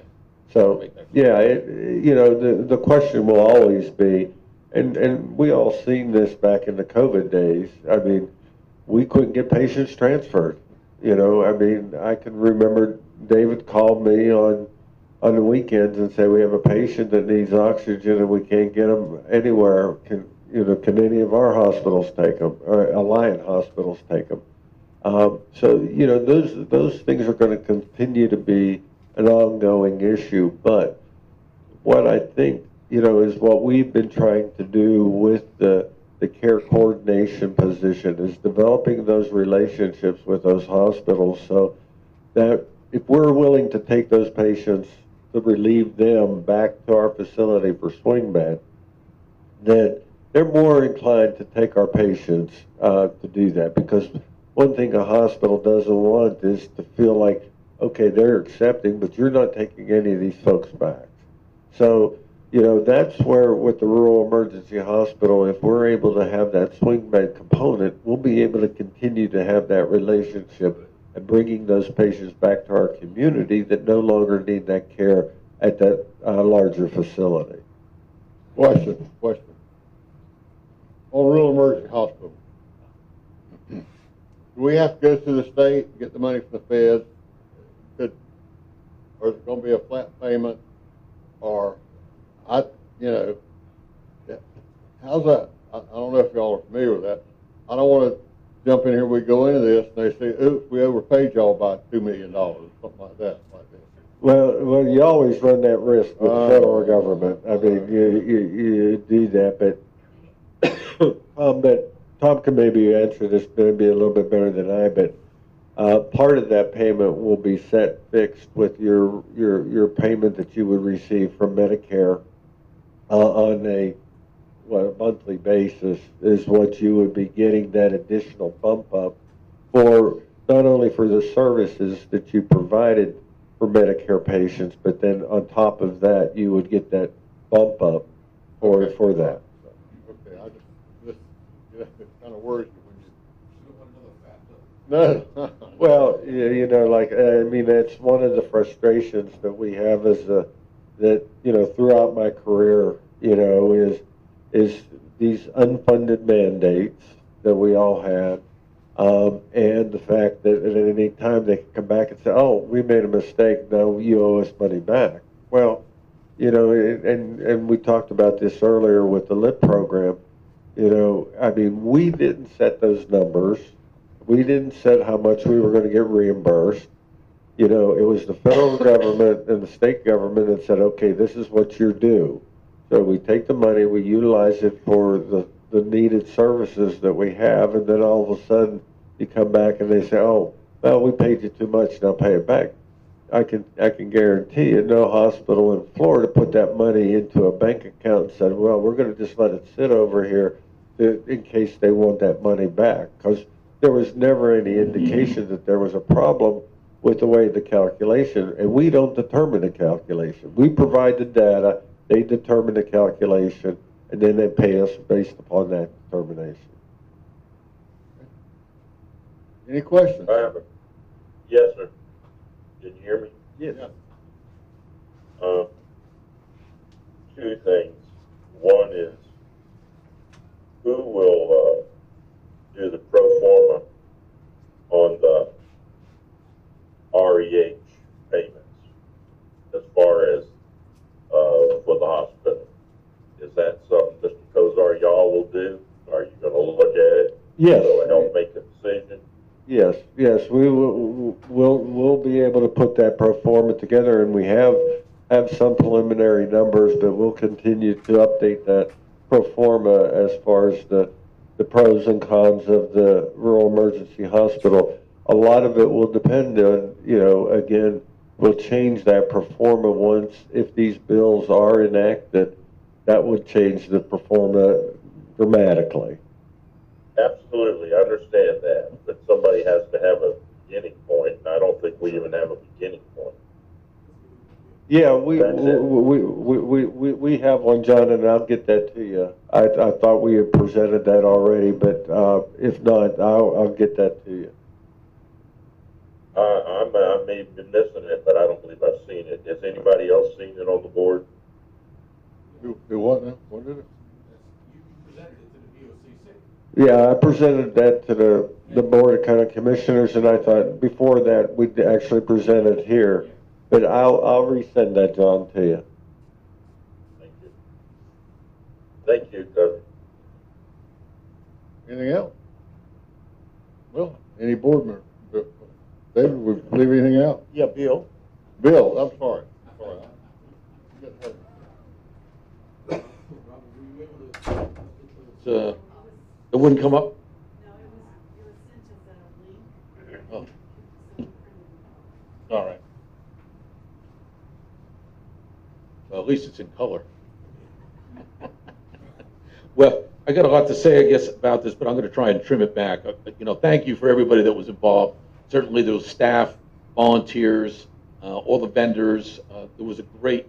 So, yeah, you know, the question will always be, and we all seen this back in the COVID days. I mean, we couldn't get patients transferred. You know, I mean, I can remember David called me on the weekends and say, we have a patient that needs oxygen and we can't get them anywhere. Can any of our hospitals take them, or Alliant hospitals take them? So, you know, those things are going to continue to be an ongoing issue. But what I think, you know, is what we've been trying to do with the care coordination position is developing those relationships with those hospitals so that if we're willing to take those patients to relieve them back to our facility for swing bed, then they're more inclined to take our patients to do that. Because one thing a hospital doesn't want is to feel like, okay, they're accepting, but you're not taking any of these folks back. So, you know, that's where with the rural emergency hospital, if we're able to have that swing bed component, we'll be able to continue to have that relationship and bringing those patients back to our community that no longer need that care at that larger facility. Question. On rural emergency hospital, do we have to go through the state and get the money from the feds? Or is it going to be a flat payment? Or, you know, how's that? I don't know if y'all are familiar with that. I don't want to jump in here, we go into this, and they say, oops, we overpaid y'all by $2 million, something like that. Well, you always run that risk with the federal government. I mean, you do that, but Tom can maybe answer this maybe a little bit better than I. But part of that payment will be set fixed with your payment that you would receive from Medicare on a monthly basis is what you would be getting that additional bump up for, not only for the services that you provided for Medicare patients, but then on top of that, you would get that bump up for that. Okay, I just it kind of worries you when you. No. Well, you know, like, I mean, that's one of the frustrations that we have that, you know, throughout my career, you know, is these unfunded mandates that we all had. And the fact that at any time they can come back and say, oh, we made a mistake, now you owe us money back. Well, you know, and we talked about this earlier with the LIP program. You know, I mean, we didn't set those numbers. We didn't set how much we were going to get reimbursed. You know, it was the federal government and the state government that said, okay, this is what you're due. So we take the money, we utilize it for the needed services that we have, and then all of a sudden you come back and they say, oh, well, we paid you too much, now pay it back. I can guarantee you no hospital in Florida put that money into a bank account and said, well, we're going to just let it sit over here in case they want that money back, because there was never any indication that there was a problem with the way the calculation, and we don't determine the calculation. We provide the data, they determine the calculation, and then they pay us based upon that determination. Any questions? Yes, sir. Can you hear me? Yes. Two things. One is, who will do the pro forma on the REH payments as far as for the hospital? Is that something Mr. Kozar, y'all will do? Are you going to look at it? Yes. So help make a decision? Yes, we we'll be able to put that pro forma together, and we have some preliminary numbers, but we'll continue to update that pro forma as far as the the pros and cons of the rural emergency hospital. A lot of it will depend on, again, we'll change that pro forma once, if these bills are enacted, that would change the pro forma dramatically. Absolutely, I understand that, but somebody has to have a beginning point, and I don't think we even have a beginning point. Yeah, we have one, John, and I'll get that to you. I thought we had presented that already, but if not, I'll get that to you. I may have been missing it, but I don't believe I've seen it. Has anybody else seen it on the board? Do what now? What did it? You presented it to the VOCC. Yeah, I presented that to the Board of County Commissioners, and I thought before that we'd actually present it here. But I'll resend that, John, to you. Thank you. Thank you, Doug. Anything else? Well, any board member? David, we leave anything out? Yeah, Bill. Bill, I'm sorry. It wouldn't come up? Oh. All right. Well, at least it's in color. Well, I got a lot to say, I guess, about this, but I'm going to try and trim it back. Thank you for everybody that was involved. Certainly there was staff, volunteers, all the vendors. There was a great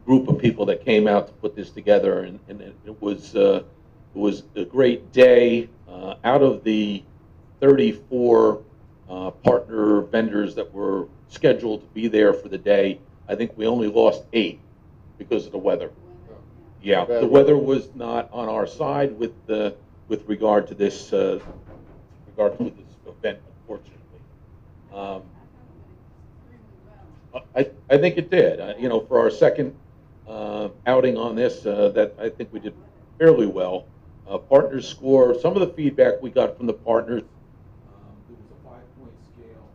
group of people that came out to put this together, and it was a great day. Out of the 34 partner vendors that were scheduled to be there for the day, I think we only lost 8 because of the weather. Yeah, the weather was not on our side with regard to this event, unfortunately. I think it did. For our second outing on this, that I think we did fairly well. Partners score. Some of the feedback we got from the partners. There was a 5-point scale.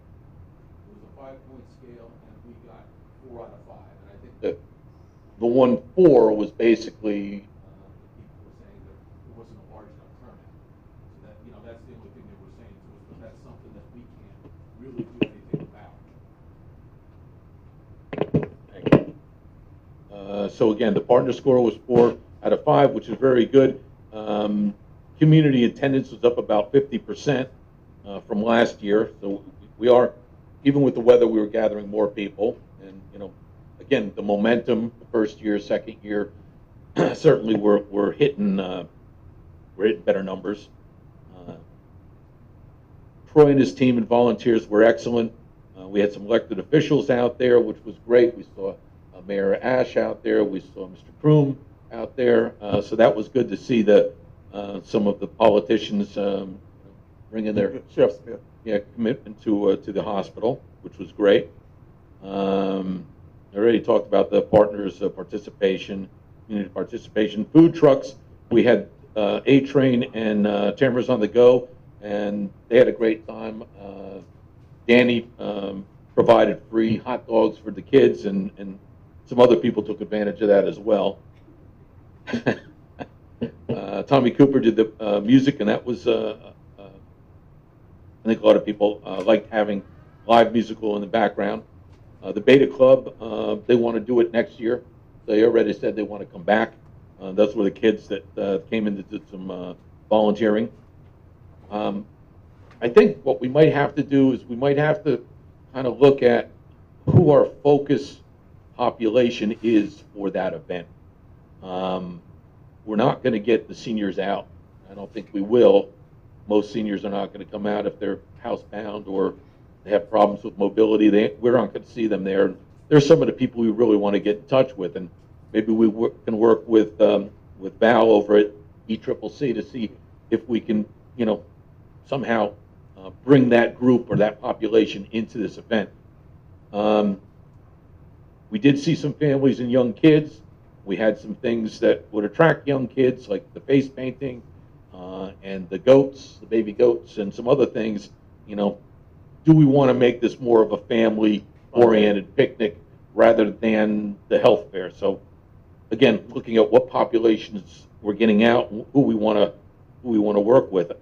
There was a 5-point scale, and we got 4 out of 5. And I think The 1-4 was basically. People were saying that there wasn't a large enough turnout. So that's the only thing they were saying to us. But that's something that we can't really do anything about. Thank you. So again, the partner score was 4 out of 5, which is very good. Community attendance was up about 50% from last year. So we are, even with the weather, we were gathering more people. And again, the momentum, the first year, second year, certainly we're hitting better numbers. Troy and his team and volunteers were excellent. We had some elected officials out there, which was great. We saw Mayor Ash out there. We saw Mr. Kroom out there. So that was good to see some of the politicians bringing their commitment to the hospital, which was great. I already talked about the partners' participation, community participation. Food trucks, we had A-Train and Chambers on the Go, and they had a great time. Danny provided free hot dogs for the kids, and some other people took advantage of that as well. Tommy Cooper did the music, and that was, I think a lot of people liked having live musical in the background. The Beta Club, they want to do it next year. They already said they want to come back. Those were the kids that came in and did some volunteering. I think what we might have to do is we might have to kind of look at who our focus population is for that event. We're not going to get the seniors out. I don't think we will. Most seniors are not going to come out if they're housebound or they have problems with mobility. We're not going to see them there. There's some of the people we really want to get in touch with, and maybe we can work with Val over at ECCC to see if we can, somehow bring that group or that population into this event. We did see some families and young kids. We had some things that would attract young kids, like the face painting and the goats, the baby goats, and some other things. Do we want to make this more of a family-oriented picnic rather than the health fair? So, again, looking at what populations we're getting out who we want to work with.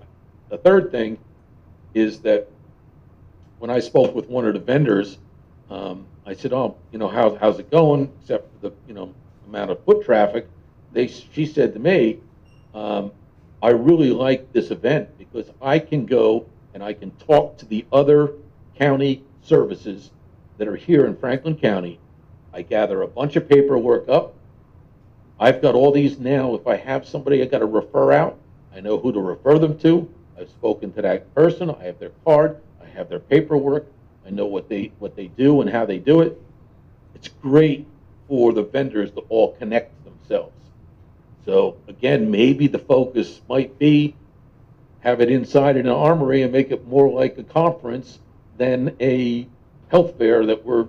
The third thing is that when I spoke with one of the vendors, I said, "Oh, how's it going?" Except for the amount of foot traffic. She said to me, "I really like this event because I can go and I can talk to the other county services that are here in Franklin County. I gather a bunch of paperwork up. I've got all these now. If I have somebody I got to refer out, I know who to refer them to. I've spoken to that person. I have their card. I have their paperwork. I know what they do and how they do it. It's great for the vendors to all connect themselves. So again, maybe the focus might be have it inside in an armory and make it more like a conference than a health fair that we're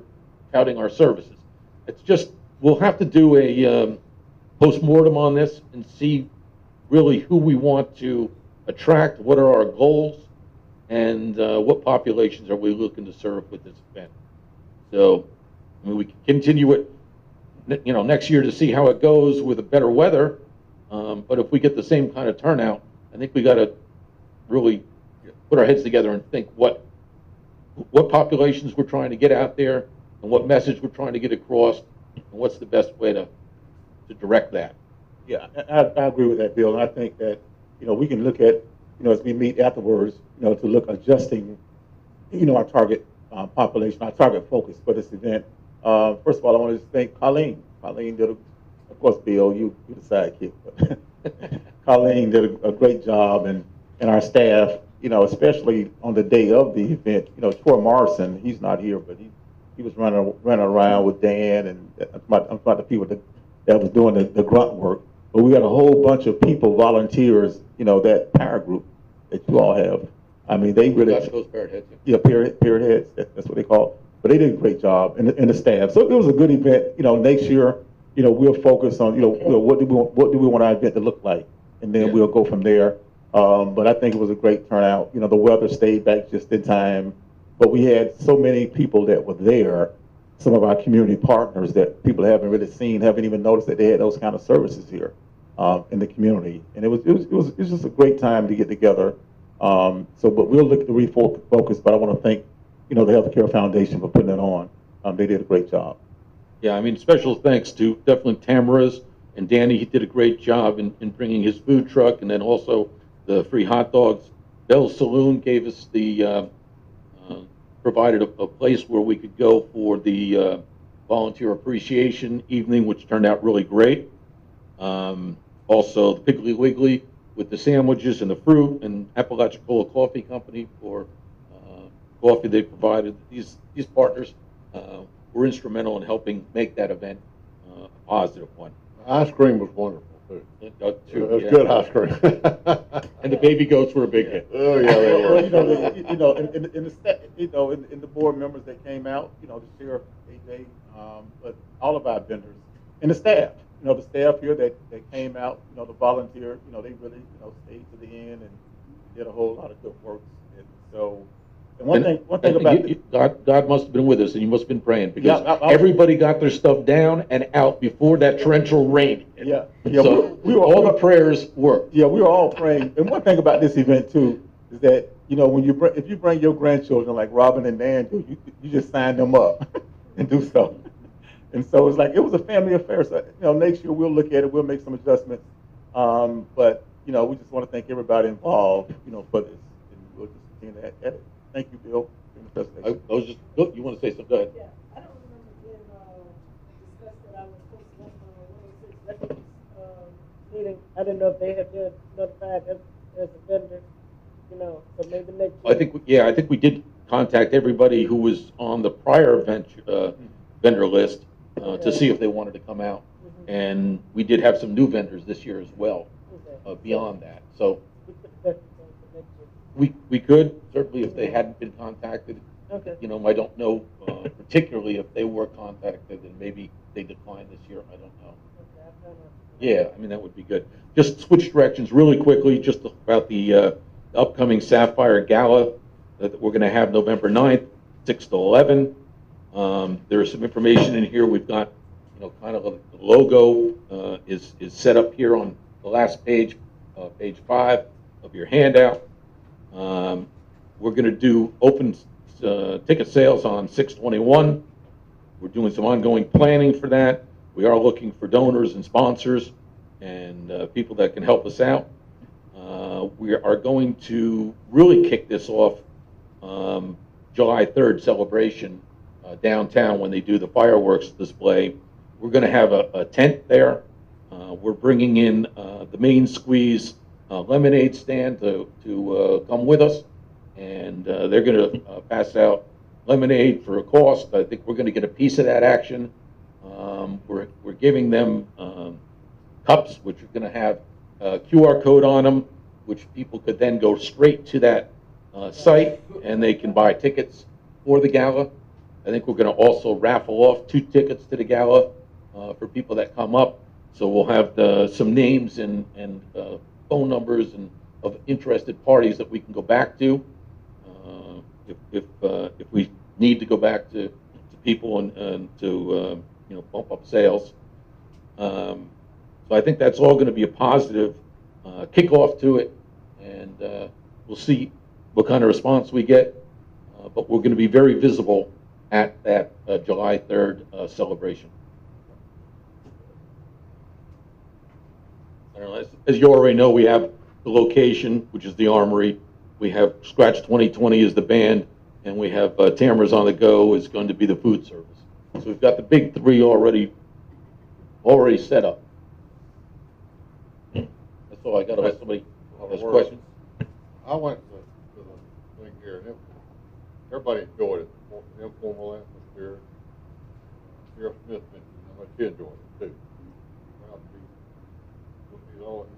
touting our services. It's just, we'll have to do a postmortem on this and see really who we want to attract, what are our goals, and what populations are we looking to serve with this event. So, I mean, we can continue it, next year to see how it goes with the better weather. But if we get the same kind of turnout, I think we got to really put our heads together and think what populations we're trying to get out there and what message we're trying to get across and what's the best way to direct that. Yeah, I agree with that, Bill. And I think that, we can look at, as we meet afterwards, to look adjusting, our target population, our target focus for this event. First of all, I want to just thank Colleen. Colleen did, of course, Bill, you're the sidekick, but Colleen did a great job, and our staff, especially on the day of the event. Troy Morrison, he's not here, but he was running around with Dan, and I'm about the people that was doing the grunt work. But we got a whole bunch of people, volunteers, that power group that you all have. I mean, they really. That's those parrot heads. Yeah, parrot heads. That's what they call it. But they did a great job, and the staff. So it was a good event. Next year, we'll focus on, what do we want our event to look like, and then we'll go from there. But I think it was a great turnout. The weather stayed back just in time, but we had so many people that were there. Some of our community partners that people haven't really seen, haven't even noticed that they had those kind of services here in the community, and it was just a great time to get together. But we'll look to refocus. But I want to thank, the Healthcare Foundation for putting it on. They did a great job. Yeah, I mean, special thanks to definitely Tamara's and Danny. He did a great job in bringing his food truck, and then also the free hot dogs. Bell's Saloon gave us provided a place where we could go for the volunteer appreciation evening, which turned out really great. Also, the Piggly Wiggly with the sandwiches and the fruit, and Apalachicola Coffee Company for coffee they provided. These partners were instrumental in helping make that event a positive one. Ice cream was wonderful too. It was good ice cream. And the baby goats were a big hit. Oh yeah, they were. In the board members that came out, the sheriff, AJ, but all of our vendors and the staff. The staff here that came out, the volunteer, they really, stayed to the end and did a whole lot of good work. And so, one thing about God must have been with us, and you must have been praying, because everybody got their stuff down and out before that torrential rain. Yeah. So all the prayers worked. Yeah, we were all praying. And one thing about this event too is that when if you bring your grandchildren like Robin and Dan do, you just sign them up and do stuff. And so it's like it was a family affair. So next year we'll look at it, we'll make some adjustments. But we just want to thank everybody involved, for this, and we'll just continue to add it. Thank you, Bill. I was just, you want to say something? Go ahead. Yeah, I don't remember being discussed that I was supposed to work on a meeting. I didn't know if they had been notified as a vendor, so maybe next year. I think we did contact everybody who was on the prior vendor list to see if they wanted to come out. Mm-hmm. And we did have some new vendors this year as well, beyond that. So we could, certainly, if they hadn't been contacted. Okay. I don't know particularly if they were contacted and maybe they declined this year. I don't know. Okay, yeah, I mean, that would be good. Just switch directions really quickly, just about the upcoming Sapphire Gala that we're going to have November 9th, 6 to 11. There's some information in here. We've got, kind of the logo is set up here on the last page, page 5 of your handout. We're going to do open ticket sales on 6/21. We're doing some ongoing planning for that. We are looking for donors and sponsors and people that can help us out. We are going to really kick this off July 3rd celebration downtown when they do the fireworks display. We're going to have a tent there. We're bringing in the Main Squeeze lemonade stand to come with us, and they're going to pass out lemonade for a cost. I think we're going to get a piece of that action. We're giving them cups, which are going to have a QR code on them, which people could then go straight to that site, and they can buy tickets for the gala. I think we're going to also raffle off 2 tickets to the gala for people that come up. So we'll have some names and phone numbers and of interested parties that we can go back to if we need to go back to people and to bump up sales. So I think that's all going to be a positive kickoff to it, and we'll see what kind of response we get. But we're going to be very visible at that July 3rd celebration. I don't know, as you already know, we have the location, which is the Armory. We have Scratch 2020 as the band, and we have Tamara's on the Go is going to be the food service. So we've got the big 3 already set up. That's all I got. Unless somebody has questions. I went to the thing here, and everybody enjoyed it. The informal atmosphere. Sheriff Smith mentioned how much he enjoyed it too. Proud to be, he's always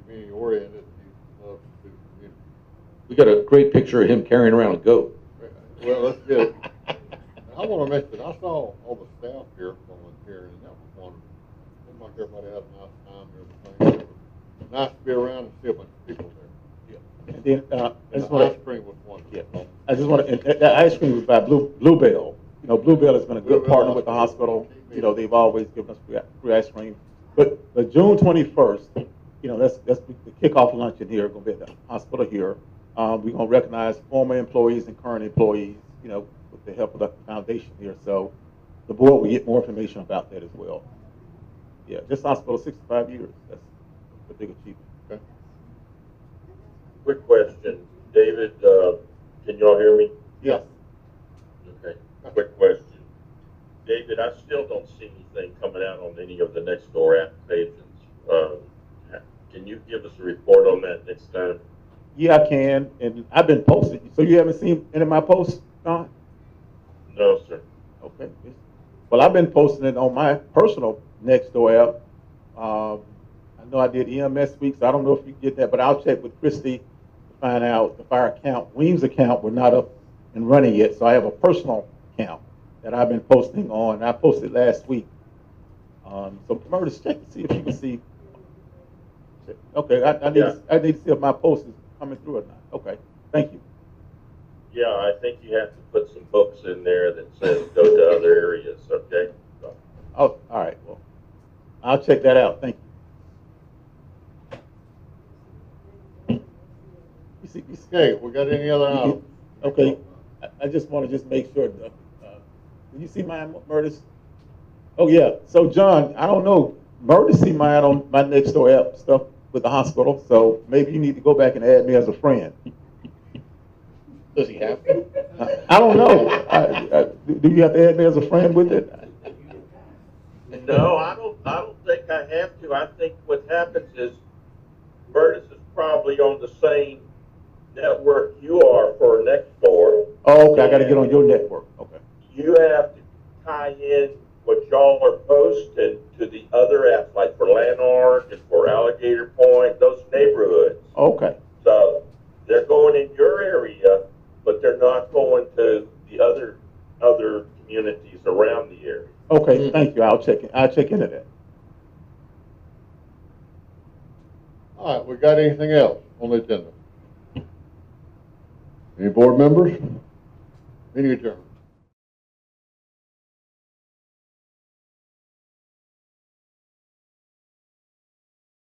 community oriented. He loves to do community. We got a great picture of him carrying around a goat. Well, that's good. I want to mention, I saw all the staff here volunteering, and that was wonderful. Seemed like everybody had a nice time and everything. It was nice to be around and see a bunch of people there. And then, And the ice cream was wonderful. Yeah. I just want to, that ice cream was by Bluebell. You know, Bluebell has been a good partner with the hospital. You know, they've always given us free ice cream. But June 21st, you know, that's the kickoff luncheon here, going to be at the hospital here. We're going to recognize former employees and current employees, you know, with the help of the foundation here. So the board will get more information about that as well. Yeah, this hospital, 65 years. That's a big achievement. Okay. Quick question, David, can y'all hear me? Yes. Okay, quick question. David, I still don't see anything coming out on any of the next door applications. Can you give us a report on that next time? Yeah, I can, and I've been posting. So you haven't seen any of my posts, Don? No, sir. Okay. Well, I've been posting it on my personal Nextdoor app. I know I did EMS week, so I don't know if you get that, but I'll check with Christy to find out if our account, Weems account, we're not up and running yet. So I have a personal account that I've been posting on. I posted last week. So Murders, check to see if you can see. Okay, I need to see if my post is coming through or not. Okay, thank you. Yeah, I think you have to put some books in there that says go to other areas, okay? So. Oh, all right, well, I'll check that out, thank you. Okay, we got any other items? Okay, I just want to make sure, did you see mine, Murders? Oh, yeah, so John, I don't know, Murders see mine on my Nextdoor app stuff with the hospital, so maybe you need to go back and add me as a friend. Does he have to? I don't know. Do you have to add me as a friend with it? No, I don't think I have to. I think what happens is Burtis is probably on the same network you are for Nextdoor. Oh, okay, I got to get on your network. Okay. You have to tie in what y'all are posting to the other apps, like for Lanark and for Alligator Point, those neighborhoods. Okay. So they're going in your area, but they're not going to the other communities around the area. Okay, thank you. I'll check into that. All right, we got anything else on the agenda? Any board members? Meeting adjourned.